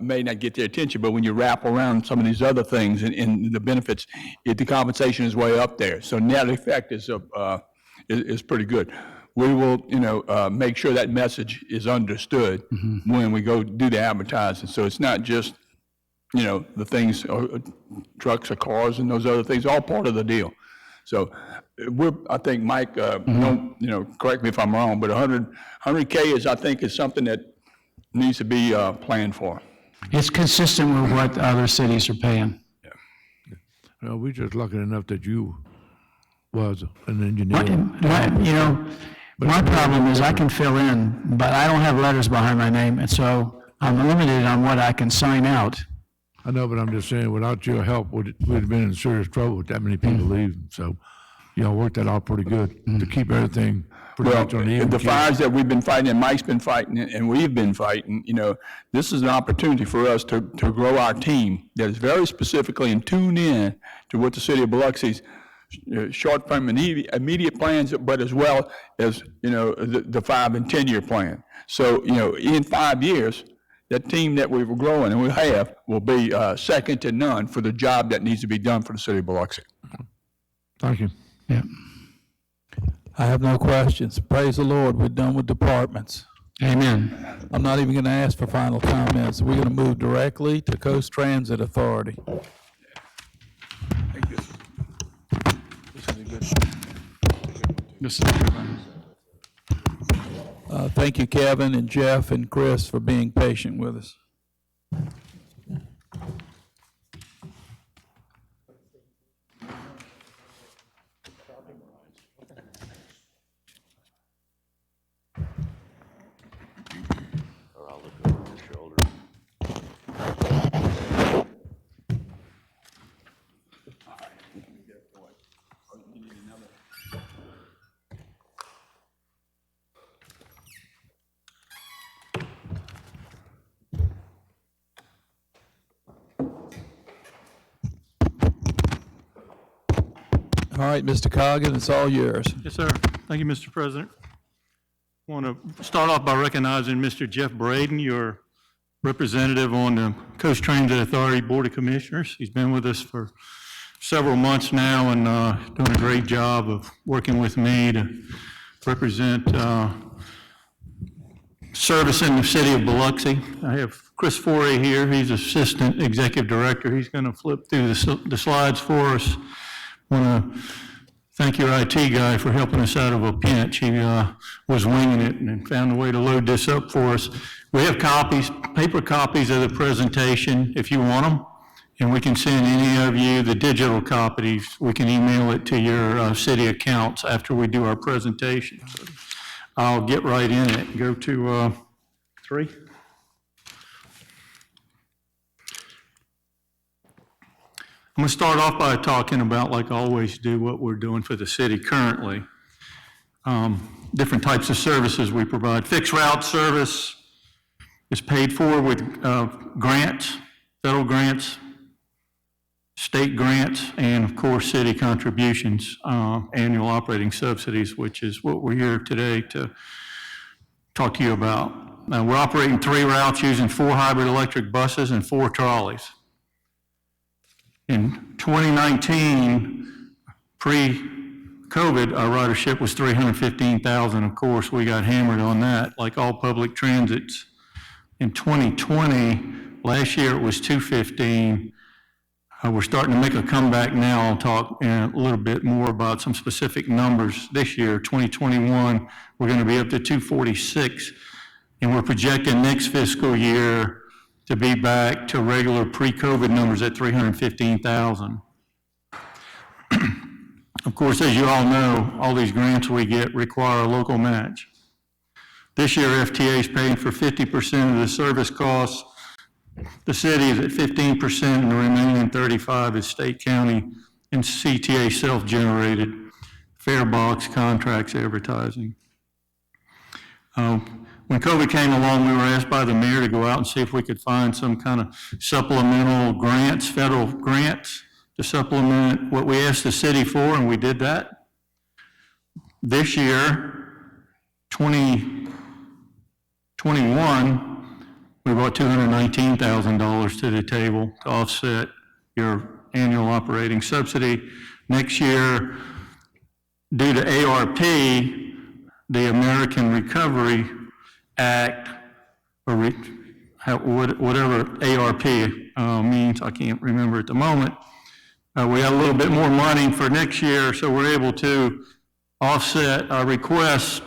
may not get their attention, but when you wrap around some of these other things and the benefits, the compensation is way up there. So net effect is pretty good. We will, make sure that message is understood when we go do the advertising. So it's not just, the things, trucks or cars and those other things, all part of the deal. So I think, Mike, correct me if I'm wrong, but 100K is something that needs to be planned for. It's consistent with what other cities are paying. Yeah. Well, we're just lucky enough that you was an engineer. My problem is I can fill in, but I don't have letters behind my name, and so I'm limited on what I can sign out. I know, but I'm just saying, without your help, we'd have been in serious trouble with that many people leaving. So, y'all worked that out pretty good to keep everything pretty Well, much on the even the keel. fires that we've been fighting, and Mike's been fighting, and we've been fighting, this is an opportunity for us to grow our team that is very specifically and tuned in to what the city of Biloxi's short-term and immediate plans, but as well as, the 5 and 10-year plan. So, in 5 years, that team that we were growing and we have will be second to none for the job that needs to be done for the city of Biloxi. Thank you. Yeah. I have no questions. Praise the Lord, we're done with departments. Amen. I'm not even going to ask for final comments. We're going to move directly to Coast Transit Authority. Thank you, Kevin and Jeff and Chris, for being patient with us. All right, Mr. Coggin, it's all yours. Yes, sir. Thank you, Mr. President. I want to start off by recognizing Mr. Jeff Braden, your representative on the Coast Transit Authority Board of Commissioners. He's been with us for several months now and doing a great job of working with me to represent service in the city of Biloxi. I have Chris Forey here. He's Assistant Executive Director. He's going to flip through the slides for us. I want to thank your IT guy for helping us out of a pinch. He was winging it and found a way to load this up for us. We have copies, paper copies of the presentation if you want them, and we can send any of you the digital copies. We can email it to your city accounts after we do our presentation. So I'll get right in it. Go to 3. I'm going to start off by talking about, like I always do, what we're doing for the city currently. Different types of services we provide. Fixed route service is paid for with grants, federal grants, state grants, and of course city contributions, annual operating subsidies, which is what we're here today to talk to you about. Now, we're operating 3 routes using 4 hybrid electric buses and 4 trolleys. In 2019, pre-COVID, our ridership was 315,000. Of course, we got hammered on that, like all public transits. In 2020, last year it was 215. We're starting to make a comeback now. I'll talk a little bit more about some specific numbers this year. 2021, we're going to be up to 246, and we're projecting next fiscal year to be back to regular pre-COVID numbers at 315,000. Of course, as you all know, all these grants we get require a local match. This year, FTA is paying for 50% of the service costs. The city is at 15%, and the remaining 35% is state, county, and CTA self-generated, fare box, contracts, advertising. When COVID came along, we were asked by the mayor to go out and see if we could find some kind of supplemental grants, federal grants, to supplement what we asked the city for, and we did that. This year, 2021, we brought $219,000 to the table to offset your annual operating subsidy. Next year, due to ARP, the American Recovery Act, or whatever ARP means, I can't remember at the moment. We have a little bit more money for next year, so we're able to offset our request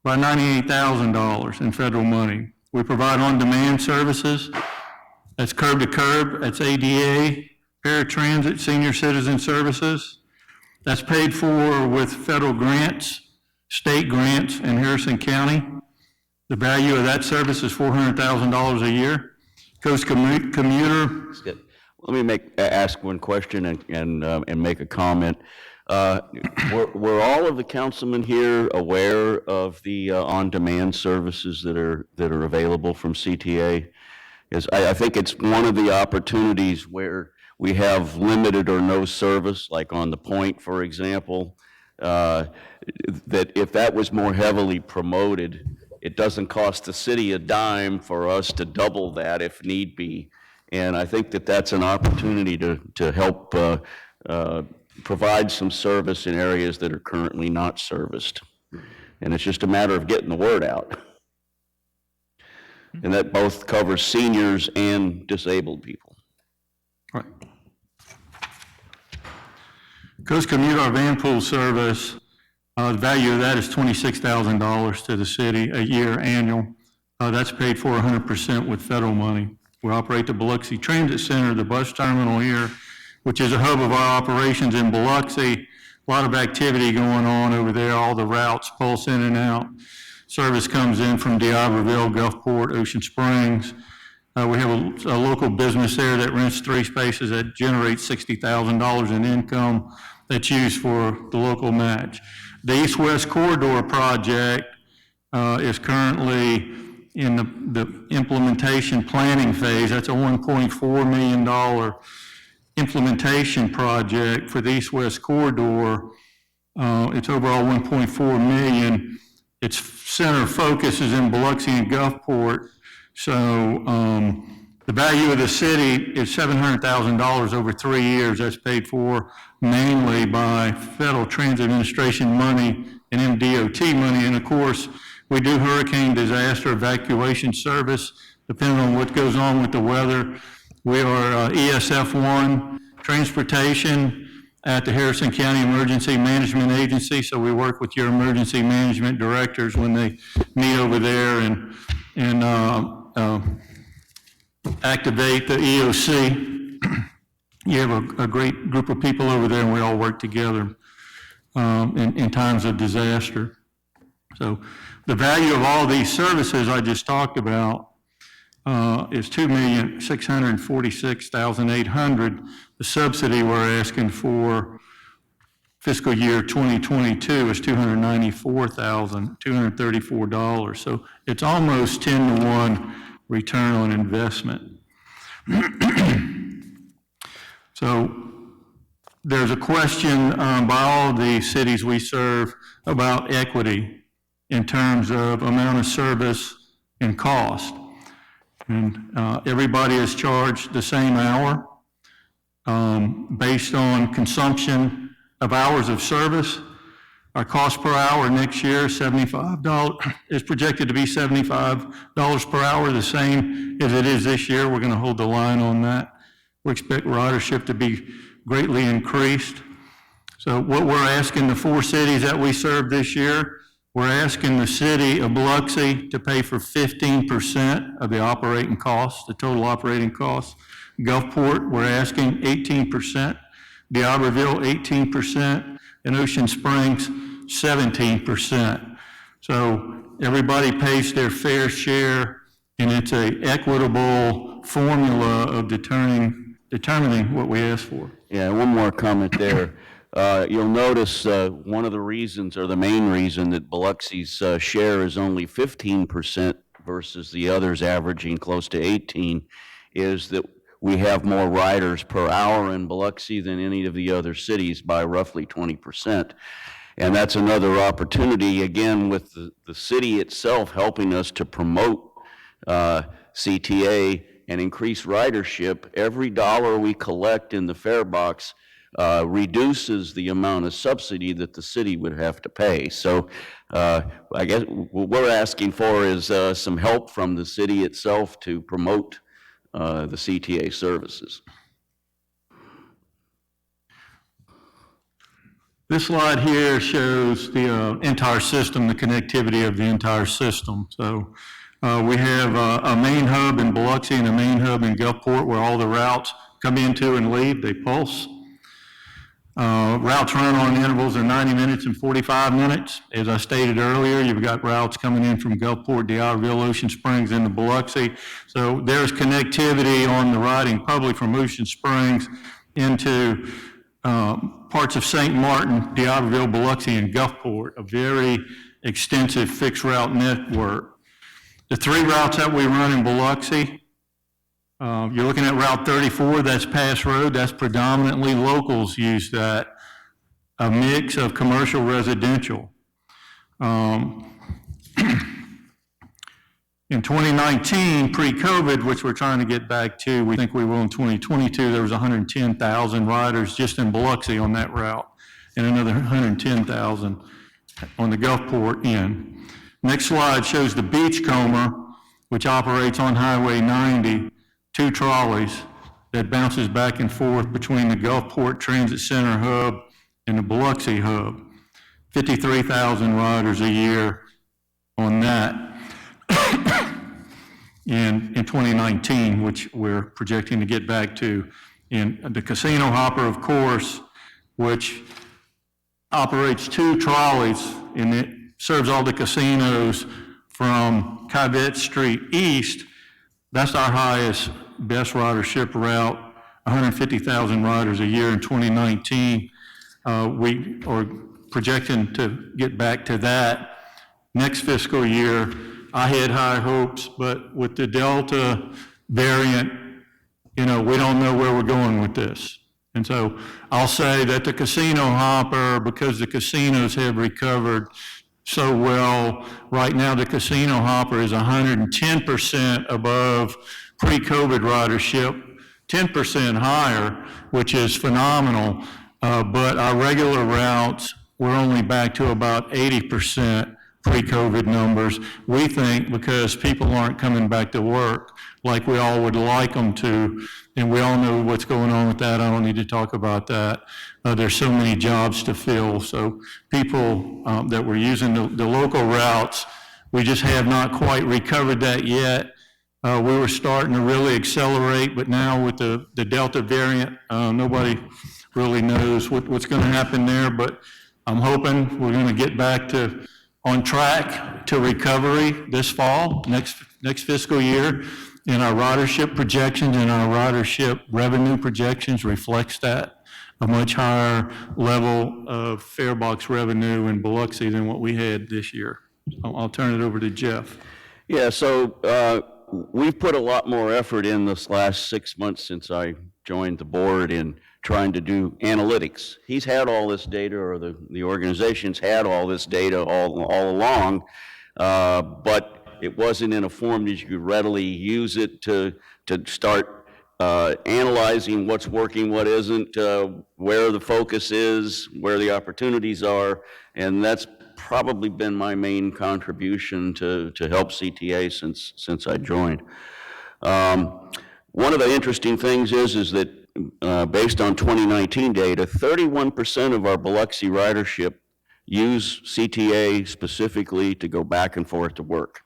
by $98,000 in federal money. We provide on-demand services. That's curb to curb. That's ADA, paratransit, senior citizen services. That's paid for with federal grants, state grants in Harrison County. The value of that service is $400,000 a year. Coast Commuter. Let me ask one question and make a comment. Were all of the councilmen here aware of the on-demand services that are available from CTA? I think it's one of the opportunities where we have limited or no service, like on the Point, for example, that if that was more heavily promoted, it doesn't cost the city a dime for us to double that if need be. And I think that that's an opportunity to help provide some service in areas that are currently not serviced. And it's just a matter of getting the word out. And that both covers seniors and disabled people. Right. Coast Commuter van pool service, the value of that is $26,000 to the city a year annual. That's paid for 100% with federal money. We operate the Biloxi Transit Center, the bus terminal here, which is a hub of our operations in Biloxi. A lot of activity going on over there, all the routes pulse in and out. Service comes in from D'Iberville, Gulfport, Ocean Springs. We have a local business there that rents 3 spaces that generates $60,000 in income that's used for the local match. The East-West Corridor project is currently in the implementation planning phase. That's a $1.4 million implementation project for the East-West Corridor. It's overall $1.4 million. Its center focus is in Biloxi and Gulfport. So the value of the city is $700,000 over 3 years. That's paid for mainly by Federal Transit Administration money and MDOT money. And of course, we do hurricane disaster evacuation service, depending on what goes on with the weather. We are ESF1 transportation at the Harrison County Emergency Management Agency, so we work with your emergency management directors when they meet over there and activate the EOC. You have a great group of people over there, and we all work together in times of disaster. So the value of all these services I just talked about is $2,646,800. The subsidy we're asking for fiscal year 2022 is $294,234. So it's almost 10-to-1 return on investment. So there's a question by all the cities we serve about equity in terms of amount of service and cost. And everybody is charged the same hour based on consumption of hours of service. Our cost per hour next year is $75, is projected to be $75 per hour, the same as it is this year. We're going to hold the line on that. We expect ridership to be greatly increased. So what we're asking the 4 cities that we serve this year, we're asking the city of Biloxi to pay for 15% of the operating costs, the total operating costs. Gulfport, we're asking 18%. D'Iberville, 18%. And Ocean Springs, 17%. So everybody pays their fair share, and it's an equitable formula of determining what we ask for. Yeah, one more comment there. You'll notice one of the reasons, or the main reason, that Biloxi's share is only 15% versus the others averaging close to 18 is that we have more riders per hour in Biloxi than any of the other cities by roughly 20%. And that's another opportunity, again, with the city itself helping us to promote CTA and increase ridership. Every dollar we collect in the fare box reduces the amount of subsidy that the city would have to pay. So I guess what we're asking for is some help from the city itself to promote the CTA services. This slide here shows the entire system, the connectivity of the entire system. So we have a main hub in Biloxi and a main hub in Gulfport where all the routes come into and leave. They pulse. Routes run on intervals of 90 minutes and 45 minutes. As I stated earlier, you've got routes coming in from Gulfport, D'Iberville, Ocean Springs into Biloxi. So there's connectivity on the riding public from Ocean Springs into parts of St. Martin, D'Iberville, Biloxi, and Gulfport, a very extensive fixed route network. The 3 routes that we run in Biloxi, you're looking at Route 34, that's Pass Road, that's predominantly locals use that, a mix of commercial residential. In 2019, pre-COVID, which we're trying to get back to, we think we will in 2022, there was 110,000 riders just in Biloxi on that route, and another 110,000 on the Gulfport end. Next slide shows the Beachcomber, which operates on Highway 90, 2 trolleys that bounces back and forth between the Gulfport Transit Center hub and the Biloxi hub. 53,000 riders a year on that. in 2019, which we're projecting to get back to. In the Casino Hopper, of course, which operates 2 trolleys, and it serves all the casinos from Cavett Street east. That's our highest, best ridership route, 150,000 riders a year in 2019. We are projecting to get back to that next fiscal year. I had high hopes, but with the Delta variant, we don't know where we're going with this. And so I'll say that the Casino Hopper, because the casinos have recovered so well, right now the Casino Hopper is 110% above pre-COVID ridership, 10% higher, which is phenomenal. But our regular routes, we're only back to about 80% pre-COVID numbers. We think because people aren't coming back to work like we all would like them to, and we all know what's going on with that. I don't need to talk about that. There's so many jobs to fill. So people that were using the local routes, we just have not quite recovered that yet. We were starting to really accelerate, but now with the Delta variant, nobody really knows what's going to happen there. But I'm hoping we're going to get back on track to recovery this fall, next fiscal year. And our ridership projections and our ridership revenue projections reflects that, a much higher level of fare box revenue in Biloxi than what we had this year. I'll turn it over to Jeff. Yeah, so we've put a lot more effort in this last 6 months since I joined the board in trying to do analytics. He's had all this data, or the organization's had all this data all along, but it wasn't in a form that you could readily use it to start analyzing what's working, what isn't, where the focus is, where the opportunities are, and that's probably been my main contribution to help CTA since I joined. One of the interesting things is that based on 2019 data, 31% of our Biloxi ridership use CTA specifically to go back and forth to work.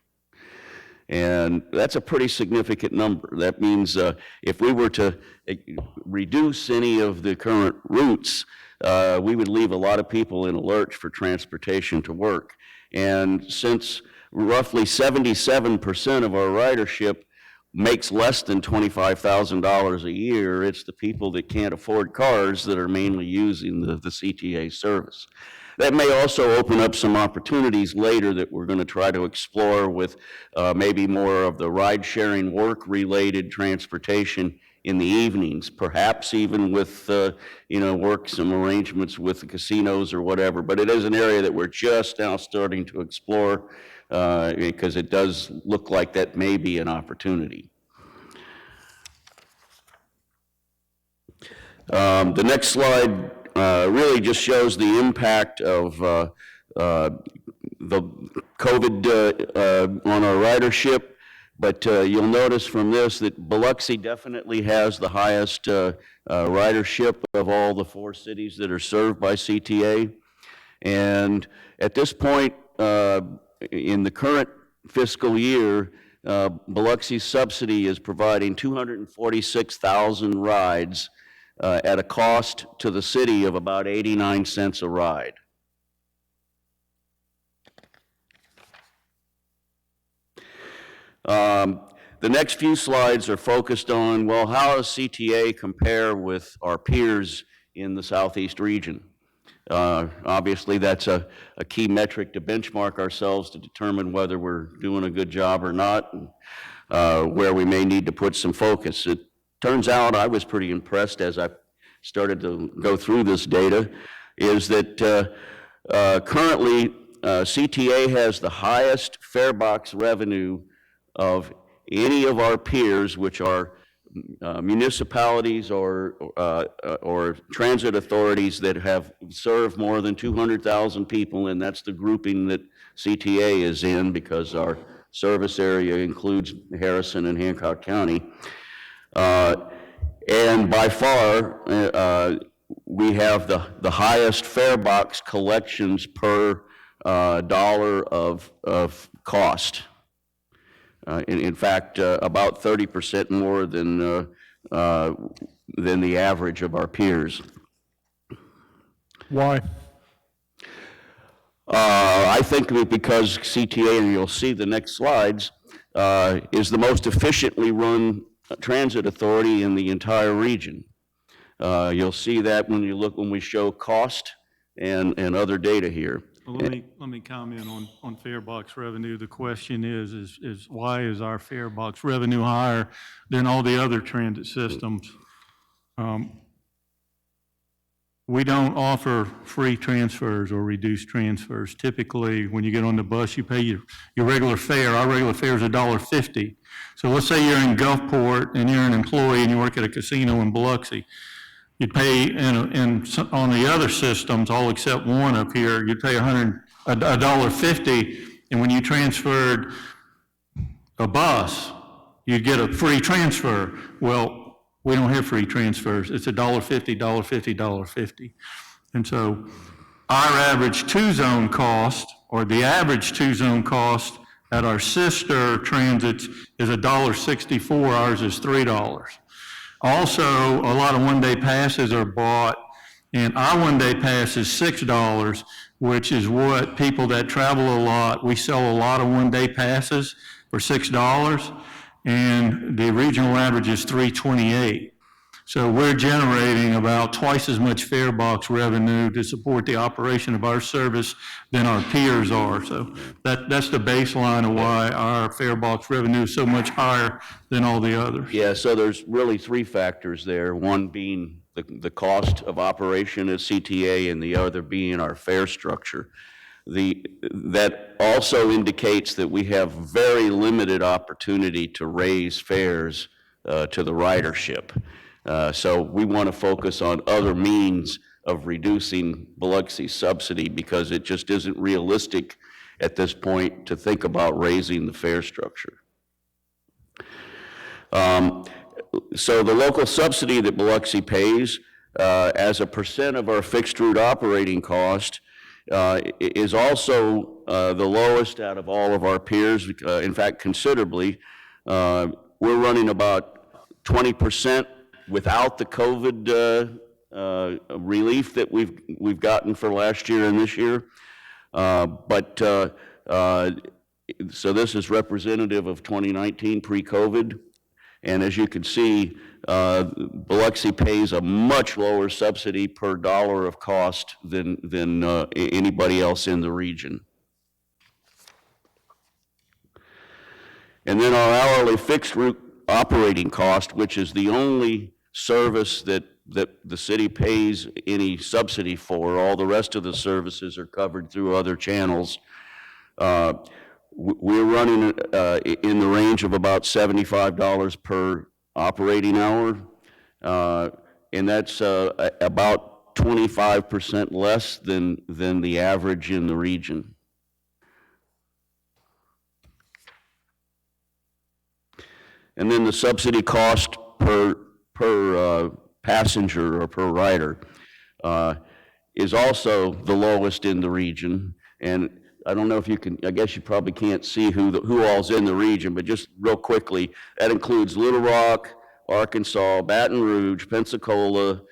And that's a pretty significant number. That means if we were to reduce any of the current routes, we would leave a lot of people in a lurch for transportation to work. And since roughly 77% of our ridership makes less than $25,000 a year, it's the people that can't afford cars that are mainly using the CTA service. That may also open up some opportunities later that we're going to try to explore with maybe more of the ride-sharing work-related transportation in the evenings, perhaps even with, work some arrangements with the casinos or whatever. But it is an area that we're just now starting to explore because it does look like that may be an opportunity. The next slide really just shows the impact of the COVID on our ridership, but you'll notice from this that Biloxi definitely has the highest ridership of all the 4 cities that are served by CTA. And at this point, in the current fiscal year, Biloxi's subsidy is providing 246,000 rides at a cost to the city of about 89 cents a ride. The next few slides are focused on, well, how does CTA compare with our peers in the southeast region. Obviously, that's a key metric to benchmark ourselves to determine whether we're doing a good job or not, and where we may need to put some focus. It turns out I was pretty impressed as I started to go through this data, is that currently CTA has the highest fare box revenue of any of our peers, which are municipalities or transit authorities that have served more than 200,000 people, and that's the grouping that CTA is in because our service area includes Harrison and Hancock County. And by far, we have the highest fare box collections per dollar of cost. In fact, about 30% more than the average of our peers. Why? I think because CTA, and you'll see the next slides, is the most efficiently run transit authority in the entire region. You'll see that when we show cost and other data here. Well, let me comment on fare box revenue. The question is why is our fare box revenue higher than all the other transit systems? We don't offer free transfers or reduced transfers. Typically, when you get on the bus, you pay your regular fare. Our regular fare is $1.50. So let's say you're in Gulfport and you're an employee and you work at a casino in Biloxi. You'd pay, on the other systems, all except one up here, you'd pay $1.50, and when you transferred a bus, you'd get a free transfer. Well, we don't have free transfers. It's $1.50, $1.50, $1.50. And so our average two-zone cost, or the average two-zone cost at our sister transits is $1.64. Ours is $3. Also, a lot of one-day passes are bought, and our one-day pass is $6, which is what people that travel a lot, we sell a lot of one-day passes for $6, and the regional average is $3.28. So we're generating about twice as much fare box revenue to support the operation of our service than our peers are. So that's the baseline of why our fare box revenue is so much higher than all the others. Yeah, so there's really three factors there, one being the cost of operation at CTA and the other being our fare structure. That also indicates that we have very limited opportunity to raise fares to the ridership. So we want to focus on other means of reducing Biloxi's subsidy because it just isn't realistic at this point to think about raising the fare structure. So the local subsidy that Biloxi pays as a percent of our fixed route operating cost is also the lowest out of all of our peers, in fact, considerably. We're running about 20% without the COVID relief that we've gotten for last year and this year. So this is representative of 2019 pre-COVID. And as you can see, Biloxi pays a much lower subsidy per dollar of cost than anybody else in the region. And then our hourly fixed route operating cost, which is the only service that the city pays any subsidy for. All the rest of the services are covered through other channels. We're running in the range of about $75 per operating hour, and that's about 25% less than the average in the region. And then the subsidy cost per passenger or per rider is also the lowest in the region. And I don't know if you can, I guess you probably can't see who all's in the region, but just real quickly, that includes Little Rock, Arkansas, Baton Rouge, Pensacola,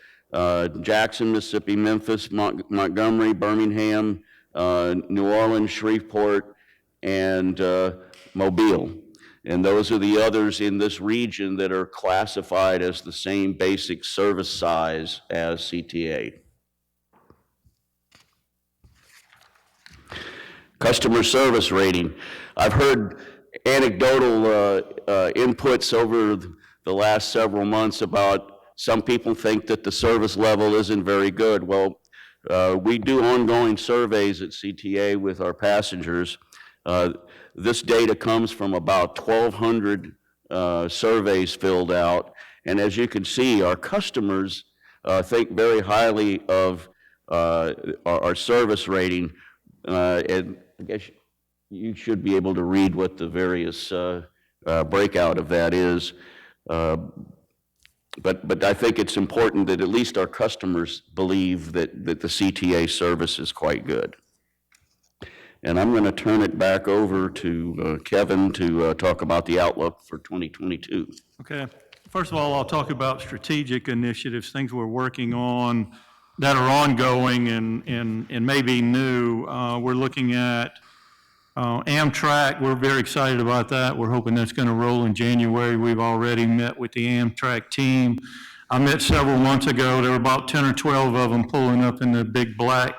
Jackson, Mississippi, Memphis, Montgomery, Birmingham, New Orleans, Shreveport, and Mobile. And those are the others in this region that are classified as the same basic service size as CTA. Customer service rating. I've heard anecdotal inputs over the last several months about some people think that the service level isn't very good. Well, we do ongoing surveys at CTA with our passengers. This data comes from about 1,200 surveys filled out, and as you can see, our customers think very highly of our service rating, and I guess you should be able to read what the various breakout of that is. But I think it's important that at least our customers believe that the CTA service is quite good. And I'm going to turn it back over to Kevin to talk about the outlook for 2022. Okay. First of all, I'll talk about strategic initiatives, things we're working on that are ongoing and maybe new. We're looking at Amtrak. We're very excited about that. We're hoping that's going to roll in January. We've already met with the Amtrak team. I met several months ago. There were about 10 or 12 of them pulling up in the big black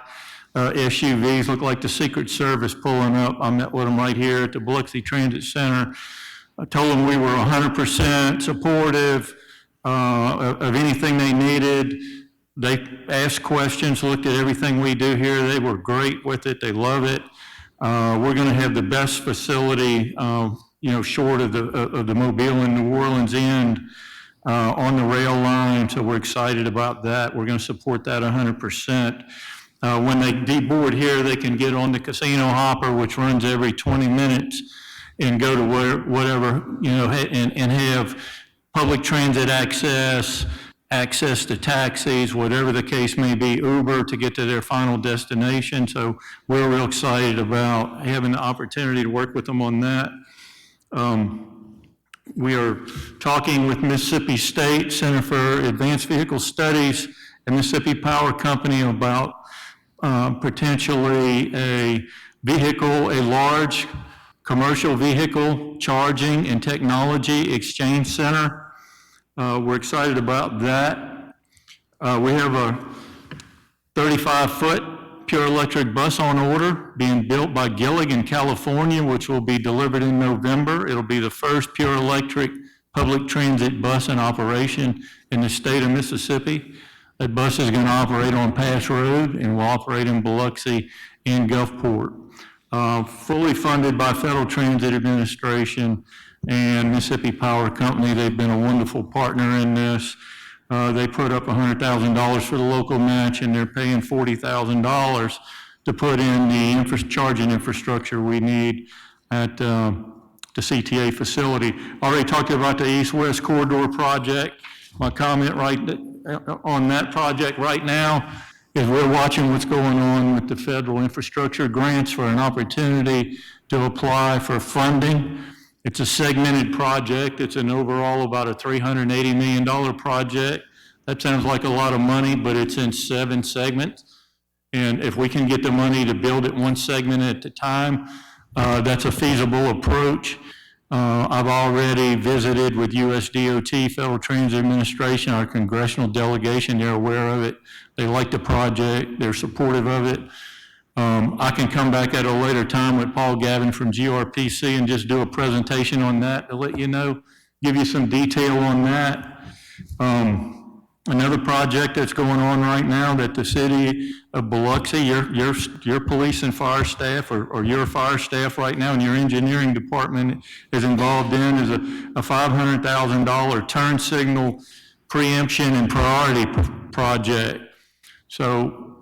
SUVs, look like the Secret Service pulling up. I met with them right here at the Biloxi Transit Center. I told them we were 100% supportive of anything they needed. They asked questions, looked at everything we do here. They were great with it. They love it. We're going to have the best facility, short of the Mobile and New Orleans end on the rail line. So we're excited about that. We're going to support that 100%. When they deboard here, they can get on the casino hopper, which runs every 20 minutes, and go to whatever, and have public transit access to taxis, whatever the case may be, Uber to get to their final destination. So we're real excited about having the opportunity to work with them on that. We are talking with Mississippi State Center for Advanced Vehicle Studies and Mississippi Power Company about potentially a large commercial vehicle charging and technology exchange center. We're excited about that. We have a 35-foot pure electric bus on order being built by Gilligan, California, which will be delivered in November. It'll be the first pure electric public transit bus in operation in the state of Mississippi. That bus is going to operate on Pass Road and will operate in Biloxi and Gulfport. Fully funded by Federal Transit Administration and Mississippi Power Company. They've been a wonderful partner in this. They put up $100,000 for the local match, and they're paying $40,000 to put in the charging infrastructure we need at the CTA facility. Already talked about the East-West Corridor project. My comment on that project right now is we're watching what's going on with the federal infrastructure grants for an opportunity to apply for funding. It's a segmented project. It's an overall about a $380 million project. That sounds like a lot of money, but it's in 7 segments. And if we can get the money to build it one segment at a time, that's a feasible approach. I've already visited with USDOT, Federal Transit Administration, our congressional delegation. They're aware of it. They like the project. They're supportive of it. I can come back at a later time with Paul Gavin from GRPC and just do a presentation on that to let you know, give you some detail on that. Another project that's going on right now that the city of Biloxi, your police and fire staff, or your fire staff right now, and your engineering department is involved in, is a $500,000 turn signal preemption and priority project. So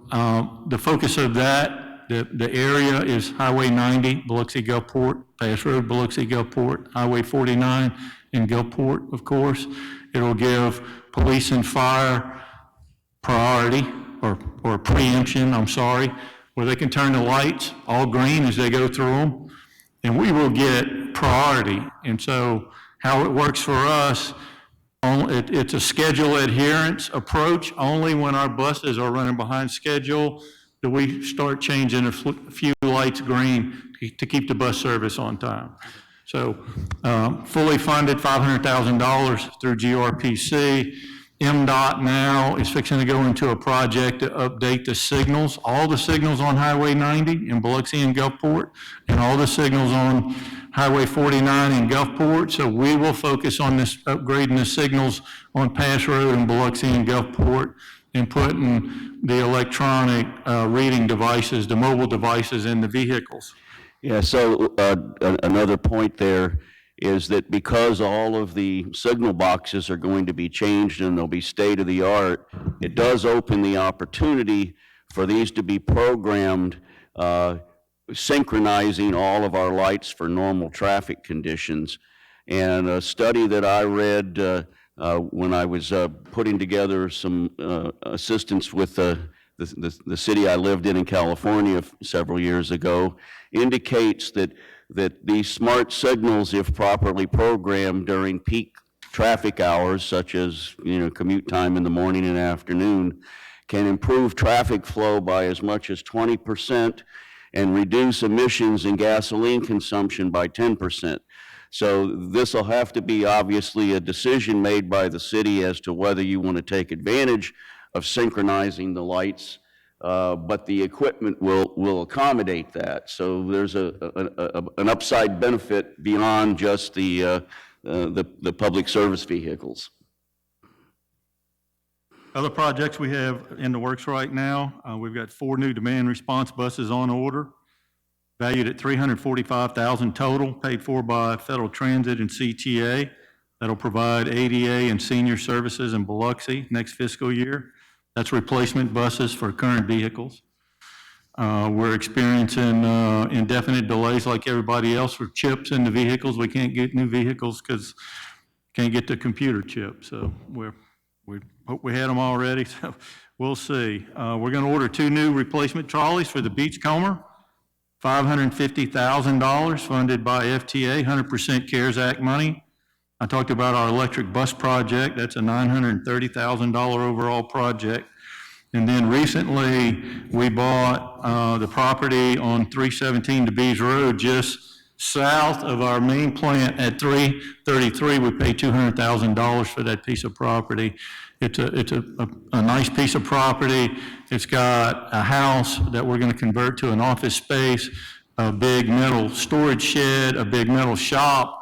the focus of that, the area is Highway 90, Biloxi Gulfport, Pass Road, Biloxi Gulfport, Highway 49 in Gulfport, of course. It'll give police and fire priority, or preemption, where they can turn the lights all green as they go through them, and we will get priority. And so how it works for us, it's a schedule adherence approach. Only when our buses are running behind schedule do we start changing a few lights green to keep the bus service on time. So fully funded, $500,000 through GRPC. MDOT now is fixing to go into a project to update the signals, all the signals on Highway 90 in Biloxi and Gulfport, and all the signals on Highway 49 in Gulfport. So we will focus on this, upgrading the signals on Pass Road in Biloxi and Gulfport, and putting the electronic reading devices, the mobile devices in the vehicles. Yeah, so another point there is that because all of the signal boxes are going to be changed and they'll be state-of-the-art, it does open the opportunity for these to be programmed, synchronizing all of our lights for normal traffic conditions. And a study that I read when I was putting together some assistance with the city I lived in California several years ago indicates that these smart signals, if properly programmed during peak traffic hours, such as commute time in the morning and afternoon, can improve traffic flow by as much as 20% and reduce emissions and gasoline consumption by 10%. So this will have to be obviously a decision made by the city as to whether you want to take advantage of synchronizing the lights, but the equipment will accommodate that. So there's an upside benefit beyond just the public service vehicles. Other projects we have in the works right now, we've got 4 new demand response buses on order, valued at $345,000 total, paid for by Federal Transit and CTA. That'll provide ADA and senior services in Biloxi next fiscal year. That's replacement buses for current vehicles. We're experiencing indefinite delays like everybody else for chips in the vehicles. We can't get new vehicles because can't get the computer chip. So we hope we had them already, so we'll see. We're going to order 2 new replacement trolleys for the Beachcomber, $550,000 funded by FTA, 100% CARES Act money. I talked about our electric bus project. That's a $930,000 overall project. And then recently, we bought the property on 317 DeBees Road, just south of our main plant at 333. We paid $200,000 for that piece of property. It's a nice piece of property. It's got a house that we're going to convert to an office space, a big metal storage shed, a big metal shop.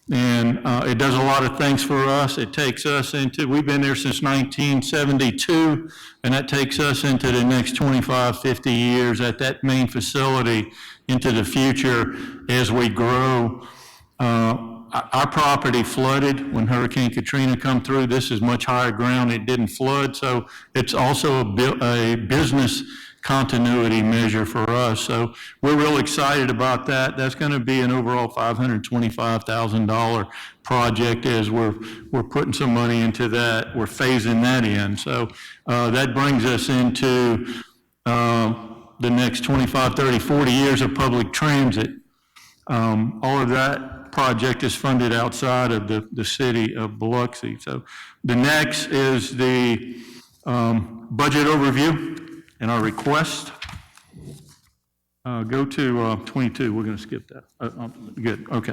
And it does a lot of things for us. It takes us into, we've been there since 1972, and that takes us into the next 25, 50 years at that main facility into the future as we grow. Our property flooded when Hurricane Katrina come through. This is much higher ground. It didn't flood, so it's also a business continuity measure for us. So we're real excited about that. That's going to be an overall $525,000 project as we're putting some money into that. We're phasing that in. So that brings us into the next 25, 30, 40 years of public transit. All of that project is funded outside of the city of Biloxi. So the next is the budget overview and our request. Go to 22. We're going to skip that. Good. Okay.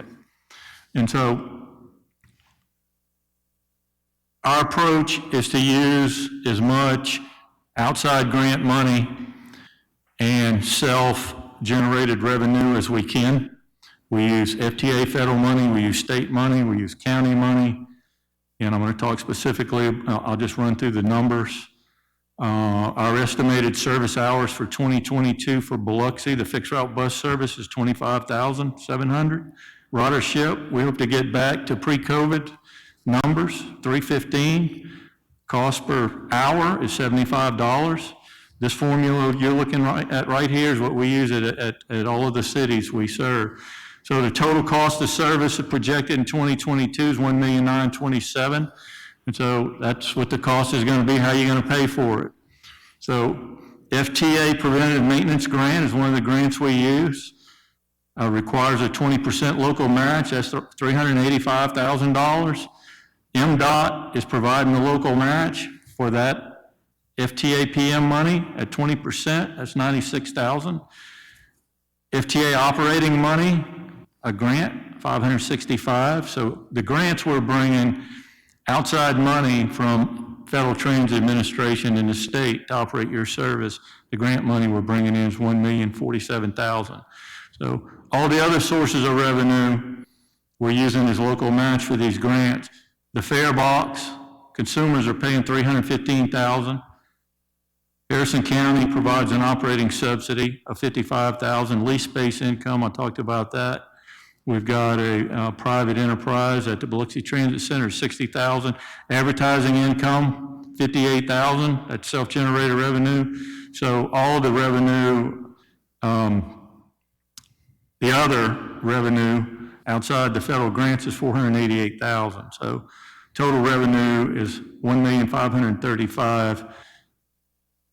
And so our approach is to use as much outside grant money and self-generated revenue as we can. We use FTA federal money, we use state money, we use county money, and I'm going to talk specifically, I'll just run through the numbers. Our estimated service hours for 2022 for Biloxi, the fixed route bus service is 25,700. Ridership, we hope to get back to pre-COVID numbers, 315. Cost per hour is $75. This formula you're looking at right here is what we use at all of the cities we serve. So the total cost of service projected in 2022 is $1,927,000. And so that's what the cost is going to be, how you're going to pay for it. So FTA Preventative Maintenance Grant is one of the grants we use. Requires a 20% local match, that's $385,000. MDOT is providing the local match for that FTA PM money at 20%, that's $96,000. FTA operating money, a grant $1,565,000. So the grants we're bringing, outside money from Federal Transit Administration and the state to operate your service, the grant money we're bringing in is $1,047,000. So all the other sources of revenue we're using as local match for these grants. The fare box, consumers are paying $315,000. Harrison County provides an operating subsidy of $55,000. Lease space income, I talked about that. We've got a private enterprise at the Biloxi Transit Center, $60,000. Advertising income, $58,000. That's self-generated revenue. So all the revenue, the other revenue outside the federal grants is $488,000. So total revenue is $1,535,000.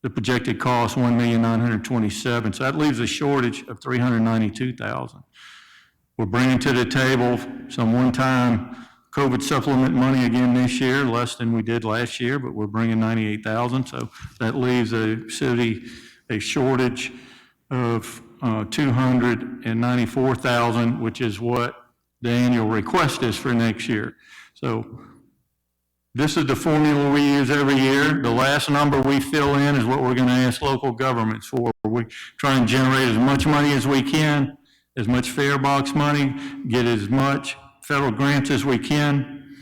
The projected cost, $1,927,000. So that leaves a shortage of $392,000. We're bringing to the table some one-time COVID supplement money again this year, less than we did last year, but we're bringing $98,000. So that leaves a city a shortage of $294,000, which is what the annual request is for next year. So this is the formula we use every year. The last number we fill in is what we're going to ask local governments for. We try and generate as much money as we can, as much fare box money, get as much federal grants as we can,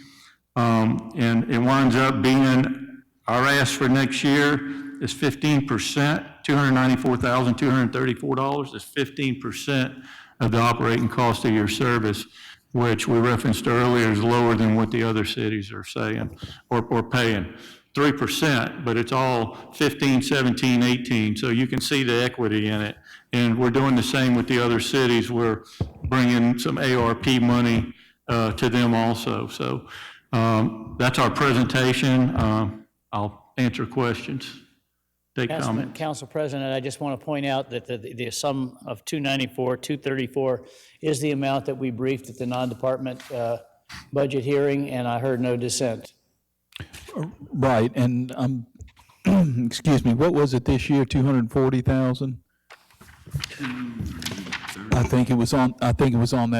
and it winds up being, our ask for next year is 15%, $294,234 is 15% of the operating cost of your service, which we referenced earlier is lower than what the other cities are saying or paying. 3%, but it's all 15, 17, 18, so you can see the equity in it. And we're doing the same with the other cities. We're bringing some ARP money to them also. So that's our presentation. I'll answer questions, take comments. Council President, I just want to point out that the sum of 294, 234 is the amount that we briefed at the non-department budget hearing, and I heard no dissent. Right, and, excuse me, what was it this year, 240,000? I think it was on that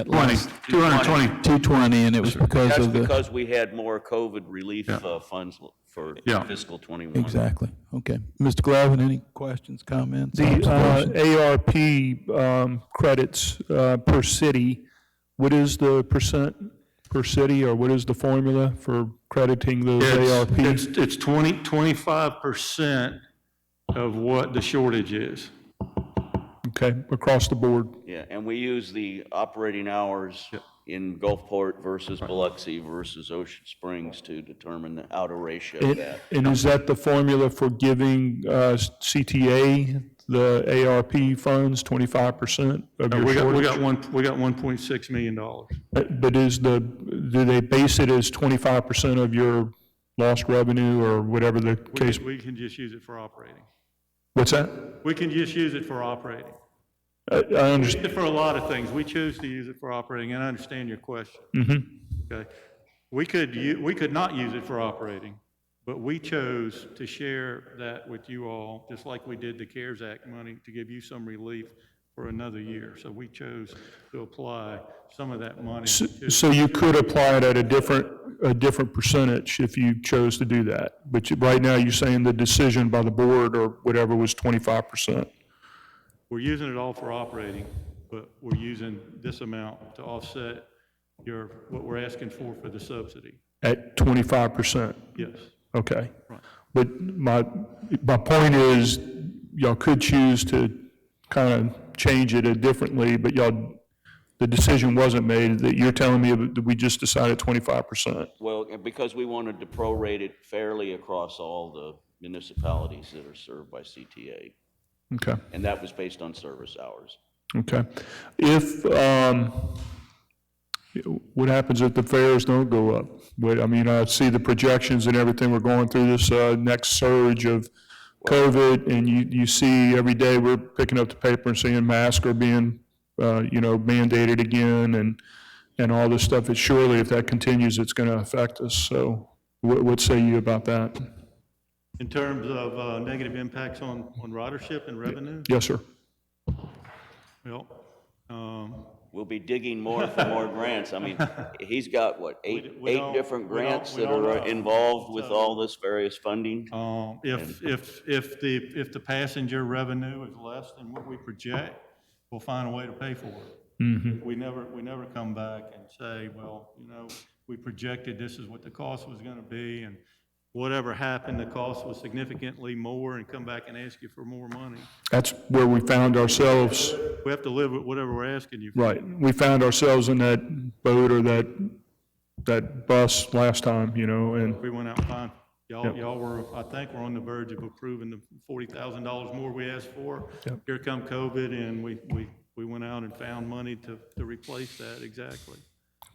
list. 220. 220, and it was because That's of the. because we had more COVID relief funds for fiscal '21. Exactly, okay. Mr. Glavin, any questions, comments? The ARP credits per city, what is the percent per city, or what is the formula for crediting those ARP? It's 25% of what the shortage is. Okay, across the board. Yeah, and we use the operating hours in Gulfport versus Biloxi versus Ocean Springs to determine the outer ratio of that. And is that the formula for giving CTA the ARP funds, 25% of your shortage? We got $1.6 million. But do they base it as 25% of your lost revenue or whatever the case? We can just use it for operating. What's that? We can just use it for operating. I understand. We use it for a lot of things. We choose to use it for operating, and I understand your question. Okay. We could not use it for operating, but we chose to share that with you all, just like we did the CARES Act money, to give you some relief for another year. So we chose to apply some of that money. So you could apply it at a different percentage if you chose to do that. But right now, you're saying the decision by the board or whatever was 25%. We're using it all for operating, but we're using this amount to offset what we're asking for the subsidy. At 25%? Yes. Okay. Right. But my point is, y'all could choose to kind of change it differently, but the decision wasn't made, that you're telling me that we just decided 25%. Well, because we wanted to prorate it fairly across all the municipalities that are served by CTA. Okay. And that was based on service hours. Okay. If, what happens if the fares don't go up? I mean, I see the projections and everything. We're going through this next surge of COVID, and you see every day we're picking up the paper and seeing masks are being, mandated again and all this stuff. It's surely, if that continues, it's going to affect us. So what say you about that? In terms of negative impacts on ridership and revenue? Yes, sir. Well, we'll be digging more for more grants. I mean, he's got, what, eight different grants that are involved with all this various funding? If the passenger revenue is less than what we project, we'll find a way to pay for it. We never come back and say, well, we projected this is what the cost was gonna be, and whatever happened, the cost was significantly more, and come back and ask you for more money. That's where we found ourselves. We have to live with whatever we're asking you for. Right. We found ourselves in that boat or that bus last time, and We went out fine. Y'all were, I think we're on the verge of approving the $40,000 more we asked for. Yep. Here come COVID, and we went out and found money to replace that, exactly.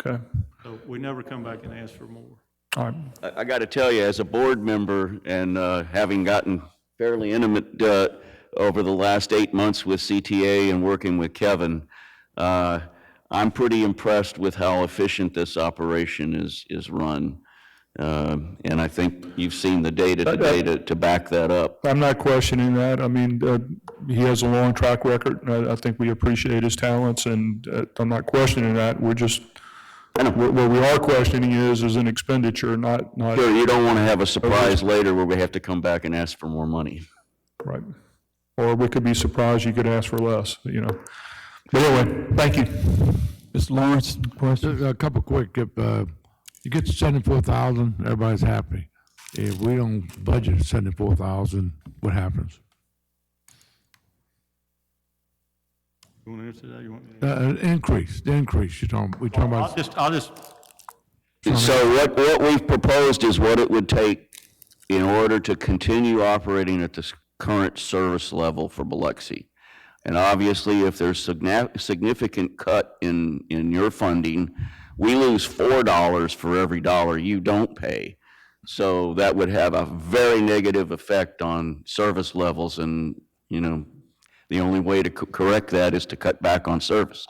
okay. So we never come back and ask for more. All right. I got to tell you, as a board member and having gotten fairly intimate over the last 8 months with CTA and working with Kevin, I'm pretty impressed with how efficient this operation is run. And I think you've seen the data today to back that up. I'm not questioning that. I mean, he has a long track record, and I think we appreciate his talents, and I'm not questioning that. We're just, what we are questioning is an expenditure, not. Sure, you don't want to have a surprise later where we have to come back and ask for more money. Right. Or we could be surprised you could ask for less, But anyway, thank you. Mr. Lawrence, question? A couple quick, if you get to 74,000, everybody's happy. If we don't budget 74,000, what happens? You want to answer that? You want me The increase, we talking about. I'll just, So what we've proposed is what it would take in order to continue operating at this current service level for Biloxi. And obviously, if there's significant cut in your funding, we lose $4 for every dollar you don't pay. So that would have a very negative effect on service levels, and, the only way to correct that is to cut back on service.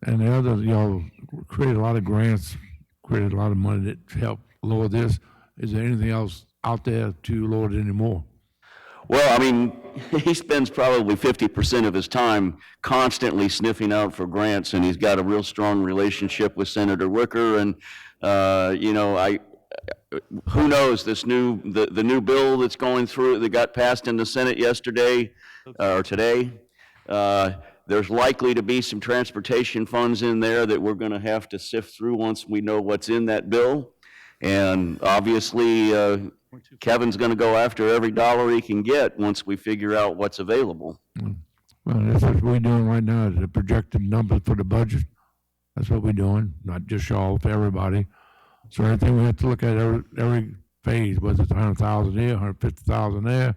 And the other, y'all created a lot of grants, created a lot of money to help lower this. Is there anything else out there to lower it anymore? Well, I mean, he spends probably 50% of his time constantly sniffing out for grants, and he's got a real strong relationship with Senator Wicker. And who knows, the new bill that's going through that got passed in the Senate yesterday or today. There's likely to be some transportation funds in there that we're going to have to sift through once we know what's in that bill. And obviously, Kevin's going to go after every dollar he can get once we figure out what's available. Well, that's what we're doing right now, is the projected numbers for the budget. That's what we're doing, not just y'all, for everybody. So everything we have to look at every phase, whether it's 100,000 here, 150,000 there,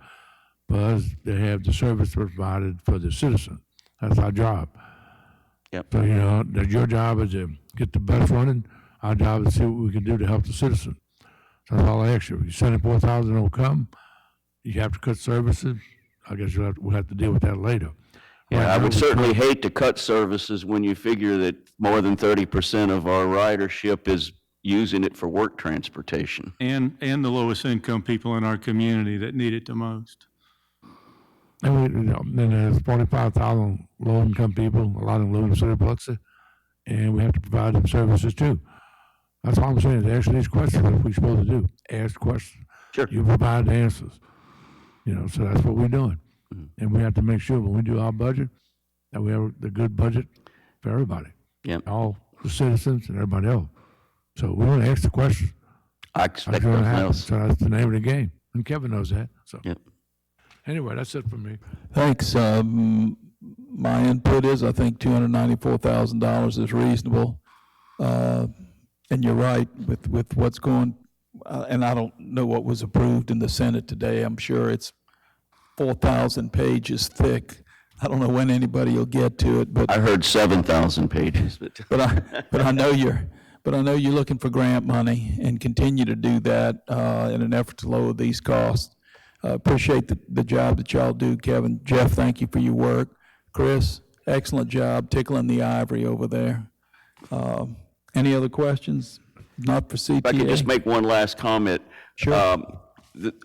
because they have the service provided for the citizen. That's our job. Yep. So, that your job is to get the bus running. Our job is to see what we can do to help the citizen. So that's all I ask you. If you 74,000 will come, you have to cut services. I guess we'll have to deal with that later. Yeah, I would certainly hate to cut services when you figure that more than 30% of our ridership is using it for work transportation. and the lowest income people in our community that need it the most. And then there's 45,000 low-income people, a lot of them live in the city of Biloxi, and we have to provide them services too. That's all I'm saying, is ask these questions, what we're supposed to do. Ask questions. Sure. You provide the answers. So that's what we're doing. And we have to make sure when we do our budget, that we have the good budget for everybody. Yep. All the citizens and everybody else. So we're going to ask the questions. I expect That's gonna nothing happen. else. So that's the name of the game. And Kevin knows that, so. Yep. Anyway, that's it for me. Thanks. My input is, I think $294,000 is reasonable. And you're right with what's going, and I don't know what was approved in the Senate today. I'm sure it's 4,000 pages thick. I don't know when anybody will get to it, but I heard 7,000 pages, but I know you're looking for grant money and continue to do that in an effort to lower these costs. Appreciate the job that y'all do, Kevin. Jeff, thank you for your work. Chris, excellent job tickling the ivory over there. Any other questions? Not for CTA? If I could just make one last comment. Sure.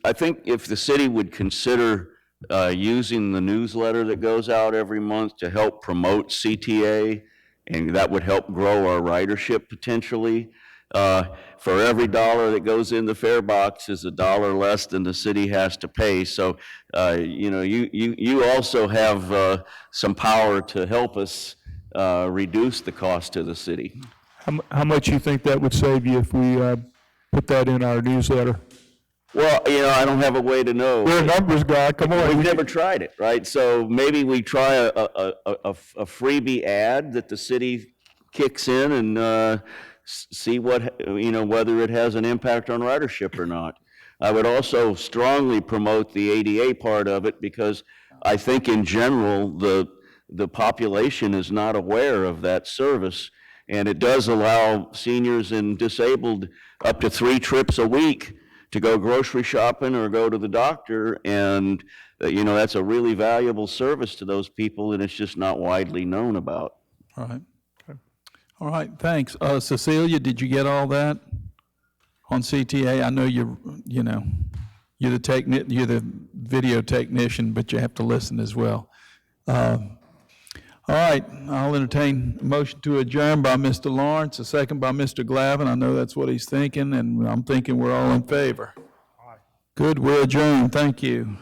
I think if the city would consider using the newsletter that goes out every month to help promote CTA, and that would help grow our ridership potentially. For every dollar that goes in the fare box is a dollar less than the city has to pay. So, you also have some power to help us reduce the cost to the city. How much you think that would save you if we put that in our newsletter? Well, I don't have a way to know. You're a numbers guy, come on. We've never tried it, right? So maybe we try a freebie ad that the city kicks in and see what, whether it has an impact on ridership or not. I would also strongly promote the ADA part of it because I think in general, the population is not aware of that service. And it does allow seniors and disabled up to 3 trips a week to go grocery shopping or go to the doctor, and that's a really valuable service to those people, and it's just not widely known about. All right. All right, thanks. Cecilia, did you get all that on CTA? I know you're the video technician, but you have to listen as well. All right, I'll entertain a motion to adjourn by Mr. Lawrence, a second by Mr. Glavin. I know that's what he's thinking, and I'm thinking we're all in favor. Good, we're adjourned. Thank you.